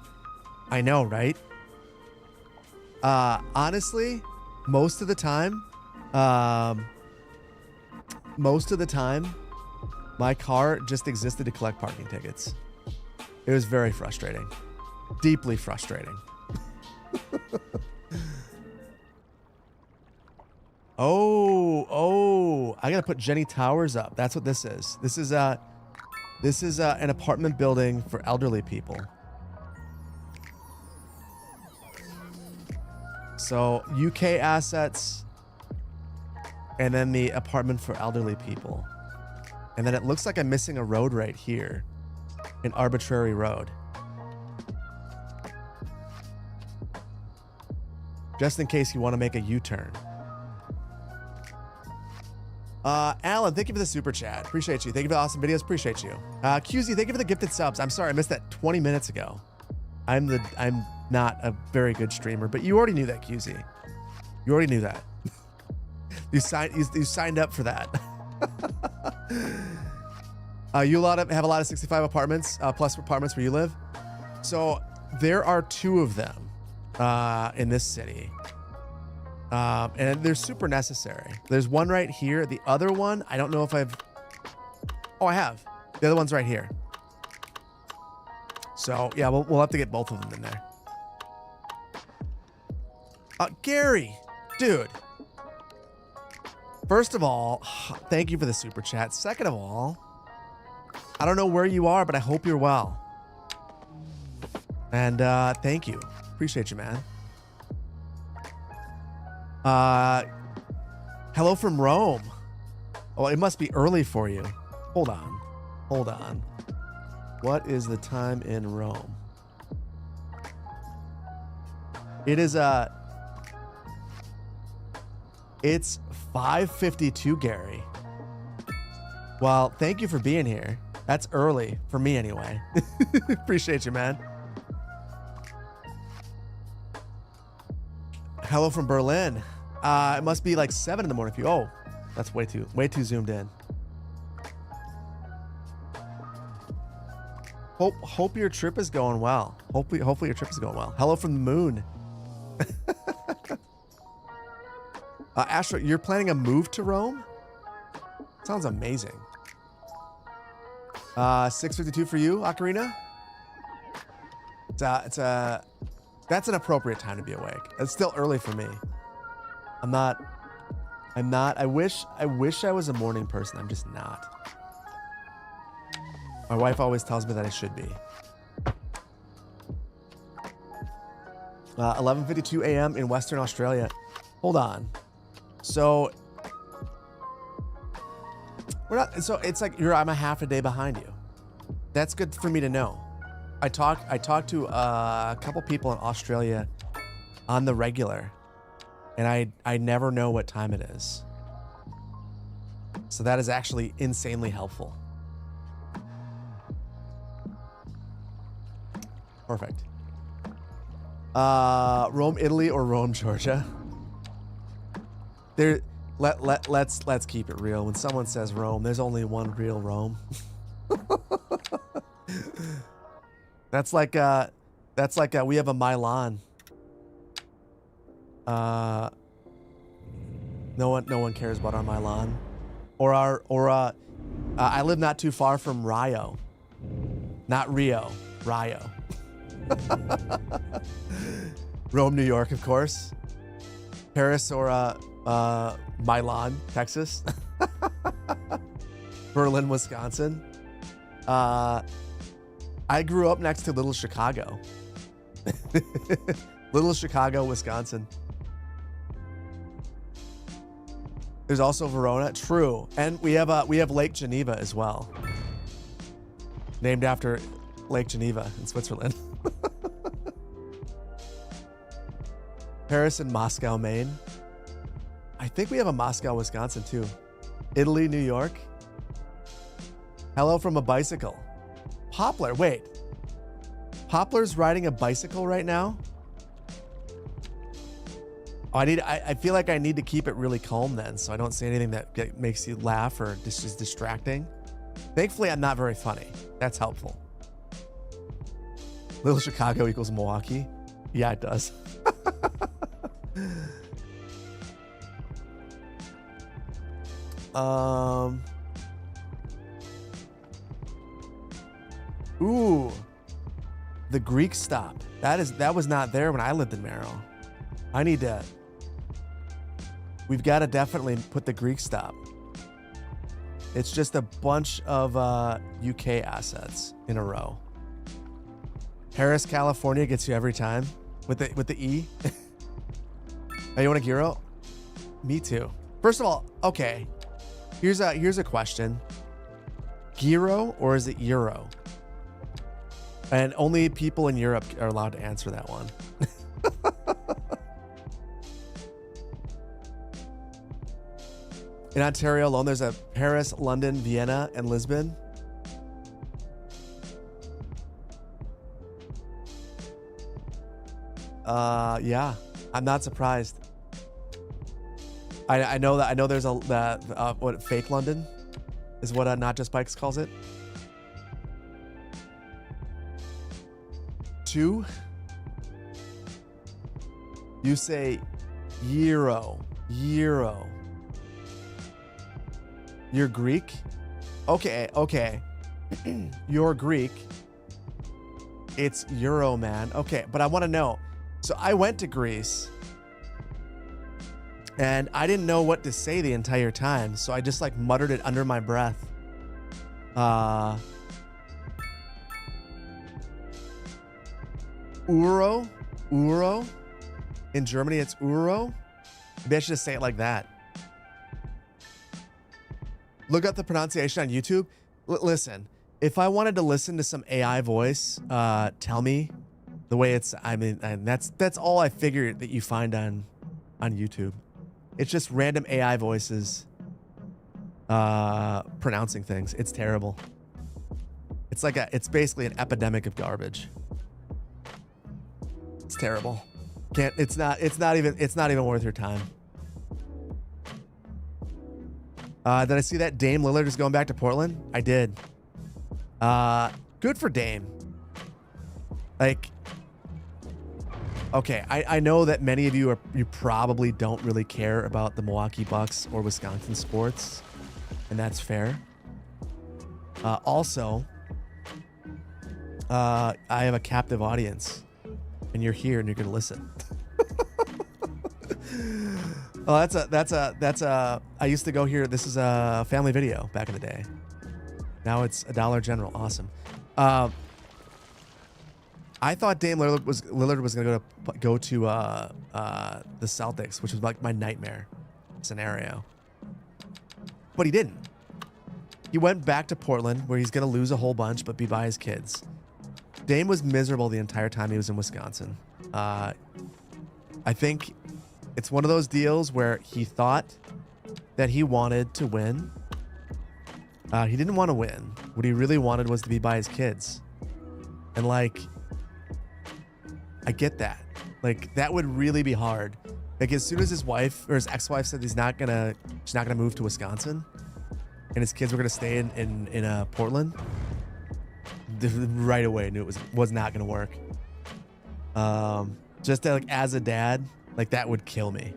Speaker 1: I know, right? Honestly, most of the time, my car just existed to collect parking tickets. It was very frustrating. Deeply frustrating. Oh, I gotta put Jenny Towers up. That's what this is. This is an apartment building for elderly people. So UK assets, and then the apartment for elderly people. And then it looks like I'm missing a road right here, an arbitrary road. Just in case you want to make a U-turn. Alan, thank you for the super chat. Appreciate you. Thank you for the awesome videos. Appreciate you. QZ, thank you for the gifted subs. I'm sorry, I missed that 20 minutes ago. I'm not a very good streamer, but you already knew that, QZ. You already knew that. You signed up for that. You have a lot of 65 apartments, plus apartments where you live. So there are 2 of them in this city. And they're super necessary. There's one right here. The other one, I don't know if I've... Oh, I have. The other one's right here. So, yeah, we'll have to get both of them in there. Gary, dude. First of all, thank you for the super chat. Second of all, I don't know where you are, but I hope you're well. And thank you. Appreciate you, man. Hello from Rome. Oh, it must be early for you. Hold on. What is the time in Rome? It's 5:52, Gary. Well, thank you for being here. That's early for me anyway. Appreciate you, man. Hello from Berlin. It must be like 7 in the morning for you. Oh, that's way too zoomed in. Hope your trip is going well. Hopefully your trip is going well. Hello from the moon. Astro, you're planning a move to Rome? Sounds amazing. 6:52 for you, Ocarina. That's an appropriate time to be awake. It's still early for me. I'm not. I wish I was a morning person. I'm just not. My wife always tells me that I should be. 11:52 a.m. in Western Australia. Hold on. So we're not. So it's like I'm a half a day behind you. That's good for me to know. I talked to a couple people in Australia on the regular, and I never know what time it is. So that is actually insanely helpful. Perfect. Rome, Italy, or Rome, Georgia? Let's keep it real. When someone says Rome, there's only one real Rome. That's like we have a Milan. No one cares about our Milan, or I live not too far from Rio, not Rio, Rio. Rome, New York, of course. Paris or Milan, Texas. Berlin, Wisconsin. I grew up next to Little Chicago. Little Chicago, Wisconsin. There's also Verona. True. And we have Lake Geneva as well. Named after Lake Geneva in Switzerland. Paris and Moscow, Maine. I think we have a Moscow, Wisconsin too. Italy, New York. Hello from a bicycle. Poplar, wait. Poplar's riding a bicycle right now? Oh, I feel like I need to keep it really calm then, so I don't say anything that makes you laugh or just is distracting. Thankfully, I'm not very funny. That's helpful. Little Chicago equals Milwaukee. Yeah, it does. Ooh. The Greek stop. That was not there when I lived in Merrill. We've got to definitely put the Greek stop. It's just a bunch of UK assets in a row. Paris, California gets you every time with the E. Oh, you want a gyro? Me too. First of all, okay. Here's a question. Gyro or is it euro? And only people in Europe are allowed to answer that one. In Ontario alone, there's a Paris, London, Vienna, and Lisbon. Yeah, I'm not surprised. I know there's what fake London is what Not Just Bikes calls it. 2. You say euro. You're Greek? Okay. You're Greek. It's euro, man. Okay, but I want to know. So I went to Greece and I didn't know what to say the entire time. So I just like muttered it under my breath. Euro. In Germany, it's euro. Maybe I should just say it like that. Look up the pronunciation on YouTube. Listen, if I wanted to listen to some AI voice, tell me the way it's. I mean, and that's all I figured that you find on YouTube. It's just random AI voices pronouncing things. It's terrible. It's basically an epidemic of garbage. It's terrible. It's not even worth your time. Did I see that Dame Lillard is going back to Portland? I did. Good for Dame. Like, okay, I know that many of you probably don't really care about the Milwaukee Bucks or Wisconsin sports, and that's fair. Also, I have a captive audience, and you're here and you're gonna listen. Oh, I used to go here. This is a Family Video back in the day. Now it's a Dollar General. Awesome. I thought Dame Lillard was going to go to the Celtics, which was like my nightmare scenario. But he didn't. He went back to Portland, where he's going to lose a whole bunch, but be by his kids. Dame was miserable the entire time he was in Wisconsin. I think it's one of those deals where he thought that he wanted to win. He didn't want to win. What he really wanted was to be by his kids. And like, I get that. Like, that would really be hard. Like, as soon as his wife or his ex-wife said she's not gonna move to Wisconsin, and his kids were gonna stay in Portland, right away I knew it was not gonna work. Just like as a dad, like that would kill me.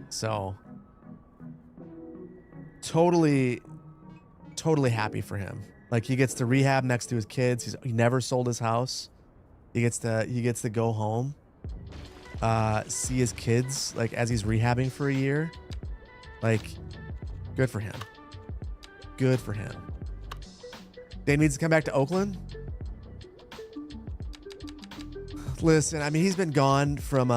Speaker 1: So totally happy for him. Like, he gets to rehab next to his kids. He never sold his house. He gets to go home. see his kids like as he's rehabbing for a year. Like, good for him. Good for him. Dave needs to come back to Oakland. Listen, I mean, he's been gone from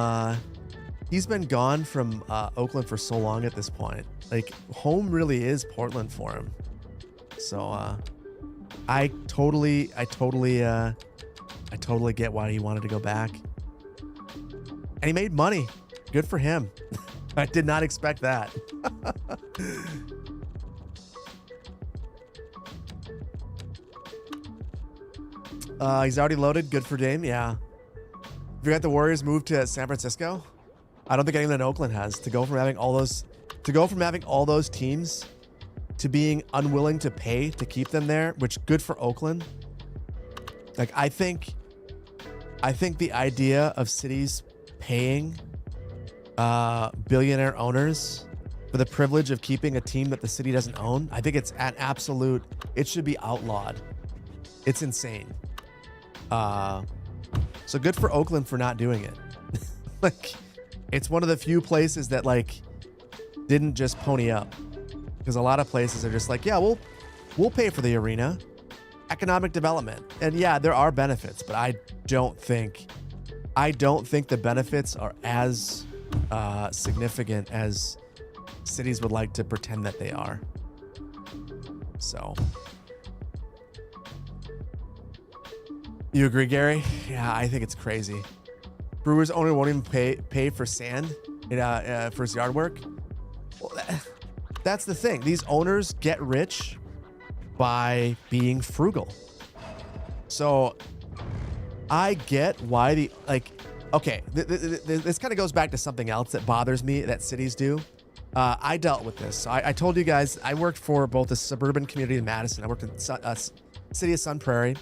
Speaker 1: Oakland for so long at this point. Like, home really is Portland for him. So I totally get why he wanted to go back. And he made money. Good for him. I did not expect that. He's already loaded. Good for Dame. Yeah. Have you got the Warriors moved to San Francisco? I don't think anyone in Oakland has. To go from having all those teams to being unwilling to pay to keep them there, which good for Oakland. Like, I think the idea of cities paying billionaire owners for the privilege of keeping a team that the city doesn't own, I think it's an absolute, it should be outlawed. It's insane. So good for Oakland for not doing it. Like, it's one of the few places that like didn't just pony up, because a lot of places are just like, yeah, we'll pay for the arena, economic development. And yeah, there are benefits, but I don't think the benefits are as significant as cities would like to pretend that they are. So, you agree, Gary? Yeah, I think it's crazy. Brewers owner won't even pay for sand for his yard work. Well, that's the thing. These owners get rich by being frugal. So I get why okay, this kind of goes back to something else that bothers me that cities do. I dealt with this. So I told you guys, I worked for both the suburban community of Madison. I worked in city of Sun Prairie,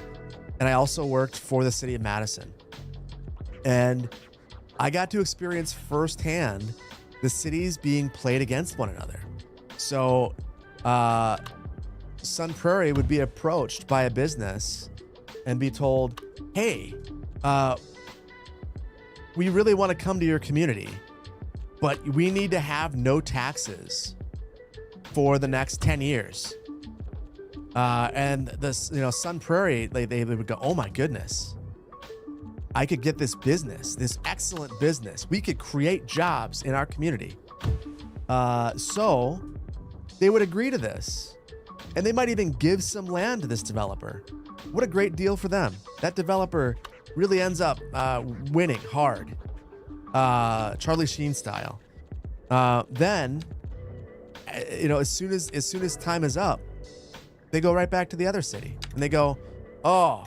Speaker 1: and I also worked for the city of Madison. And I got to experience firsthand the cities being played against one another. So Sun Prairie would be approached by a business and be told, hey, we really want to come to your community, but we need to have no taxes for the next 10 years. And this, Sun Prairie, they would go, oh my goodness, I could get this business, this excellent business. We could create jobs in our community. So they would agree to this, and they might even give some land to this developer. What a great deal for them. That developer really ends up winning hard, Charlie Sheen style. Then, as soon as time is up, they go right back to the other city and they go, oh,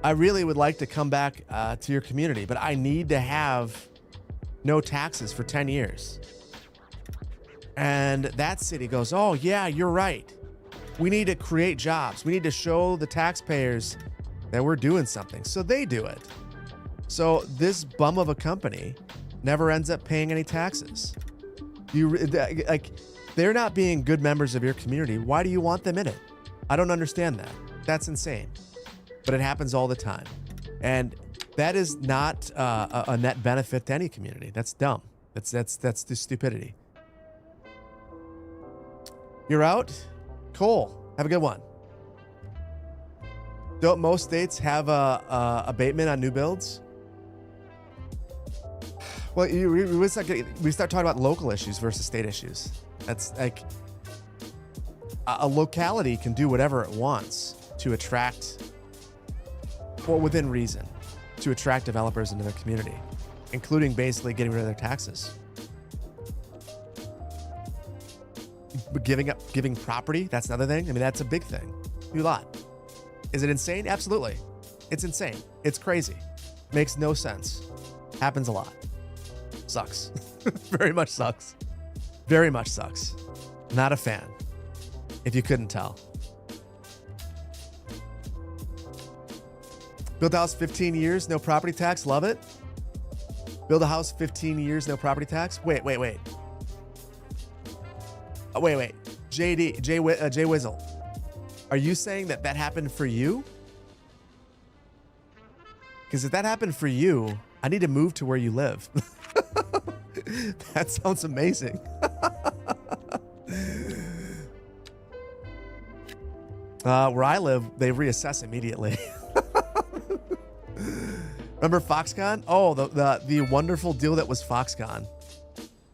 Speaker 1: I really would like to come back to your community, but I need to have no taxes for 10 years. And that city goes, oh yeah, you're right. We need to create jobs. We need to show the taxpayers that we're doing something. So they do it. So this bum of a company never ends up paying any taxes. They're not being good members of your community. Why do you want them in it? I don't understand that. That's insane. But it happens all the time. And that is not a net benefit to any community. That's dumb. That's the stupidity. You're out? Cool. Have a good one. Don't most states have a abatement on new builds? Well, we start talking about local issues versus state issues. That's like a locality can do whatever it wants to attract, or within reason, to attract developers into their community, including basically getting rid of their taxes. But giving property, that's another thing. I mean, that's a big thing. Do a lot. Is it insane? Absolutely. It's insane. It's crazy. Makes no sense. Happens a lot. Sucks. Very much sucks. Very much sucks. Not a fan, if you couldn't tell. Build a house 15 years, no property tax. Love it. Build a house 15 years, no property tax. Wait. Wait. Jay Wizzle. Are you saying that happened for you? Because if that happened for you, I need to move to where you live. That sounds amazing. Where I live, they reassess immediately. Remember Foxconn? Oh, the wonderful deal that was Foxconn.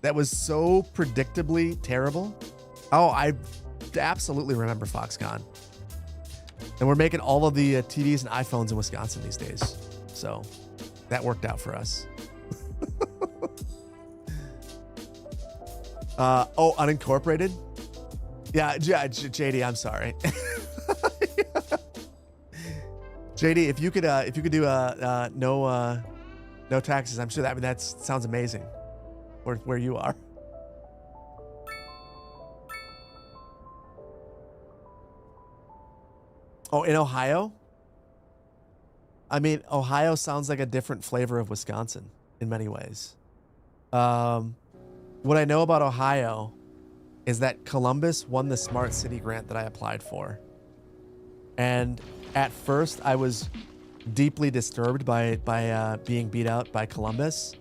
Speaker 1: That was so predictably terrible. Oh, I absolutely remember Foxconn. And we're making all of the TVs and iPhones in Wisconsin these days. So that worked out for us. Oh, unincorporated? Yeah, JD, I'm sorry. JD, if you could do no taxes, I'm sure that sounds amazing. Where you are. Oh, in Ohio? I mean, Ohio sounds like a different flavor of Wisconsin in many ways. What I know about Ohio is that Columbus won the Smart City grant that I applied for. And at first I was deeply disturbed by being beat out by Columbus.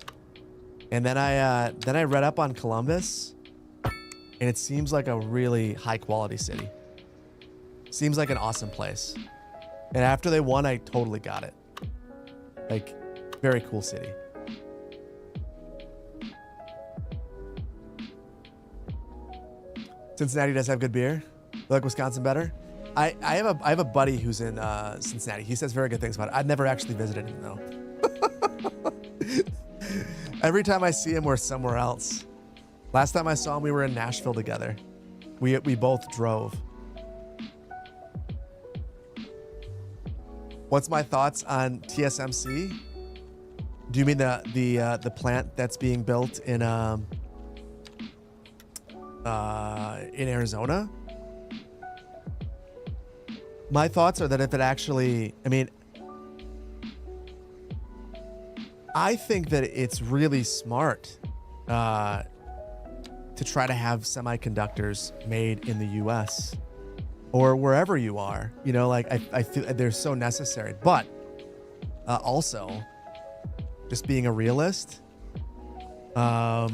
Speaker 1: And then I read up on Columbus, and it seems like a really high quality city. Seems like an awesome place. And after they won, I totally got it. Like, very cool city. Cincinnati does have good beer. You like Wisconsin better? I have a buddy who's in Cincinnati. He says very good things about it. I've never actually visited him though. Every time I see him, we're somewhere else. Last time I saw him, we were in Nashville together. We both drove. What's my thoughts on TSMC? Do you mean the plant that's being built in Arizona? My thoughts are that if it actually, I think that it's really smart to try to have semiconductors made in the US or wherever you are. You know, like I feel they're so necessary. But also, just being a realist, I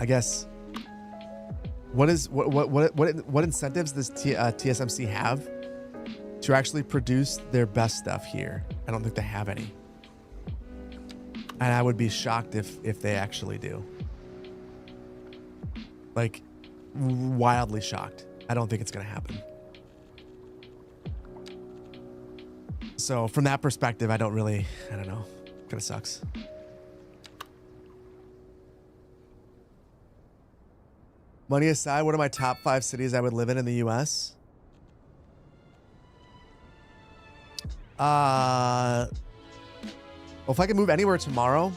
Speaker 1: guess what incentives does TSMC have to actually produce their best stuff here? I don't think they have any. And I would be shocked if they actually do. Like, wildly shocked. I don't think it's going to happen. So from that perspective, I don't know. Kind of sucks. Money aside, what are my top 5 cities I would live in the US? Well, if I could move anywhere tomorrow,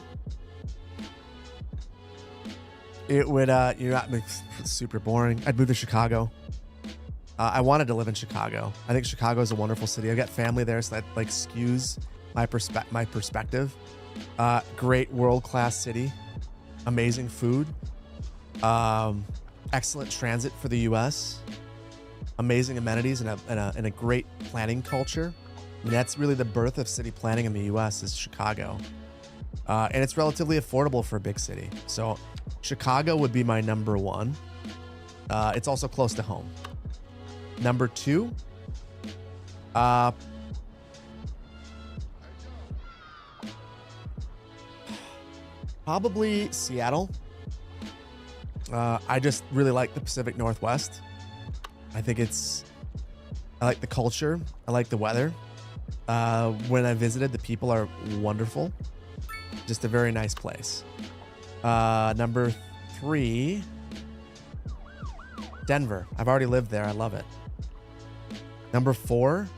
Speaker 1: it would, it's super boring. I'd move to Chicago. I wanted to live in Chicago. I think Chicago is a wonderful city. I've got family there, so that like skews my perspective. Great world-class city. Amazing food. Excellent transit for the U.S. Amazing amenities and a great planning culture. I mean, that's really the birth of city planning in the U.S. is Chicago. And it's relatively affordable for a big city. So Chicago would be my number 1. It's also close to home. Number 2, probably Seattle. I just really like the Pacific Northwest. I like the culture. I like the weather. When I visited, the people are wonderful. Just a very nice place. Number 3, Denver. I've already lived there. I love it. Number 4,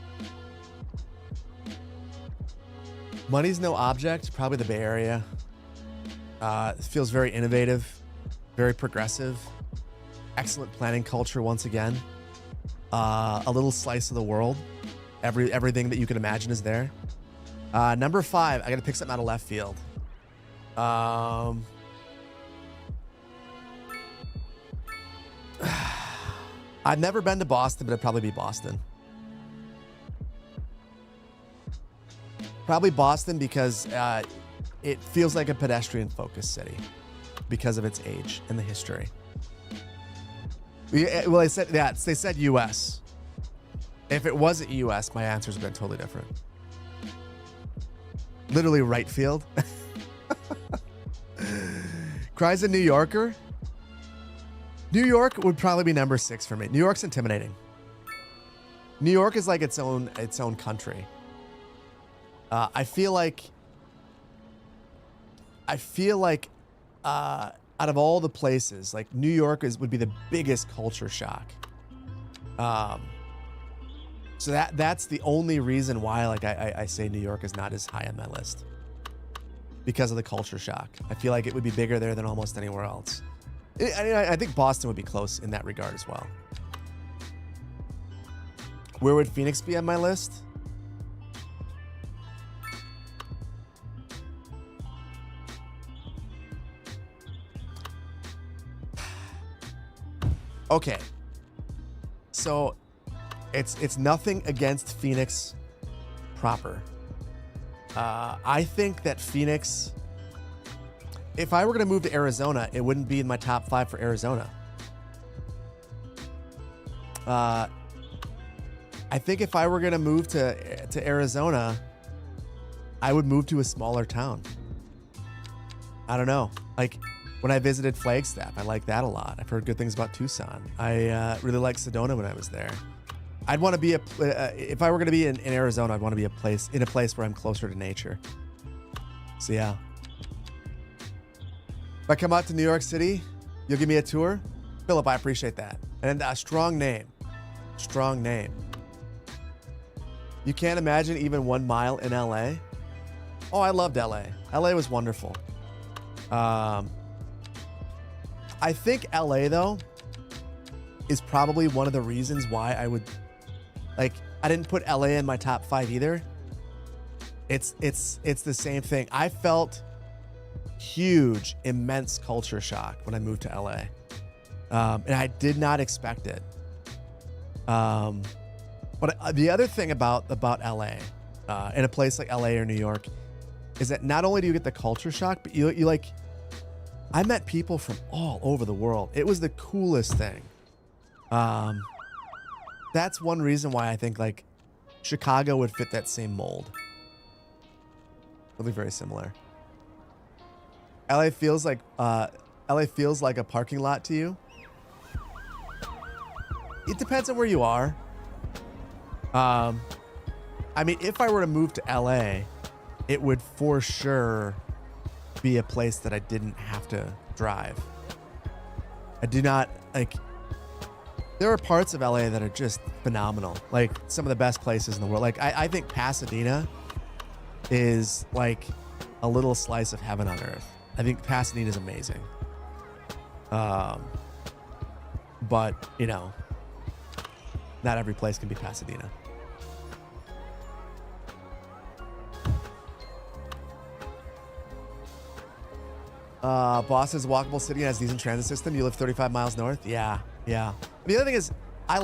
Speaker 1: money's no object. Probably the Bay Area. It feels very innovative, very progressive, excellent planning culture once again. A little slice of the world. Everything that you can imagine is there. Number 5, I got to pick something out of left field. I've never been to Boston, but it'd probably be Boston. Probably Boston because it feels like a pedestrian-focused city because of its age and the history. Well, they said that. They said U.S. If it wasn't U.S., my answers would have been totally different. Literally right field. Cries a New Yorker. New York would probably be number 6 for me. New York's intimidating. New York is like its own country. I feel like out of all the places, like New York would be the biggest culture shock. So that's the only reason why like I say New York is not as high on my list, because of the culture shock. I feel like it would be bigger there than almost anywhere else. I think Boston would be close in that regard as well. Where would Phoenix be on my list? Okay. So it's nothing against Phoenix proper. I think that Phoenix, if I were going to move to Arizona, it wouldn't be in my top 5 for Arizona. I think if I were going to move to Arizona, I would move to a smaller town. I don't know. Like when I visited Flagstaff, I like that a lot. I've heard good things about Tucson. I really liked Sedona when I was there. I'd want to be if I were going to be in Arizona, I'd want to be in a place where I'm closer to nature. So yeah. If I come out to New York City, you'll give me a tour? Philip, I appreciate that. And a strong name. Strong name. You can't imagine even 1 mile in LA? Oh, I loved LA. LA was wonderful. I think LA, though, is probably one of the reasons why I would... Like, I didn't put LA in my top 5 either. It's the same thing. I felt huge, immense culture shock when I moved to LA. And I did not expect it. But the other thing about LA, in a place like LA or New York, is that not only do you get the culture shock, but you like, I met people from all over the world. It was the coolest thing. That's one reason why I think like Chicago would fit that same mold. It'll be very similar. LA feels like a parking lot to you. It depends on where you are. I mean, if I were to move to LA, it would for sure be a place that I didn't have to drive. I do not like. There are parts of LA that are just phenomenal. Like some of the best places in the world. Like I think Pasadena is like a little slice of heaven on earth. I think Pasadena is amazing. But you know, not every place can be Pasadena. Boston's a walkable city and has a decent transit system. You live 35 miles north? Yeah. The other thing is, I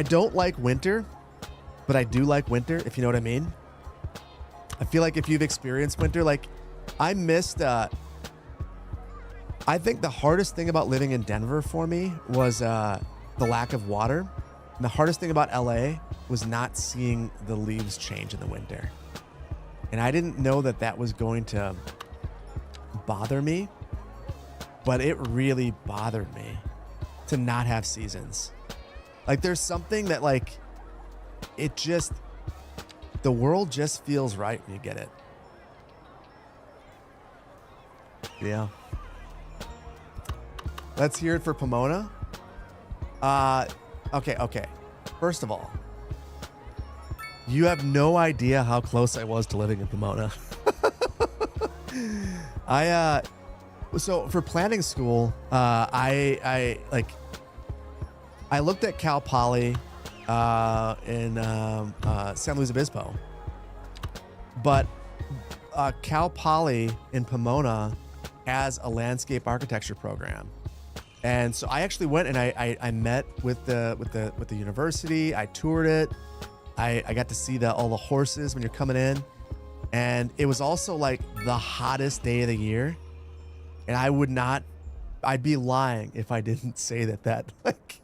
Speaker 1: don't like winter, but I do like winter, if you know what I mean. I feel like if you've experienced winter, like I missed, I think the hardest thing about living in Denver for me was the lack of water. And the hardest thing about LA was not seeing the leaves change in the winter. And I didn't know that that was going to bother me, but it really bothered me to not have seasons. Like there's something that like, it just, the world just feels right when you get it. Yeah. Let's hear it for Pomona. Okay. First of all, you have no idea how close I was to living in Pomona. So for planning school, I looked at Cal Poly in San Luis Obispo, but Cal Poly in Pomona has a landscape architecture program, and so I actually went and I met with the university. I toured it. I got to see all the horses when you're coming in. And it was also like the hottest day of the year. And I'd be lying if I didn't say that like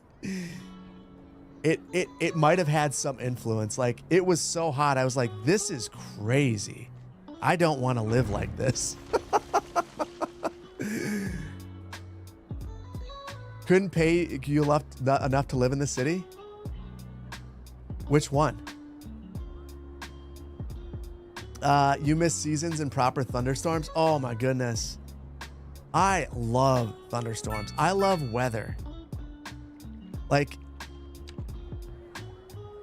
Speaker 1: it might have had some influence. Like it was so hot. I was like, this is crazy. I don't want to live like this. Couldn't pay you enough to live in the city? Which one? You miss seasons and proper thunderstorms? Oh my goodness. I love thunderstorms. I love weather. Like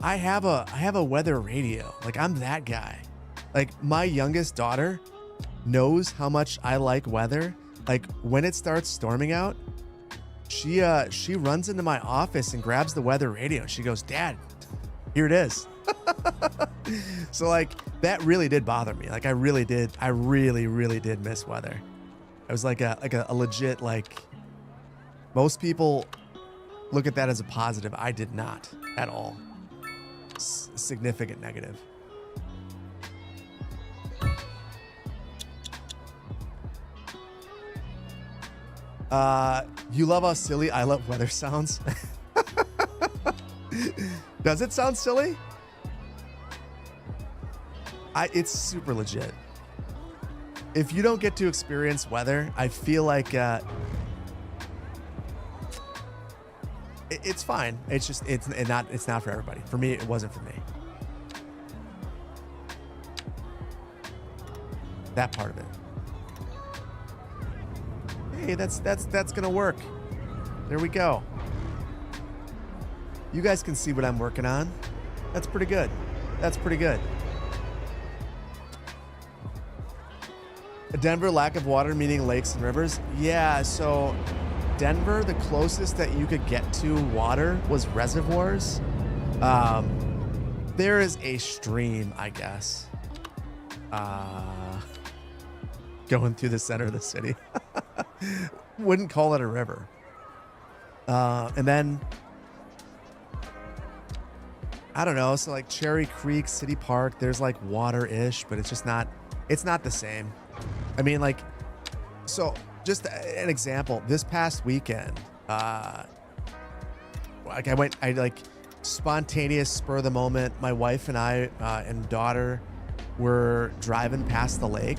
Speaker 1: I have a weather radio. Like I'm that guy. Like my youngest daughter knows how much I like weather. Like when it starts storming out, she runs into my office and grabs the weather radio. She goes, "Dad, here it is." So like that really did bother me. Like I really did miss weather. I was like a legit, like most people look at that as a positive. I did not at all. Significant negative. You love how silly I love weather sounds. Does it sound silly? It's super legit. If you don't get to experience weather, I feel like it's fine. It's just it's not for everybody. For me, it wasn't for me. That part of it. Hey, that's gonna work. There we go. You guys can see what I'm working on. That's pretty good. That's pretty good. Denver, lack of water, meaning lakes and rivers. Yeah, so Denver, the closest that you could get to water was reservoirs. There is a stream, I guess, going through the center of the city. Wouldn't call it a river. And then, I don't know, so like Cherry Creek City Park, there's like water-ish, but it's not the same. I mean, like, so just an example, this past weekend, spontaneous spur of the moment. My wife and I and daughter were driving past the lake,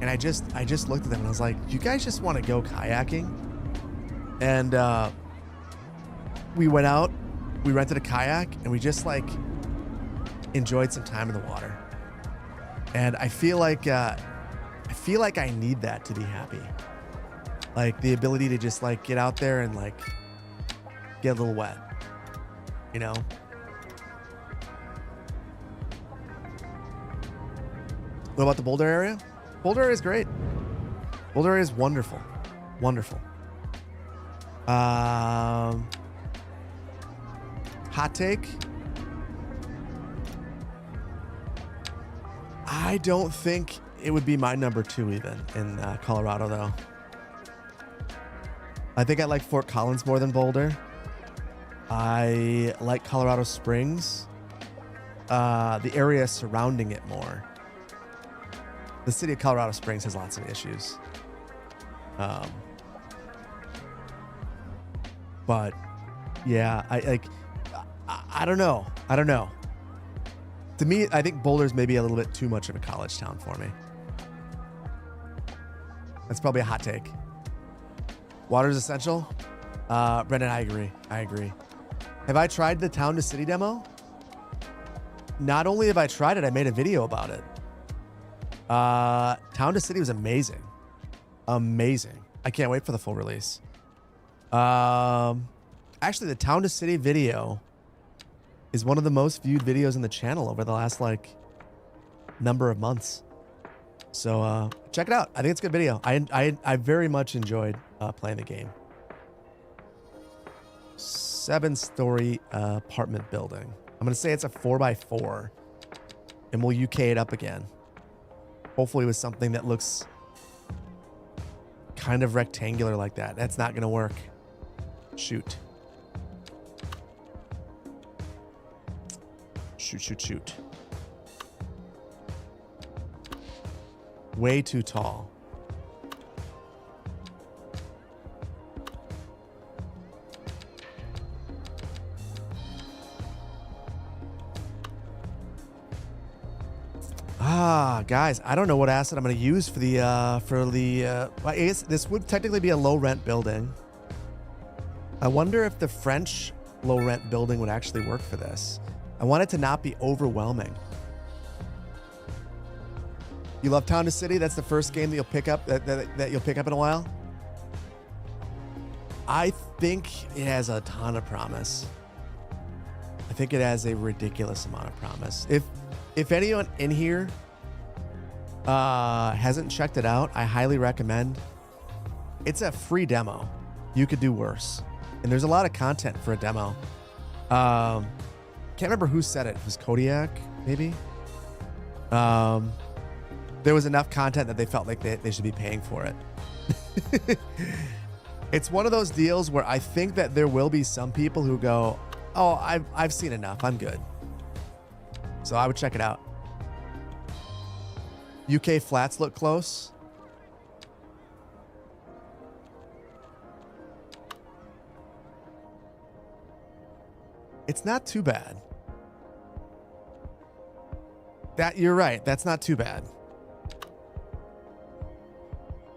Speaker 1: and I just looked at them and I was like, "You guys just want to go kayaking?" And we went out, we rented a kayak, and we just like enjoyed some time in the water. And I feel like I need that to be happy. Like the ability to just like get out there and like get a little wet, you know? What about the Boulder area? Boulder area is great. Boulder area is wonderful. Wonderful. Hot take. I don't think it would be my number 2 even in Colorado, though. I think I like Fort Collins more than Boulder. I like Colorado Springs. The area surrounding it more. The city of Colorado Springs has lots of issues. But yeah, I don't know. To me, I think Boulder's maybe a little bit too much of a college town for me. That's probably a hot take. Water's essential. Brendan, I agree. Have I tried the town to city demo? Not only have I tried it, I made a video about it. Town to city was amazing. Amazing. I can't wait for the full release. Actually, the town to city video is one of the most viewed videos in the channel over the last like number of months. So check it out. I think it's a good video. I very much enjoyed playing the game. 7-story apartment building. I'm gonna say it's a 4x4, and we'll UK it up again. Hopefully with something that looks kind of rectangular like that. That's not gonna work. Shoot. Shoot. Way too tall. Guys, I don't know what asset I'm going to use for the I guess this would technically be a low rent building. I wonder if the French low rent building would actually work for this. I want it to not be overwhelming. You love Town to City? That's the first game that you'll pick up that you'll pick up in a while. I think it has a ton of promise. I think it has a ridiculous amount of promise. If anyone in here hasn't checked it out, I highly recommend. It's a free demo. You could do worse. And there's a lot of content for a demo. Can't remember who said it. It was Kodiak, maybe? There was enough content that they felt like they should be paying for it. It's one of those deals where I think that there will be some people who go, oh, I've seen enough. I'm good. So I would check it out. UK flats look close. It's not too bad. You're right. That's not too bad.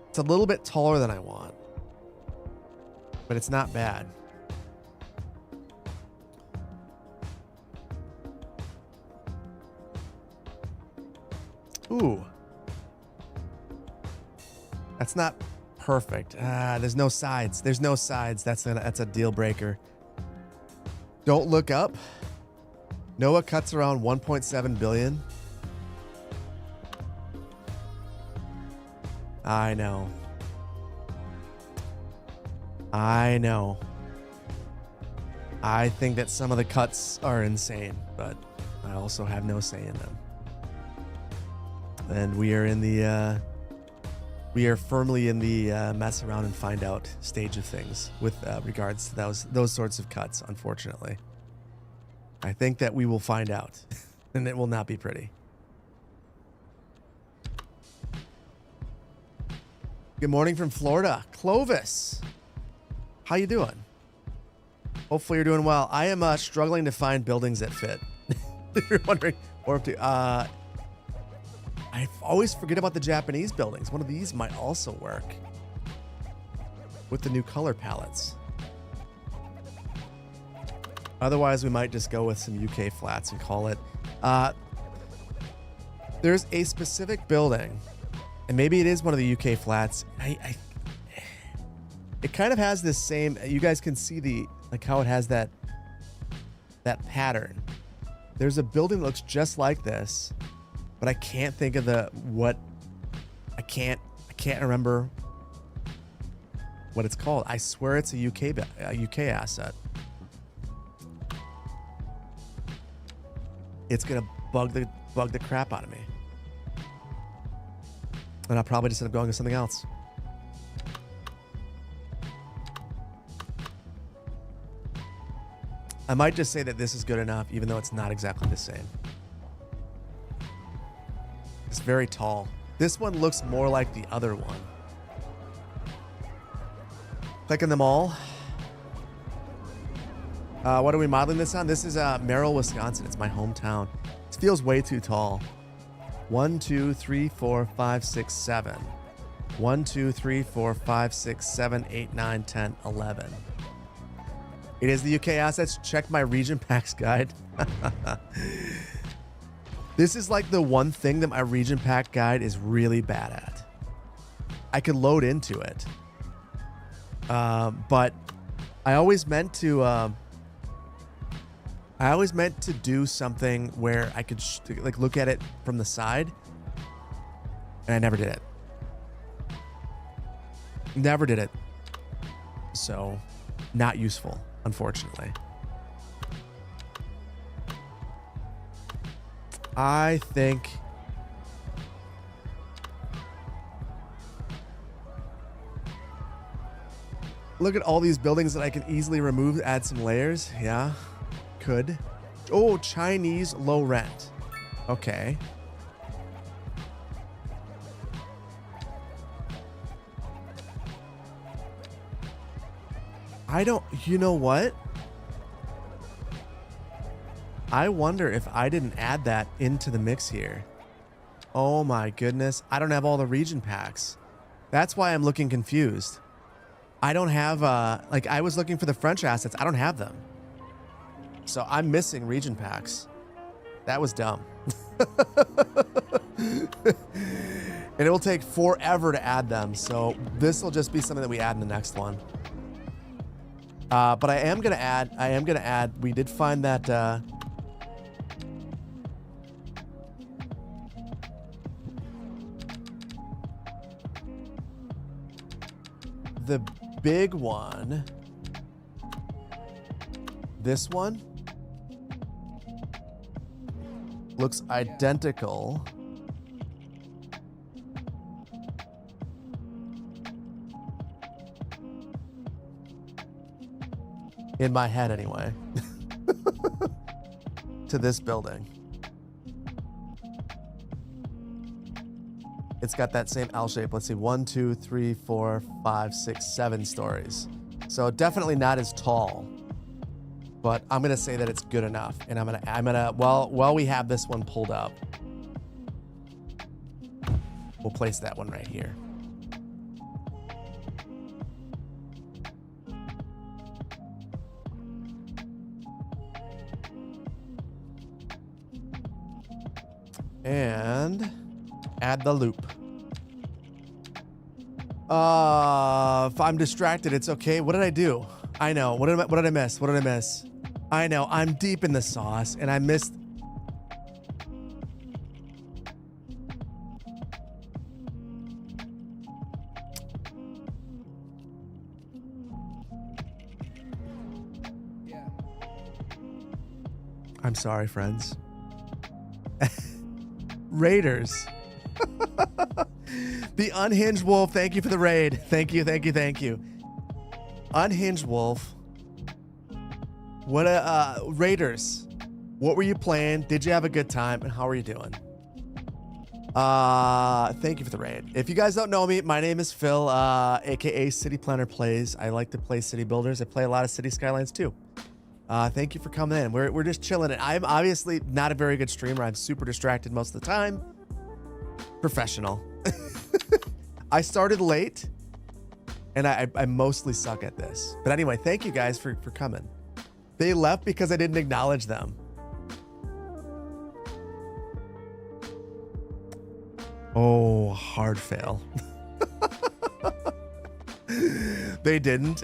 Speaker 1: It's a little bit taller than I want, but it's not bad. Ooh. That's not perfect. There's no sides. There's no sides. That's a deal breaker. Don't look up. Noah cuts around 1.7 billion. I know. I think that some of the cuts are insane, but I also have no say in them. And we are in the we are firmly in the mess around and find out stage of things with regards to those sorts of cuts, unfortunately. I think that we will find out, and it will not be pretty. Good morning from Florida. Clovis, how you doing? Hopefully you're doing well. I am struggling to find buildings that fit. If you're wondering, or if I always forget about the Japanese buildings. One of these might also work with the new color palettes. Otherwise, we might just go with some UK flats and call it. There's a specific building, and maybe it is one of the UK flats. It kind of has this same. You guys can see how it has that pattern. There's a building that looks just like this, but I can't think of I can't remember what it's called. I swear it's a UK asset. It's gonna bug the crap out of me, and I'll probably just end up going with something else. I might just say that this is good enough, even though it's not exactly the same. It's very tall. This one looks more like the other one. Clicking them all. What are we modeling this on? This is Merrill, Wisconsin. It's my hometown. It feels way too tall. 1, 2, 3, 4, 5, 6, 7. 1, 2, 3, 4, 5, 6, 7, 8, 9, 10, 11. It is the UK assets. Check my region packs guide. This is like the one thing that my region pack guide is really bad at. I could load into it. But I always meant to do something where I could look at it from the side, and I never did it. Never did it. So, not useful, unfortunately. I think look at all these buildings that I can easily remove, add some layers. Yeah, could. Oh, Chinese low rent. Okay. You know what? I wonder if I didn't add that into the mix here. Oh my goodness. I don't have all the region packs. That's why I'm looking confused. I don't have, like I was looking for the French assets. I don't have them. So I'm missing region packs. That was dumb. And it will take forever to add them. So this will just be something that we add in the next one. But I am going to add, we did find that, the big one, this one, looks identical. In my head, anyway. To this building. It's got that same L shape. Let's see, 1, 2, 3, 4, 5, 6, 7 stories. So definitely not as tall. But I'm gonna say that it's good enough. And I'm gonna while we have this one pulled up, we'll place that one right here. And add the loop. If I'm distracted, it's okay. What did I do? I know. What did I miss? What did I miss? I know. I'm deep in the sauce and I missed.
Speaker 3: Yeah.
Speaker 1: I'm sorry, friends. Raiders. The Unhinged Wolf, thank you for the raid. Thank you. Unhinged Wolf. What Raiders. What were you playing? Did you have a good time? And how are you doing? Thank you for the raid. If you guys don't know me, my name is Phil, aka City Planner Plays. I like to play city builders. I play a lot of City Skylines too. Thank you for coming in. We're just chilling. I'm obviously not a very good streamer. I'm super distracted most of the time. Professional. I started late, and I mostly suck at this. But anyway, thank you guys for coming. They left because I didn't acknowledge them. Oh, hard fail. They didn't.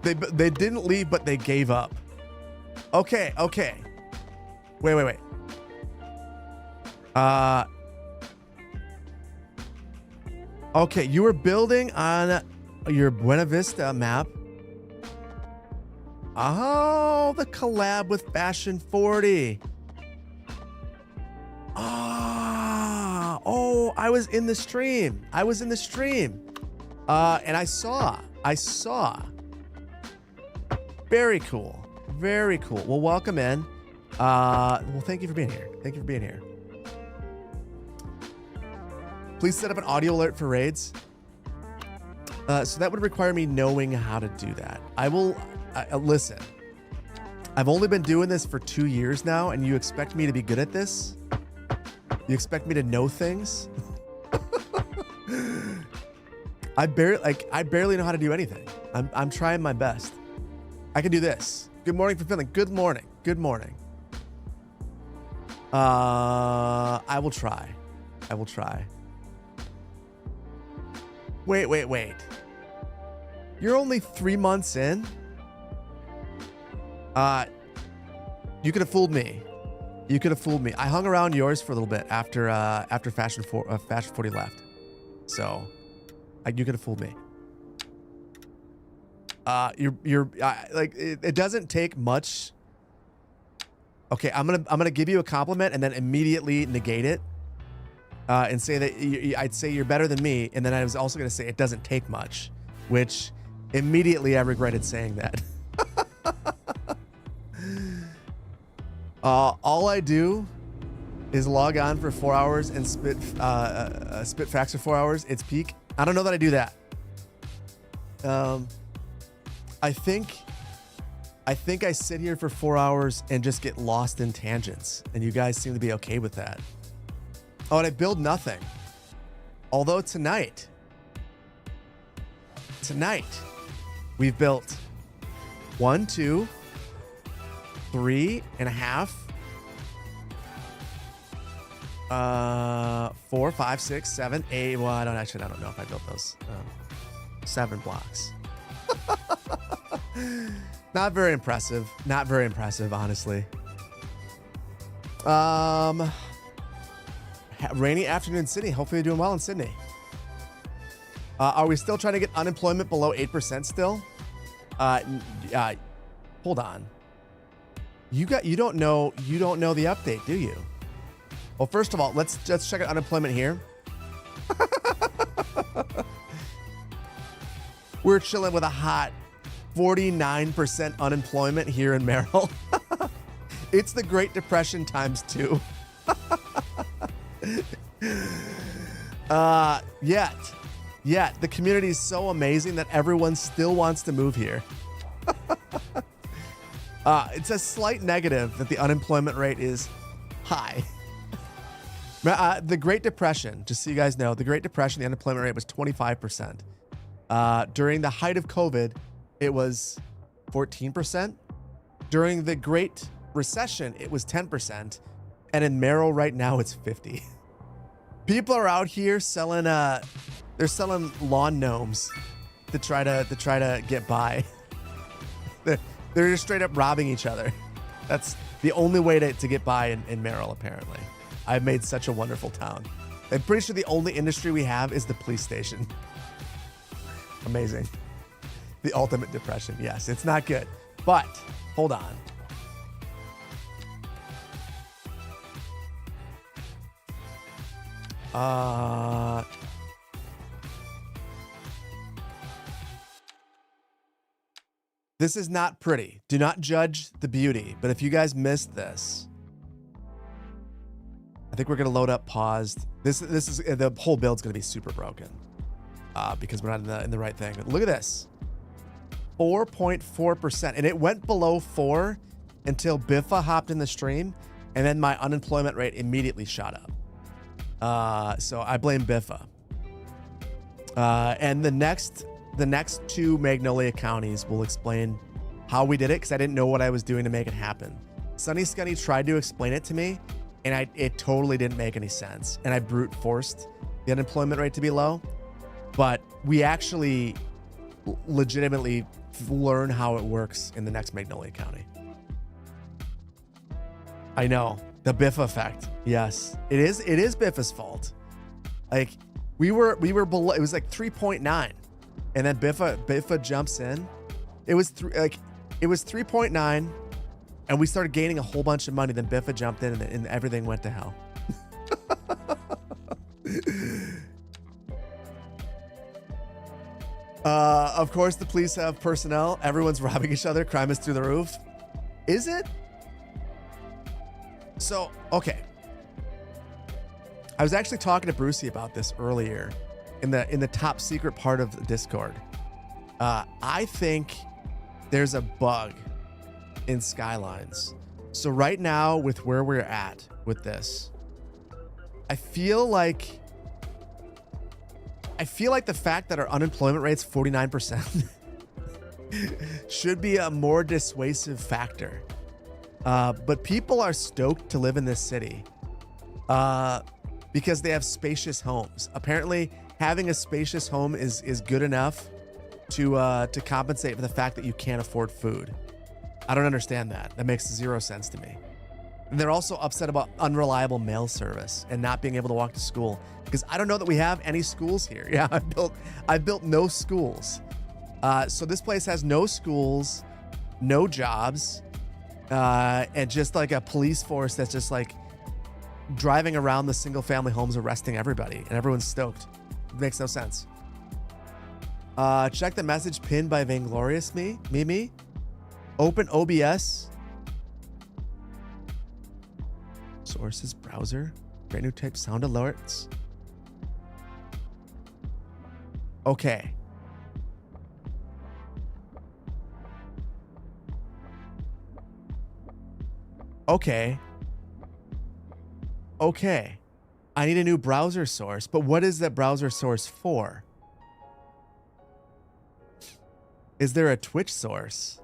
Speaker 1: They didn't leave, but they gave up. Okay. Wait. Okay, you were building on your Buena Vista map. Oh, the collab with Fashion 40. Oh, I was in the stream. And I saw. Very cool. Well, welcome in. Well, thank you for being here. Please set up an audio alert for raids. So that would require me knowing how to do that. I will, listen, I've only been doing this for 2 years now, and you expect me to be good at this? You expect me to know things? I barely know how to do anything. I'm trying my best. I can do this. Good morning from Finland. Good morning. I will try. Wait. You're only 3 months in? You could have fooled me. I hung around yours for a little bit after Fashion 40 left. So, you could have fooled me. It doesn't take much. Okay, I'm gonna give you a compliment and then immediately negate it, and say that I'd say you're better than me, and then I was also gonna say it doesn't take much, which immediately I regretted saying that. All I do is log on for 4 hours and spit facts for 4 hours. It's peak. I don't know that I do that. I think I sit here for 4 hours and just get lost in tangents, and you guys seem to be okay with that. Oh, and I build nothing. Although tonight we've built 1, 2, 3 and a half, 4, 5, 6, 7, 8. Well, I don't know if I built those. 7 blocks. Not very impressive. Not very impressive, honestly. Rainy afternoon in Sydney. Hopefully you're doing well in Sydney. Are we still trying to get unemployment below 8% still? Hold on. You don't know the update, do you? Well, first of all, let's check out unemployment here. We're chilling with a hot 49% unemployment here in Merrill. It's the Great Depression times 2. Yet the community is so amazing that everyone still wants to move here. It's a slight negative that the unemployment rate is high. The Great Depression, just so you guys know, the Great Depression, the unemployment rate was 25%. During the height of COVID, it was 14%. During the Great Recession, it was 10%. And in Merrill right now, it's 50%. People are out here selling, they're selling lawn gnomes to try to get by. They're just straight up robbing each other. That's the only way to get by in Merrill, apparently. I've made such a wonderful town. I'm pretty sure the only industry we have is the police station. Amazing. The ultimate depression. Yes, it's not good. But hold on. This is not pretty. Do not judge the beauty. But if you guys missed this, I think we're gonna load up paused. This is the whole build's gonna be super broken because we're not in the right thing. But look at this, 4.4%, and it went below 4 until Biffa hopped in the stream, and then my unemployment rate immediately shot up. So I blame Biffa. And the next 2 Magnolia counties will explain how we did it, because I didn't know what I was doing to make it happen. Sunny Scunny tried to explain it to me, and it totally didn't make any sense. And I brute forced the unemployment rate to be low. But we actually legitimately learn how it works in the next Magnolia County. I know. The Biffa effect. Yes. It is Biffa's fault. Like we were below, it was like 3.9. And then Biffa jumps in. It was 3.9, and we started gaining a whole bunch of money. Then Biffa jumped in, and everything went to hell. Of course, the police have personnel. Everyone's robbing each other. Crime is through the roof. Is it? So, okay. I was actually talking to Brucey about this earlier in the top secret part of the Discord. I think there's a bug in Skylines. So right now, with where we're at with this, I feel like the fact that our unemployment rate's 49% should be a more dissuasive factor. But people are stoked to live in this city because they have spacious homes. Apparently, having a spacious home is good enough to compensate for the fact that you can't afford food. I don't understand that. That makes 0 sense to me. And they're also upset about unreliable mail service and not being able to walk to school, because I don't know that we have any schools here. Yeah, I built no schools. So this place has no schools, no jobs, and just like a police force that's just like driving around the single family homes arresting everybody, and everyone's stoked. It makes no sense. Check the message pinned by Vainglorious Me. Open OBS. Sources, browser. Create new type, sound alerts. Okay. Okay. Okay. I need a new browser source, but what is that browser source for? Is there a Twitch source?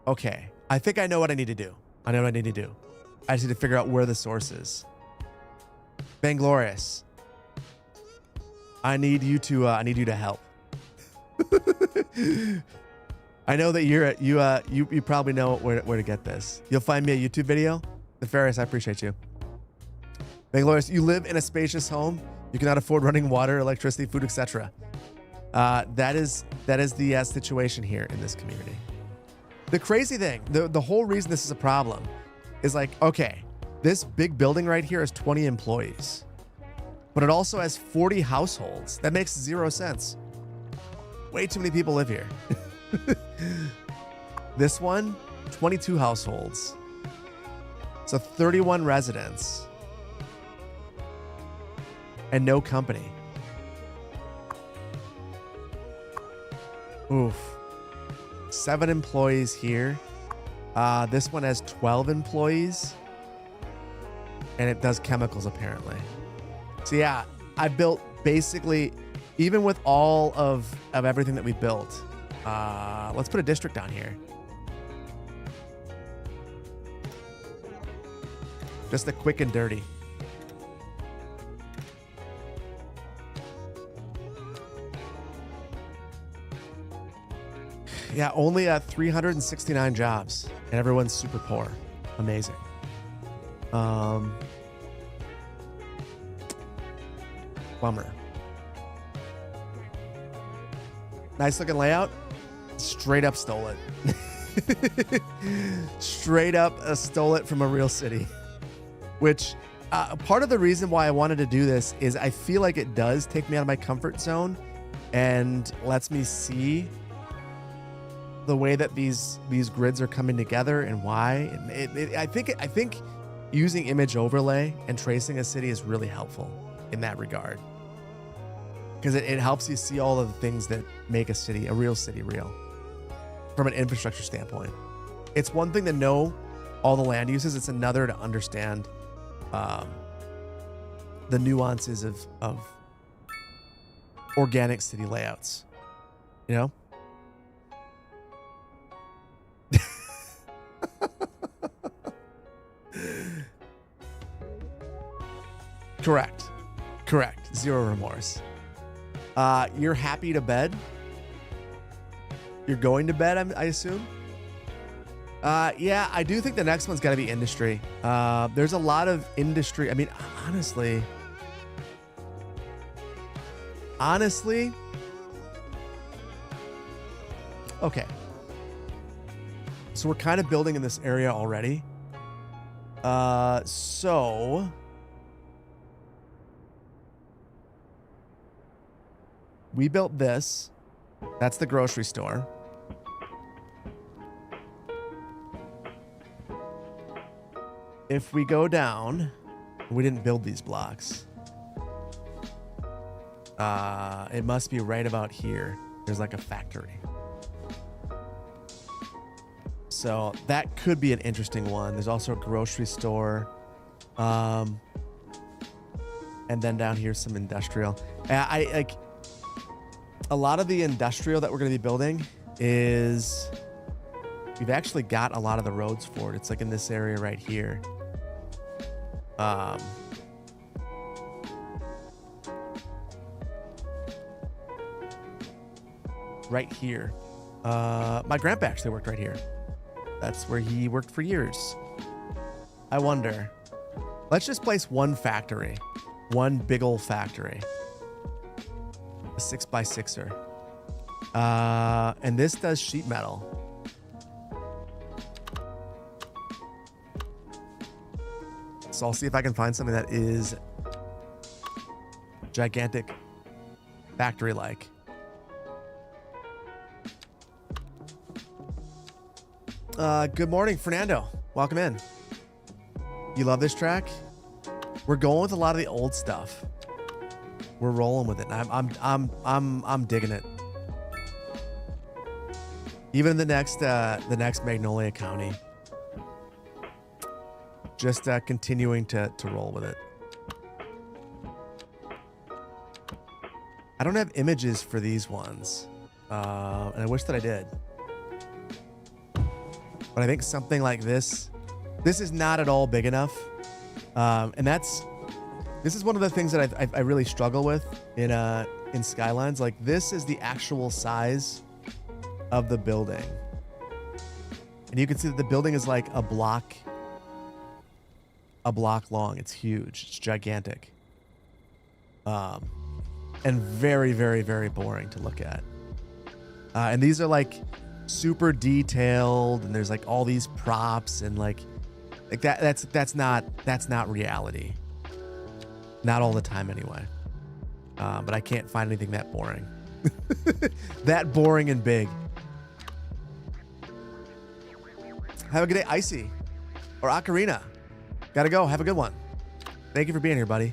Speaker 1: Okay. I think I know what I need to do. I know what I need to do. I just need to figure out where the source is. Banglorious. I need you to help. I know that you probably know where to get this. You'll find me a YouTube video. The Ferris, I appreciate you. Banglorious, you live in a spacious home. You cannot afford running water, electricity, food, etc. That is the situation here in this community. The crazy thing, the whole reason this is a problem is like, okay, this big building right here has 20 employees, but it also has 40 households. That makes 0 sense. Way too many people live here. This one, 22 households. So 31 residents. And no company. Oof. 7 employees here. This one has 12 employees. And it does chemicals, apparently. So yeah, I built basically, even with all of everything that we built, let's put a district down here. Just a quick and dirty. Yeah, only 369 jobs, and everyone's super poor. Amazing. Bummer. Nice looking layout. Straight up stole it. Straight up stole it from a real city. Which part of the reason why I wanted to do this is I feel like it does take me out of my comfort zone and lets me see the way that these grids are coming together and why. I think using image overlay and tracing a city is really helpful in that regard, because it helps you see all of the things that make a city, a real city, real from an infrastructure standpoint. It's one thing to know all the land uses. It's another to understand the nuances of organic city layouts, you know? Correct. Zero remorse. You're happy to bed? You're going to bed, I assume? Yeah, I do think the next one's got to be industry. There's a lot of industry. I mean, honestly, okay. So we're kind of building in this area already. So we built this. That's the grocery store. If we go down, we didn't build these blocks. It must be right about here. There's like a factory. So that could be an interesting one. There's also a grocery store. And then down here, some industrial. I like a lot of the industrial that we're going to be building is, we've actually got a lot of the roads for it. It's like in this area right here. Right here. My grandpa actually worked right here. That's where he worked for years. I wonder. Let's just place one factory. One big old factory. A 6x6er. And this does sheet metal. So I'll see if I can find something that is gigantic factory-like. Good morning, Fernando. welcome in. You love this track? We're going with a lot of the old stuff. We're rolling with it. I'm digging it. Even the next Magnolia County. Just continuing to roll with it. I don't have images for these ones. And I wish that I did. But I think something like this is not at all big enough. And this is one of the things that I really struggle with in Skylines. Like, this is the actual size of the building. And you can see that the building is like a block long. It's huge. It's gigantic. And very, very, very boring to look at. And these are like super detailed, and there's like all these props and like that's not reality. Not all the time anyway. But I can't find anything that boring. That boring and big. Have a good day, Icy. Or Ocarina. Gotta go. Have a good one. Thank you for being here, buddy.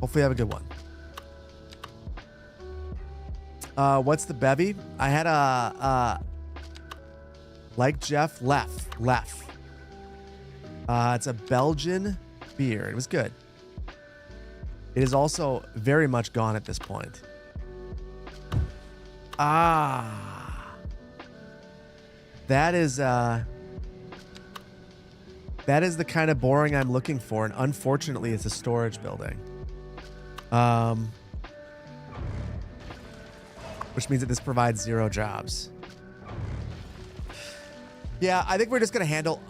Speaker 1: Hopefully you have a good one. What's the bevy? I had like Jeff, Lef. It's a Belgian beer. It was good. It is also very much gone at this point. That is the kind of boring I'm looking for, and unfortunately it's a storage building. Which means that this provides 0 jobs. Yeah, I think we're just gonna handle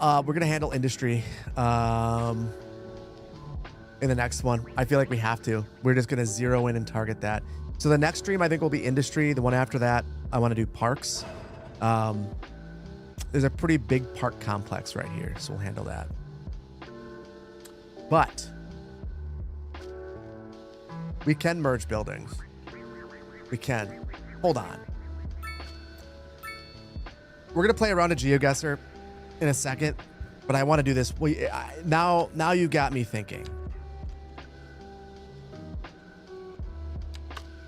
Speaker 1: industry in the next one. I feel like we have to. We're just gonna zero in and target that. So the next stream I think will be industry. The one after that, I want to do parks. There's a pretty big park complex right here, so we'll handle that. But we can merge buildings. We can. Hold on. We're gonna play around a GeoGuessr in a second, but I want to do this. Now you got me thinking.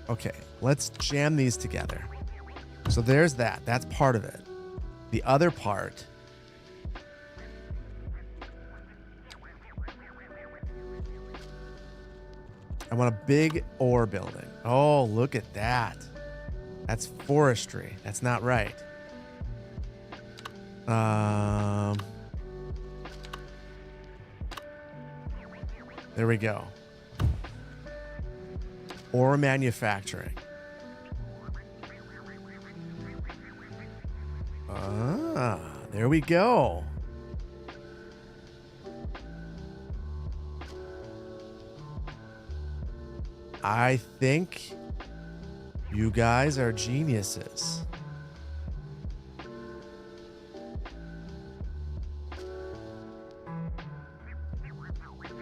Speaker 1: Okay, let's jam these together. So there's that. That's part of it. The other part. I want a big ore building. Oh, look at that. That's forestry. That's not right. There we go. Ore manufacturing. There we go. I think you guys are geniuses.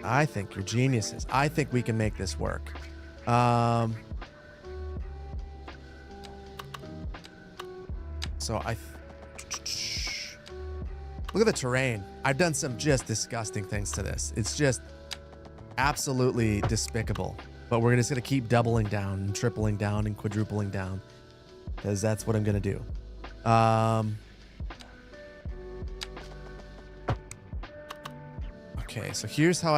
Speaker 1: I think you're geniuses. I think we can make this work. So look at the terrain. I've done some just disgusting things to this. It's just absolutely despicable. But we're just going to keep doubling down and tripling down and quadrupling down, because that's what I'm going to do. Okay, so here's how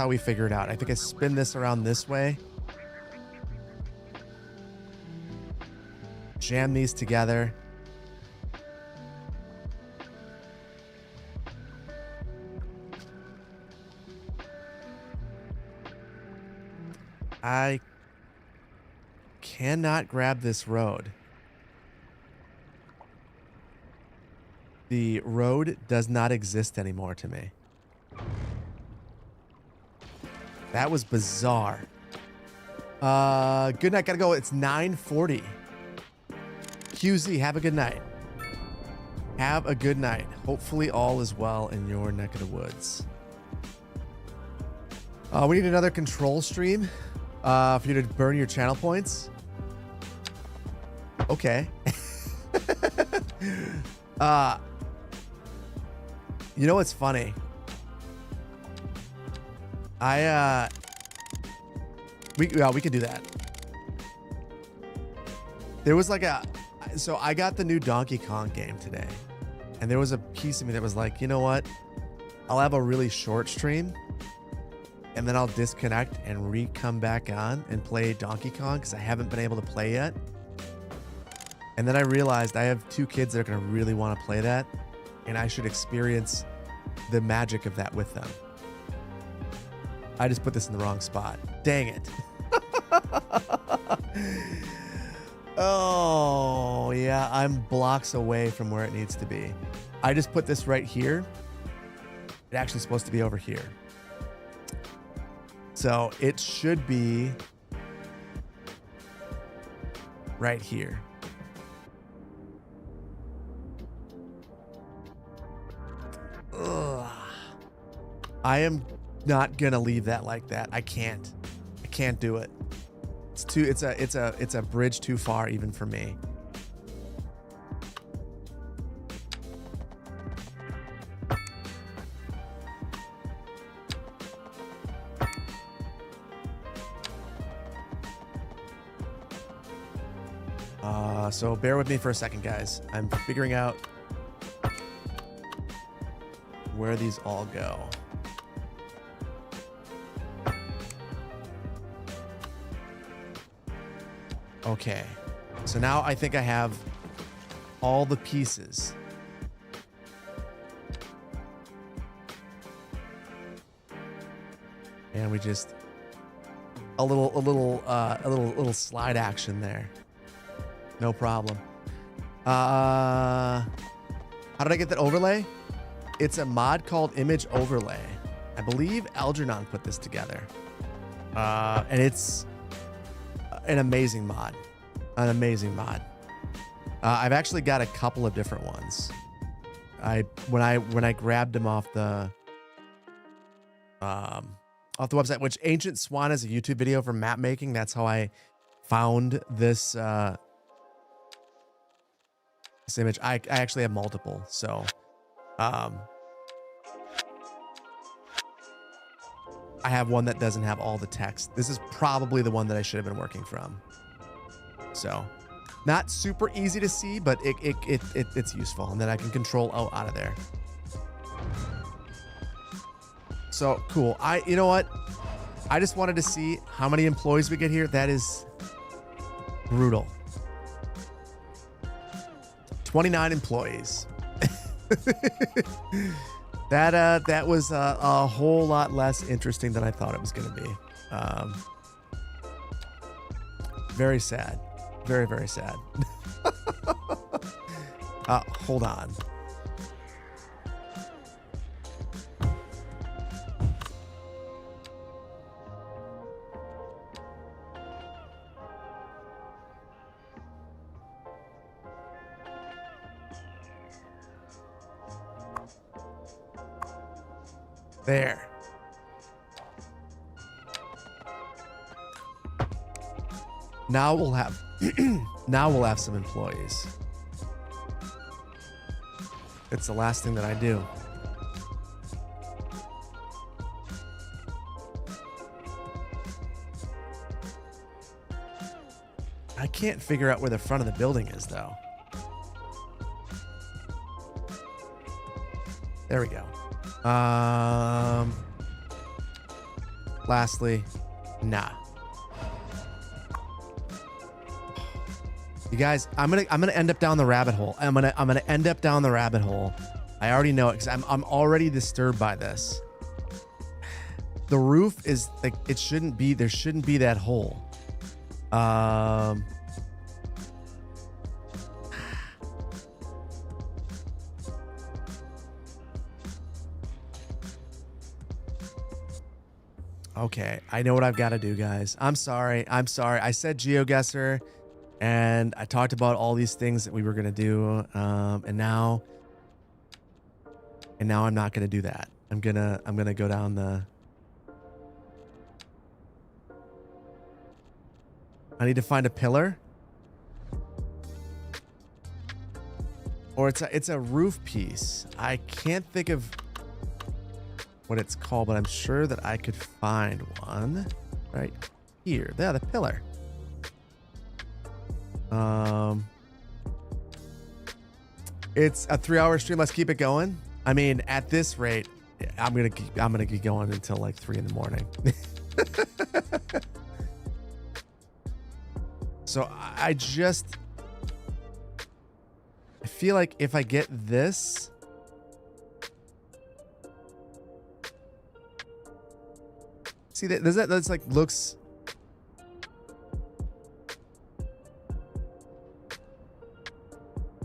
Speaker 1: we figure it out. I think I spin this around this way. Jam these together. I cannot grab this road. The road does not exist anymore to me. That was bizarre. Good night. Gotta go. It's 9:40. QZ, have a good night. Have a good night. Hopefully all is well in your neck of the woods. We need another control stream for you to burn your channel points. Okay. You know what's funny? We could do that. There was like so I got the new Donkey Kong game today, and there was a piece of me that was like, you know what? I'll have a really short stream, and then I'll disconnect and come back on and play Donkey Kong because I haven't been able to play yet. And then I realized I have 2 kids that are going to really want to play that, and I should experience the magic of that with them. I just put this in the wrong spot. Dang it. Oh, yeah, I'm blocks away from where it needs to be. I just put this right here. It's actually supposed to be over here. So it should be right here. Ugh. I am not gonna leave that like that. I can't do it. It's a bridge too far even for me. So bear with me for a second, guys. I'm figuring out where these all go. Okay, so now I think I have all the pieces. And we just a little slide action there. No problem. How did I get that overlay? It's a mod called Image Overlay. I believe Algernon put this together. And it's an amazing mod. An amazing mod. I've actually got a couple of different ones. When I grabbed them off the website, which Ancient Swan is a YouTube video for map making. That's how I found this this image. I actually have multiple, so I have one that doesn't have all the text. This is probably the one that I should have been working from. So not super easy to see, but it's useful, and then I can control out of there. So cool. You know what? I just wanted to see how many employees we get here. That is brutal. 29 employees. That was a whole lot less interesting than I thought it was going to be. Very sad. Very, very sad. Hold on. There. Now we'll have some employees. It's the last thing that I do. I can't figure out where the front of the building is, though. There we go. Lastly, nah. You guys, I'm gonna end up down the rabbit hole. I'm gonna end up down the rabbit hole. I already know it because I'm already disturbed by this. The roof is like it shouldn't be. There shouldn't be that hole. Okay, I know what I've got to do, guys. I'm sorry. I said GeoGuessr, and I talked about all these things that we were gonna do, and now I'm not gonna do that. I'm gonna go down the. I need to find a pillar, or it's a roof piece. I can't think of. what it's called, but I'm sure that I could find one right here. There, the pillar. It's a 3-hour stream. Let's keep it going. I mean, at this rate, I'm gonna keep going until like 3 in the morning. So I feel like if I get this, see that's like looks.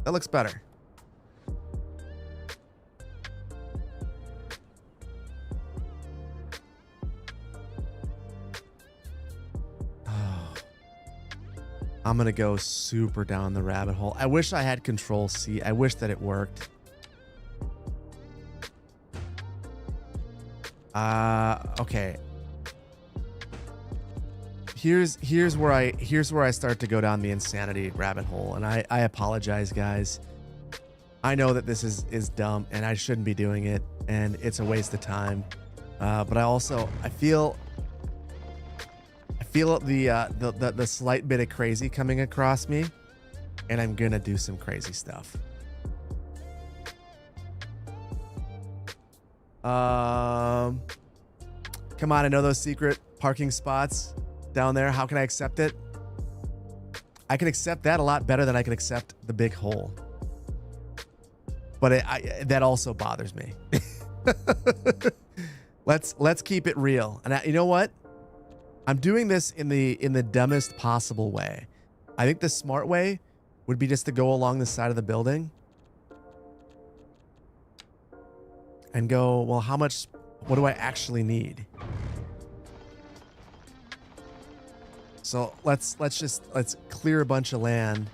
Speaker 1: That looks better. I'm gonna go super down the rabbit hole. I wish I had Control C. I wish that it worked. Okay. Here's where I start to go down the insanity rabbit hole, and I apologize, guys. I know that this is dumb, and I shouldn't be doing it, and it's a waste of time. But I feel the slight bit of crazy coming across me, and I'm gonna do some crazy stuff. Come on, I know those secret parking spots down there. How can I accept it? I can accept that a lot better than I can accept the big hole. But that also bothers me. Let's keep it real. And you know what? I'm doing this in the dumbest possible way. I think the smart way would be just to go along the side of the building and go, well, what do I actually need? So let's clear a bunch of land.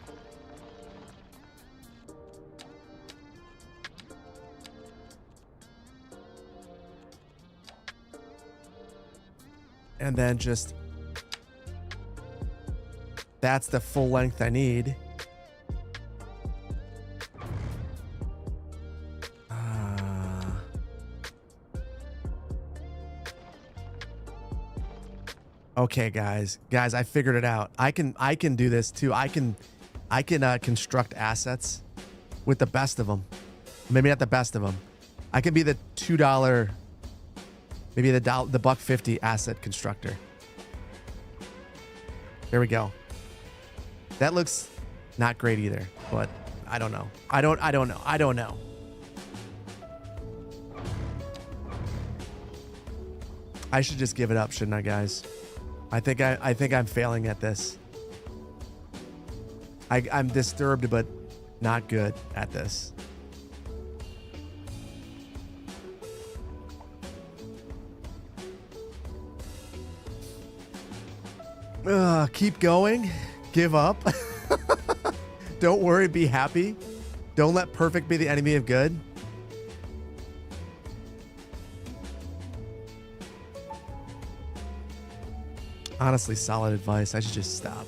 Speaker 1: And then that's the full length I need. Okay, guys, I figured it out. I can do this too. I can construct assets with the best of them. Maybe not the best of them. I can be the $2, maybe the $1.50 asset constructor. There we go. That looks not great either, but I don't know. I don't know. I should just give it up, shouldn't I, guys? I think I'm failing at this. I'm disturbed, but not good at this. Keep going. Give up. Don't worry, be happy. Don't let perfect be the enemy of good. Honestly, solid advice. I should just stop.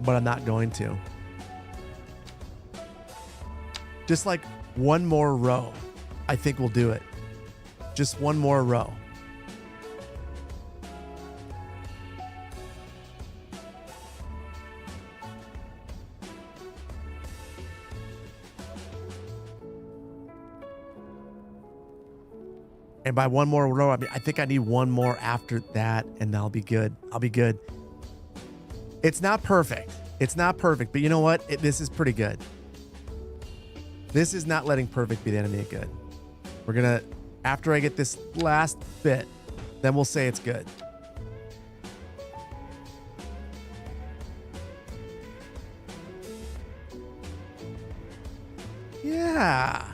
Speaker 1: But I'm not going to. Just like one more row, I think we'll do it. Just one more row. And by one more row, I mean, I think I need one more after that, and I'll be good. I'll be good. It's not perfect. It's not perfect, but you know what? This is pretty good. This is not letting perfect be the enemy of good. We're going to, after I get this last bit, then we'll say it's good. Yeah.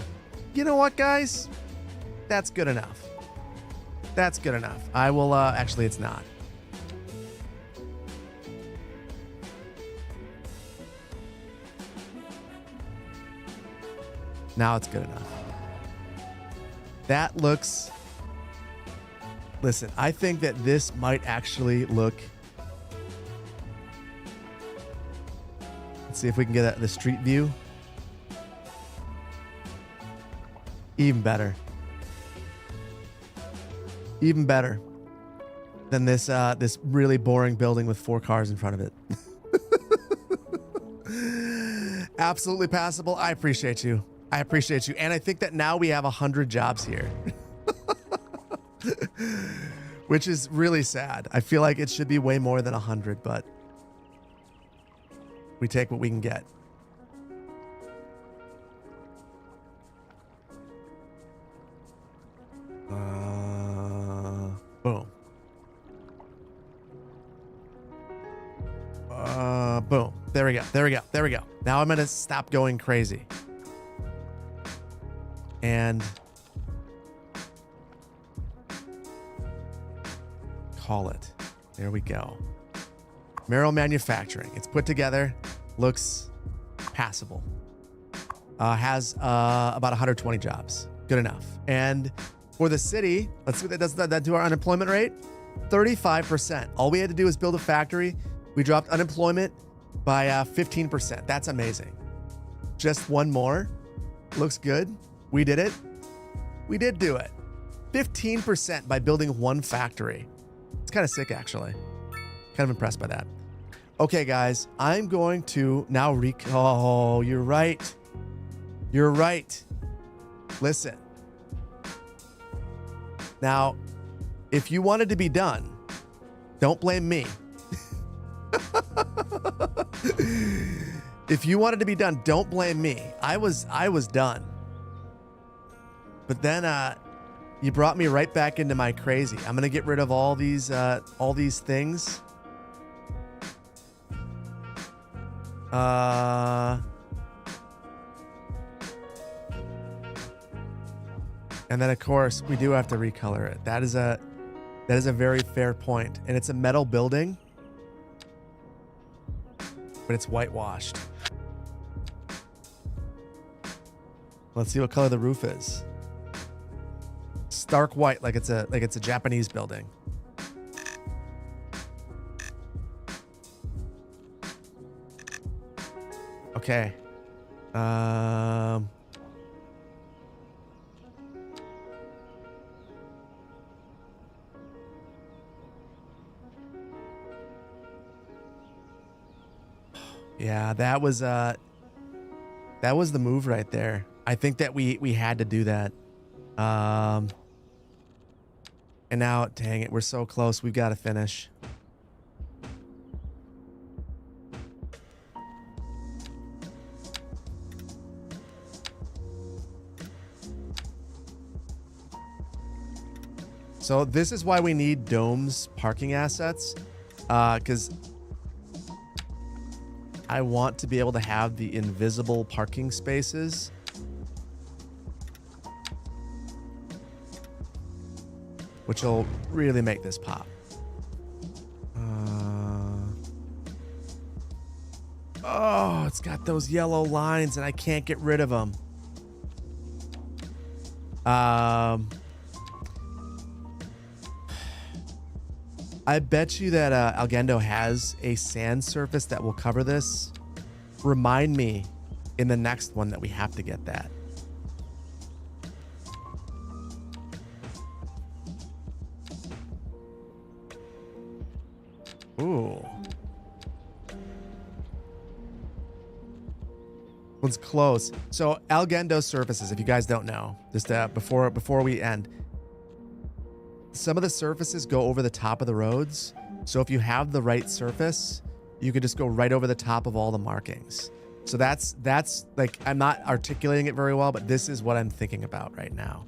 Speaker 1: You know what, guys? That's good enough. That's good enough. I will, actually, it's not. Now it's good enough. That looks... Listen, I think that this might actually look Let's see if we can get the street view. Even better. Even better than this this really boring building with 4 cars in front of it. Absolutely passable. I appreciate you. I appreciate you. And I think that now we have 100 jobs here. Which is really sad. I feel like it should be way more than 100, but we take what we can get. Boom. Boom. There we go. There we go. There we go. Now I'm going to stop going crazy. And call it. There we go. Merrill Manufacturing. It's put together. Looks passable. Has about 120 jobs. Good enough. And for the city, let's see what that does to our unemployment rate. 35%. All we had to do was build a factory. We dropped unemployment by 15%. That's amazing. Just one more. Looks good. We did it. We did do it. 15% by building one factory. It's kind of sick, actually. Kind of impressed by that. Okay, guys, I'm going to now oh, you're right. You're right. Listen. Now, if you wanted to be done, don't blame me. If you wanted to be done, don't blame me. I was done. But then you brought me right back into my crazy. I'm gonna get rid of all these things. And then of course we do have to recolor it. That is a very fair point. And it's a metal building, but it's whitewashed. Let's see what color the roof is. Stark white, like it's a Japanese building. Okay. Yeah, that was the move right there. I think that we had to do that. And now, dang it, we're so close. We've got to finish. So this is why we need Dome's parking assets, because I want to be able to have the invisible parking spaces. Which will really make this pop. Oh, it's got those yellow lines and I can't get rid of them. I bet you that Algendo has a sand surface that will cover this. Remind me in the next one that we have to get that. Ooh. One's close. So Algendo surfaces, if you guys don't know, just before we end, some of the surfaces go over the top of the roads. So if you have the right surface, you could just go right over the top of all the markings. So that's like, I'm not articulating it very well, but this is what I'm thinking about right now.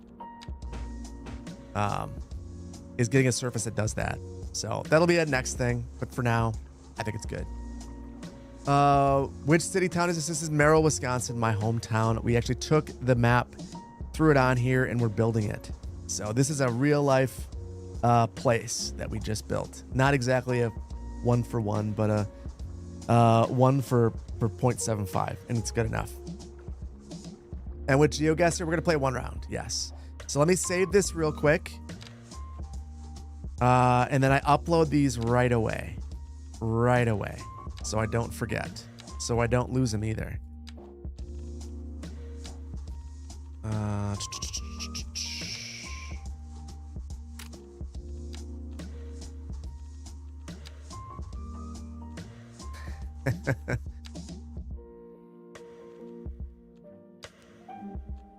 Speaker 1: Is getting a surface that does that. So that'll be a next thing, but for now, I think it's good. Which city town is this? This is Merrill, Wisconsin, my hometown. We actually took the map, threw it on here, and we're building it. So this is a real life place that we just built. Not exactly a 1-for-1, but a 1 for 0.75, and it's good enough. And with GeoGuessr, we're gonna play 1 round. Yes. So let me save this real quick. And then I upload these right away, so I don't forget. so I don't lose him either.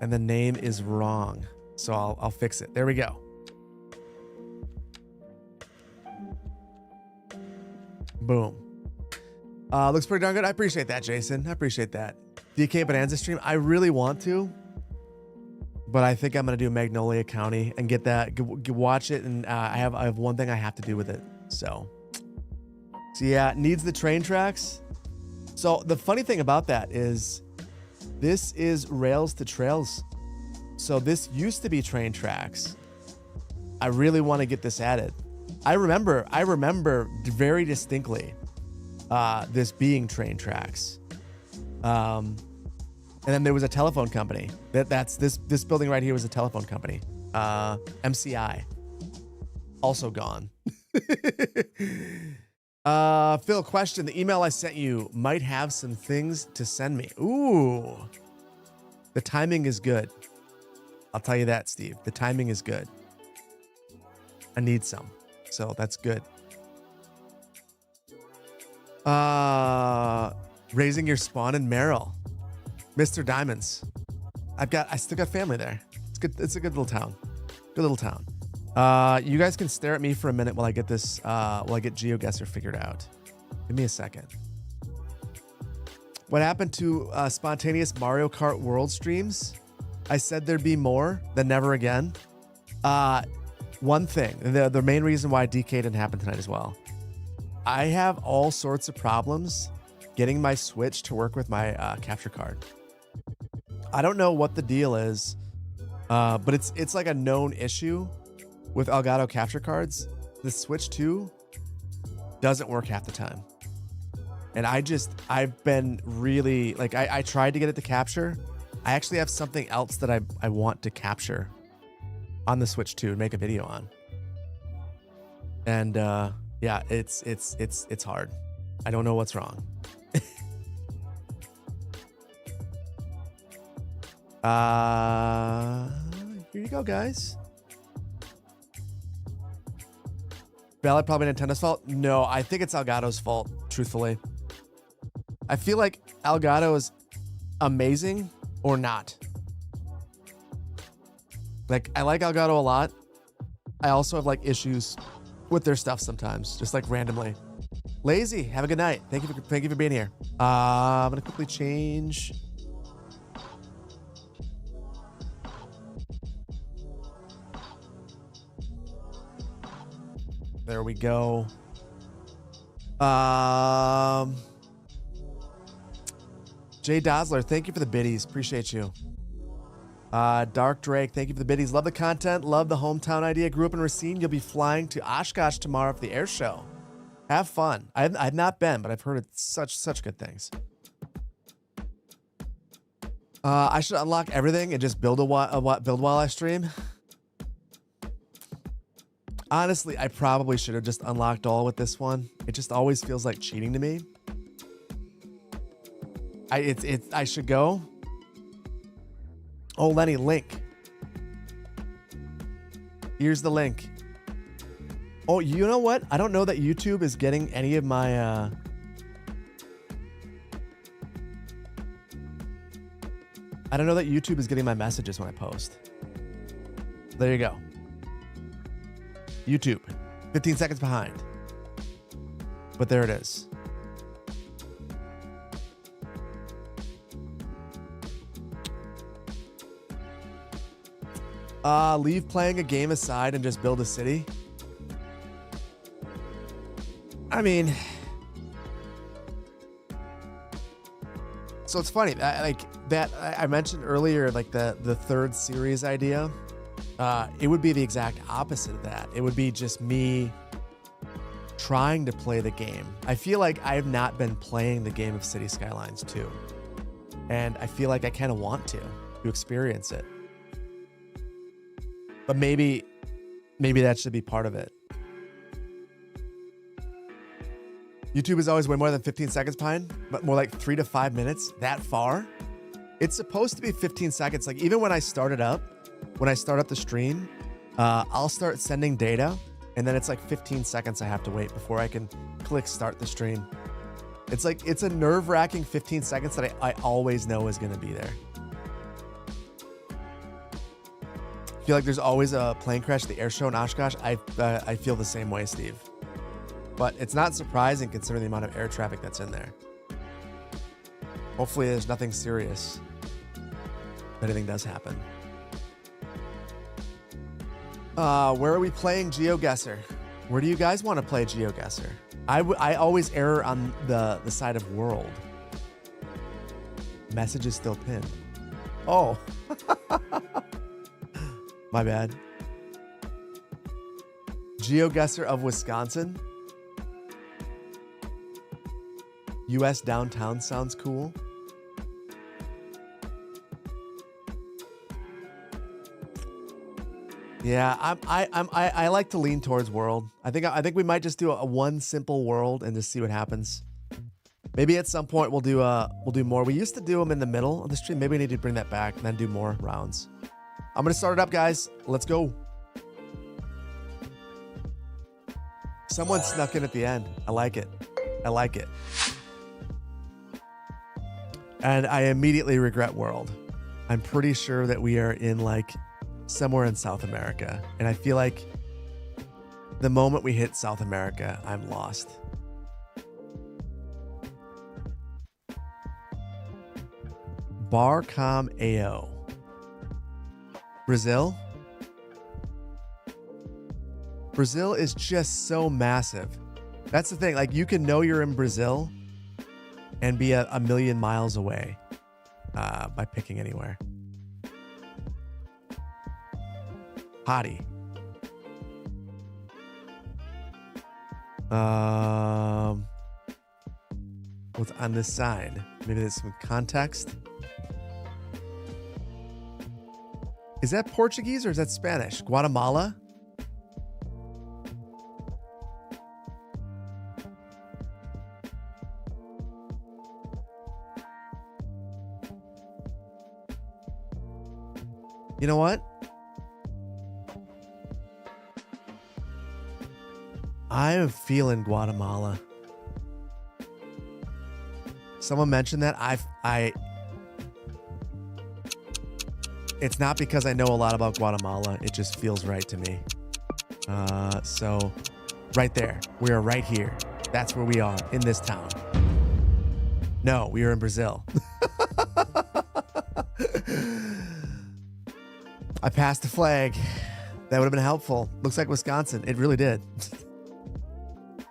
Speaker 1: And the name is wrong, so I'll fix it. There we go. Boom. Looks pretty darn good. I appreciate that, Jason. I appreciate that. DK Bonanza stream. I really want to, but I think I'm gonna do Magnolia County and get that, watch it, and I have one thing I have to do with it. So yeah, needs the train tracks. So the funny thing about that is, this is Rails to Trails. So this used to be train tracks. I really want to get this added. I remember very distinctly this being train tracks. And then there was a telephone company. That's this building right here was a telephone company. MCI. Also gone. Phil, question. The email I sent you might have some things to send me. Ooh. The timing is good. I'll tell you that, Steve. The timing is good. I need some. So that's good. Raising your spawn in Merrill. Mr. Diamonds. I still got family there. It's good. It's a good little town. Good little town. You guys can stare at me for a minute while I get this, while I get GeoGuessr figured out. Give me a second. What happened to spontaneous Mario Kart World streams? I said there'd be more, then never again. One thing, the main reason why DK didn't happen tonight as well. I have all sorts of problems getting my Switch to work with my capture card. I don't know what the deal is, but it's like a known issue with Elgato capture cards. The Switch 2 doesn't work half the time. And I've been really, like, I tried to get it to capture. I actually have something else that I want to capture on the Switch 2 and make a video on. And yeah, it's hard. I don't know what's wrong. Here you go, guys. Valid, probably Nintendo's fault. No, I think it's Elgato's fault, truthfully. I feel like Elgato is amazing or not. Like, I like Elgato a lot. I also have like issues with their stuff sometimes, just like randomly. Lazy, have a good night. Thank you for being here. I'm gonna quickly change. There we go. Jay Dosler, thank you for the biddies. Appreciate you. Dark Drake, thank you for the biddies. Love the content. Love the hometown idea. Grew up in Racine. You'll be flying to Oshkosh tomorrow for the air show. Have fun. I've not been, but I've heard it's such good things. I should unlock everything and just build build while I stream. Honestly, I probably should have just unlocked all with this one. It just always feels like cheating to me. I should go. Oh, Lenny, link. Here's the link. Oh, you know what? I don't know that YouTube is getting any of my I don't know that YouTube is getting my messages when I post. There you go. YouTube, 15 seconds behind. But there it is. Leave playing a game aside and just build a city. I mean, so it's funny that I mentioned earlier, like the third series idea. It would be the exact opposite of that. It would be just me trying to play the game. I feel like I've not been playing the game of City Skylines 2. And I feel like I kind of want to experience it. But maybe that should be part of it. YouTube is always way more than 15 seconds behind, but more like 3 to 5 minutes. That far? It's supposed to be 15 seconds. Like even when I start up the stream, I'll start sending data, and then it's like 15 seconds I have to wait before I can click start the stream. It's like, it's a nerve-wracking 15 seconds that I always know is going to be there. I feel like there's always a plane crash at the air show in Oshkosh. I feel the same way, Steve. But it's not surprising considering the amount of air traffic that's in there. Hopefully there's nothing serious if anything does happen. Where are we playing GeoGuessr? Where do you guys want to play GeoGuessr? I always err on the side of world. Message is still pinned. Oh. My bad. GeoGuessr of Wisconsin. US downtown sounds cool. Yeah, I like to lean towards world. I think we might just do a one simple world and just see what happens. Maybe at some point we'll do more. We used to do them in the middle of the stream. Maybe we need to bring that back and then do more rounds. I'm gonna start it up, guys. Let's go. Someone snuck in at the end. I like it. I like it. And I immediately regret world. I'm pretty sure that we are in like somewhere in South America. And I feel like the moment we hit South America, I'm lost. Barcom AO. Brazil? Brazil is just so massive. That's the thing. Like you can know you're in Brazil and be a million miles away by picking anywhere. Hottie. What's on this side? Maybe there's some context. Is that Portuguese or is that Spanish? Guatemala? You know what? I am feeling Guatemala. Someone mentioned that. It's not because I know a lot about Guatemala. It just feels right to me. So right there, we are right here. That's where we are in this town. No, we are in Brazil. I passed the flag. That would have been helpful. Looks like Wisconsin. It really did.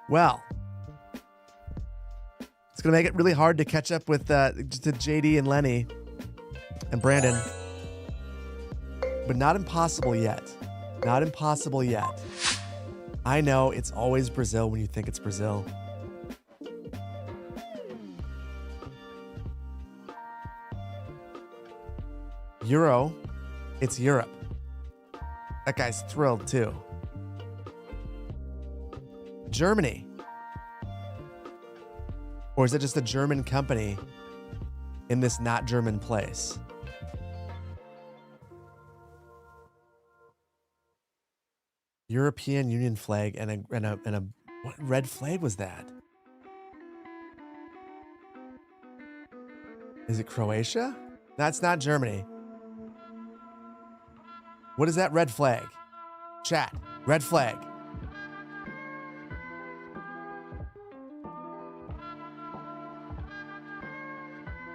Speaker 1: Well, it's going to make it really hard to catch up with to JD and Lenny and Brandon. But not impossible yet. Not impossible yet. I know it's always Brazil when you think it's Brazil. Euro. It's Europe. That guy's thrilled too. Germany. Or is it just a German company in this not German place? European Union flag and a what red flag was that? Is it Croatia? That's not Germany. What is that red flag? Chat, red flag.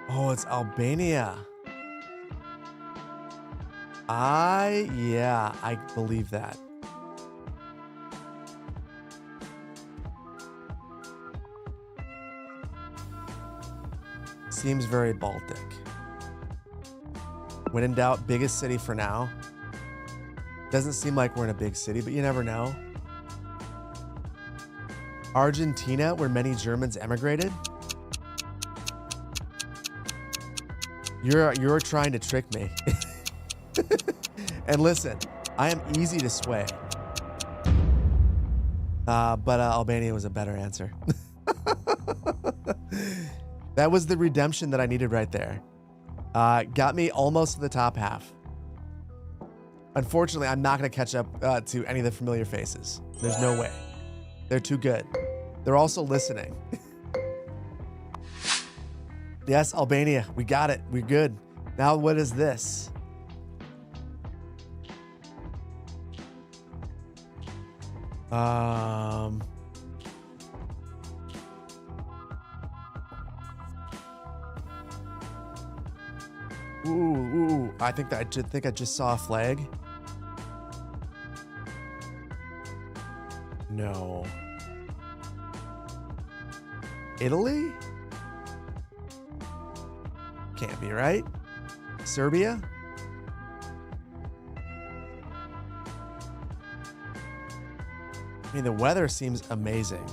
Speaker 1: Oh, it's Albania. Yeah, I believe that. Seems very Baltic. When in doubt, biggest city for now. Doesn't seem like we're in a big city, but you never know. Argentina, where many Germans emigrated. You're trying to trick me. And listen, I am easy to sway. But Albania was a better answer. That was the redemption that I needed right there. Got me almost to the top half. Unfortunately, I'm not going to catch up to any of the familiar faces. There's no way. They're too good. They're also listening. Yes, Albania. We got it. We're good. Now what is this? Ooh, I think I just saw a flag. No. Italy? Can't be, right? Serbia? I mean, the weather seems amazing.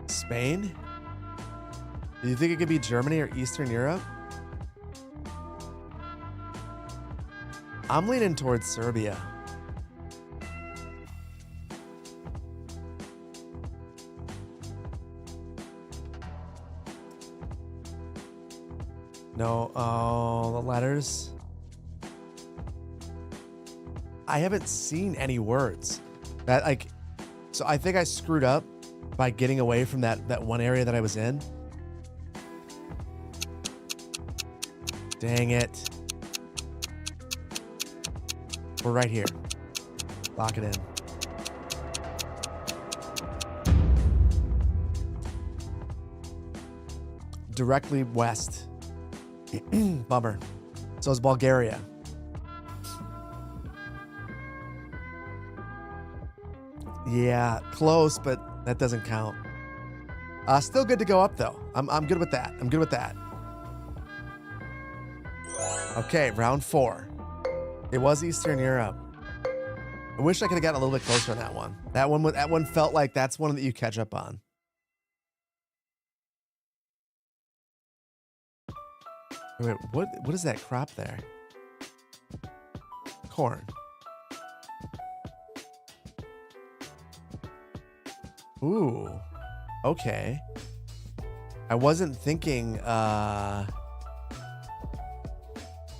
Speaker 1: Spain? Do you think it could be Germany or Eastern Europe? I'm leaning towards Serbia. No, oh, the letters. I haven't seen any words that like, so I think I screwed up by getting away from that one area that I was in. Dang it. We're right here. Lock it in. Directly west. Bummer. So is Bulgaria. Yeah, close, but that doesn't count. Still good to go up though. I'm good with that. I'm good with that. Okay, round 4. It was Eastern Europe. I wish I could have gotten a little bit closer on that one. That one felt like that's one that you catch up on. Wait, what is that crop there? Corn. Ooh. Okay. I wasn't thinking is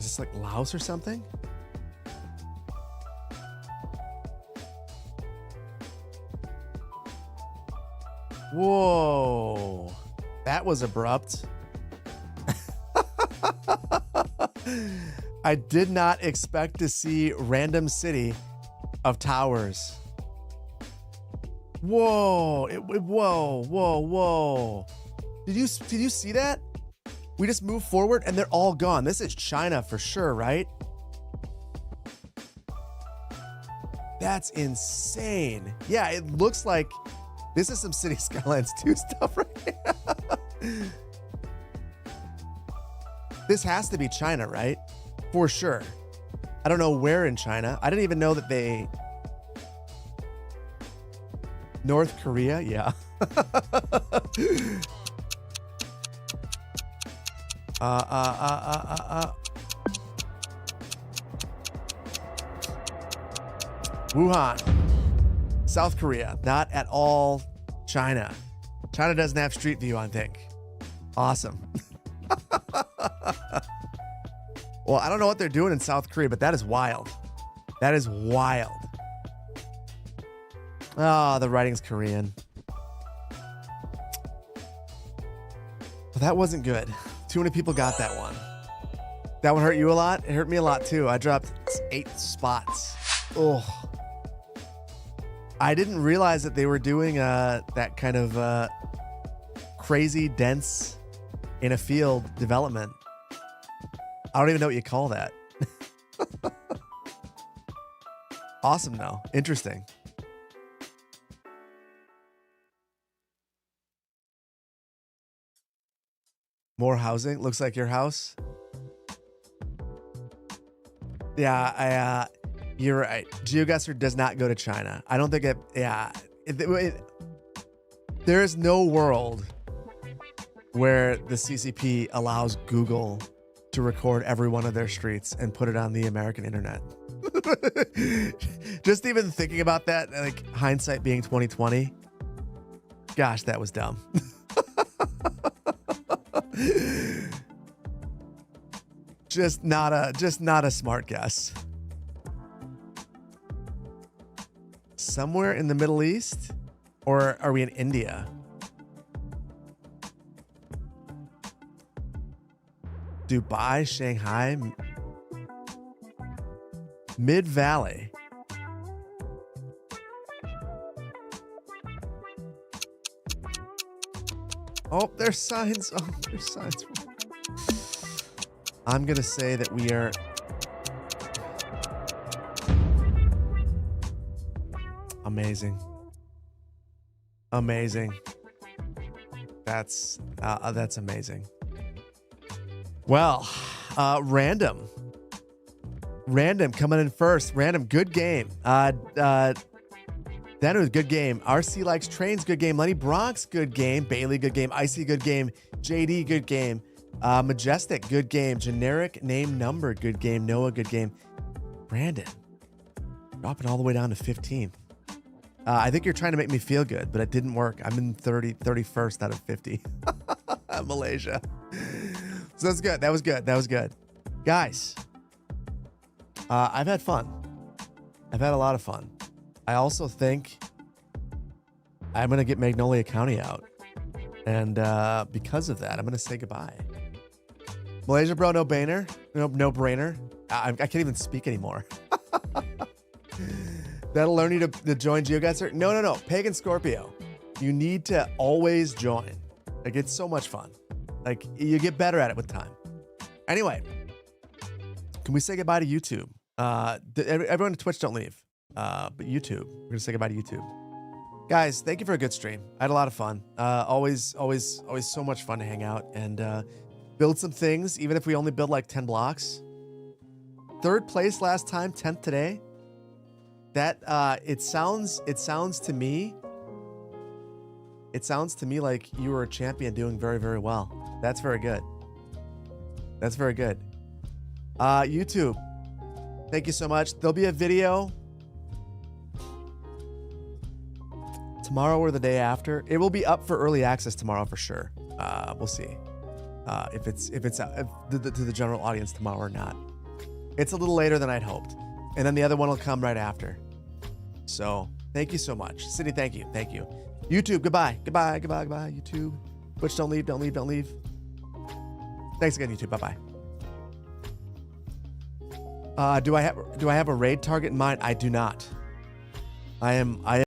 Speaker 1: this like Laos or something? Whoa. That was abrupt. I did not expect to see random city of towers. Whoa. Whoa. Did you see that? We just moved forward and they're all gone. This is China for sure, right? That's insane. Yeah, it looks like this is some City Skylines 2 stuff right here. This has to be China, right? For sure. I don't know where in China. I didn't even know that they... North Korea? Yeah. Wuhan. South Korea. Not at all China. China doesn't have Street View, I think. Awesome. Well, I don't know what they're doing in South Korea, but that is wild. That is wild. Ah, the writing's Korean. Well, that wasn't good. Too many people got that one. That one hurt you a lot? It hurt me a lot too. I dropped 8 spots. Oh. I didn't realize that they were doing that kind of crazy dense in a field development. I don't even know what you call that. Awesome though. Interesting. More housing. Looks like your house. Yeah, you're right. GeoGuessr does not go to China. I don't think it. Yeah, there is no world where the CCP allows Google to record every one of their streets and put it on the American internet. Just even thinking about that, like hindsight being 2020. Gosh, that was dumb. Just not a smart guess. Somewhere in the Middle East, or are we in India? Dubai, Shanghai, Mid-Valley. Oh, there's signs. Oh, there's signs. I'm going to say that we are... Amazing. Amazing. That's amazing. Well, Random coming in first. Random, good game. Danu, good game. RC Likes Trains, good game. Lenny Bronx, good game. Bailey, good game. Icy, good game. JD, good game. Majestic, good game. Generic Name Number, good game. Noah, good game. Brandon, dropping all the way down to 15th. I think you're trying to make me feel good, but it didn't work. I'm in 31st out of 50. Malaysia. So that's good. That was good. Guys, I've had fun. I've had a lot of fun. I also think I'm going to get Magnolia County out. And because of that, I'm going to say goodbye. Malaysia, bro, no brainer. No brainer. I can't even speak anymore. That'll learn you to join GeoGuessr. No. Pagan Scorpio. You need to always join. Like, it's so much fun. Like, you get better at it with time. Anyway, can we say goodbye to YouTube? Everyone at Twitch, don't leave. But YouTube, we're going to say goodbye to YouTube. Guys, thank you for a good stream. I had a lot of fun. Always so much fun to hang out and build some things, even if we only build like 10 blocks. 3rd place last time, 10th today. That it sounds to me like you were a champion doing very, very well. That's very good. YouTube, thank you so much. There'll be a video tomorrow or the day after. It will be up for early access tomorrow for sure. We'll see if it's to the general audience tomorrow or not. It's a little later than I'd hoped, and then the other one will come right after. So thank you so much, City. Thank you. YouTube, goodbye. YouTube, Twitch, don't leave. Thanks again, YouTube. Bye bye. Do I have a raid target in mind? I do not. I am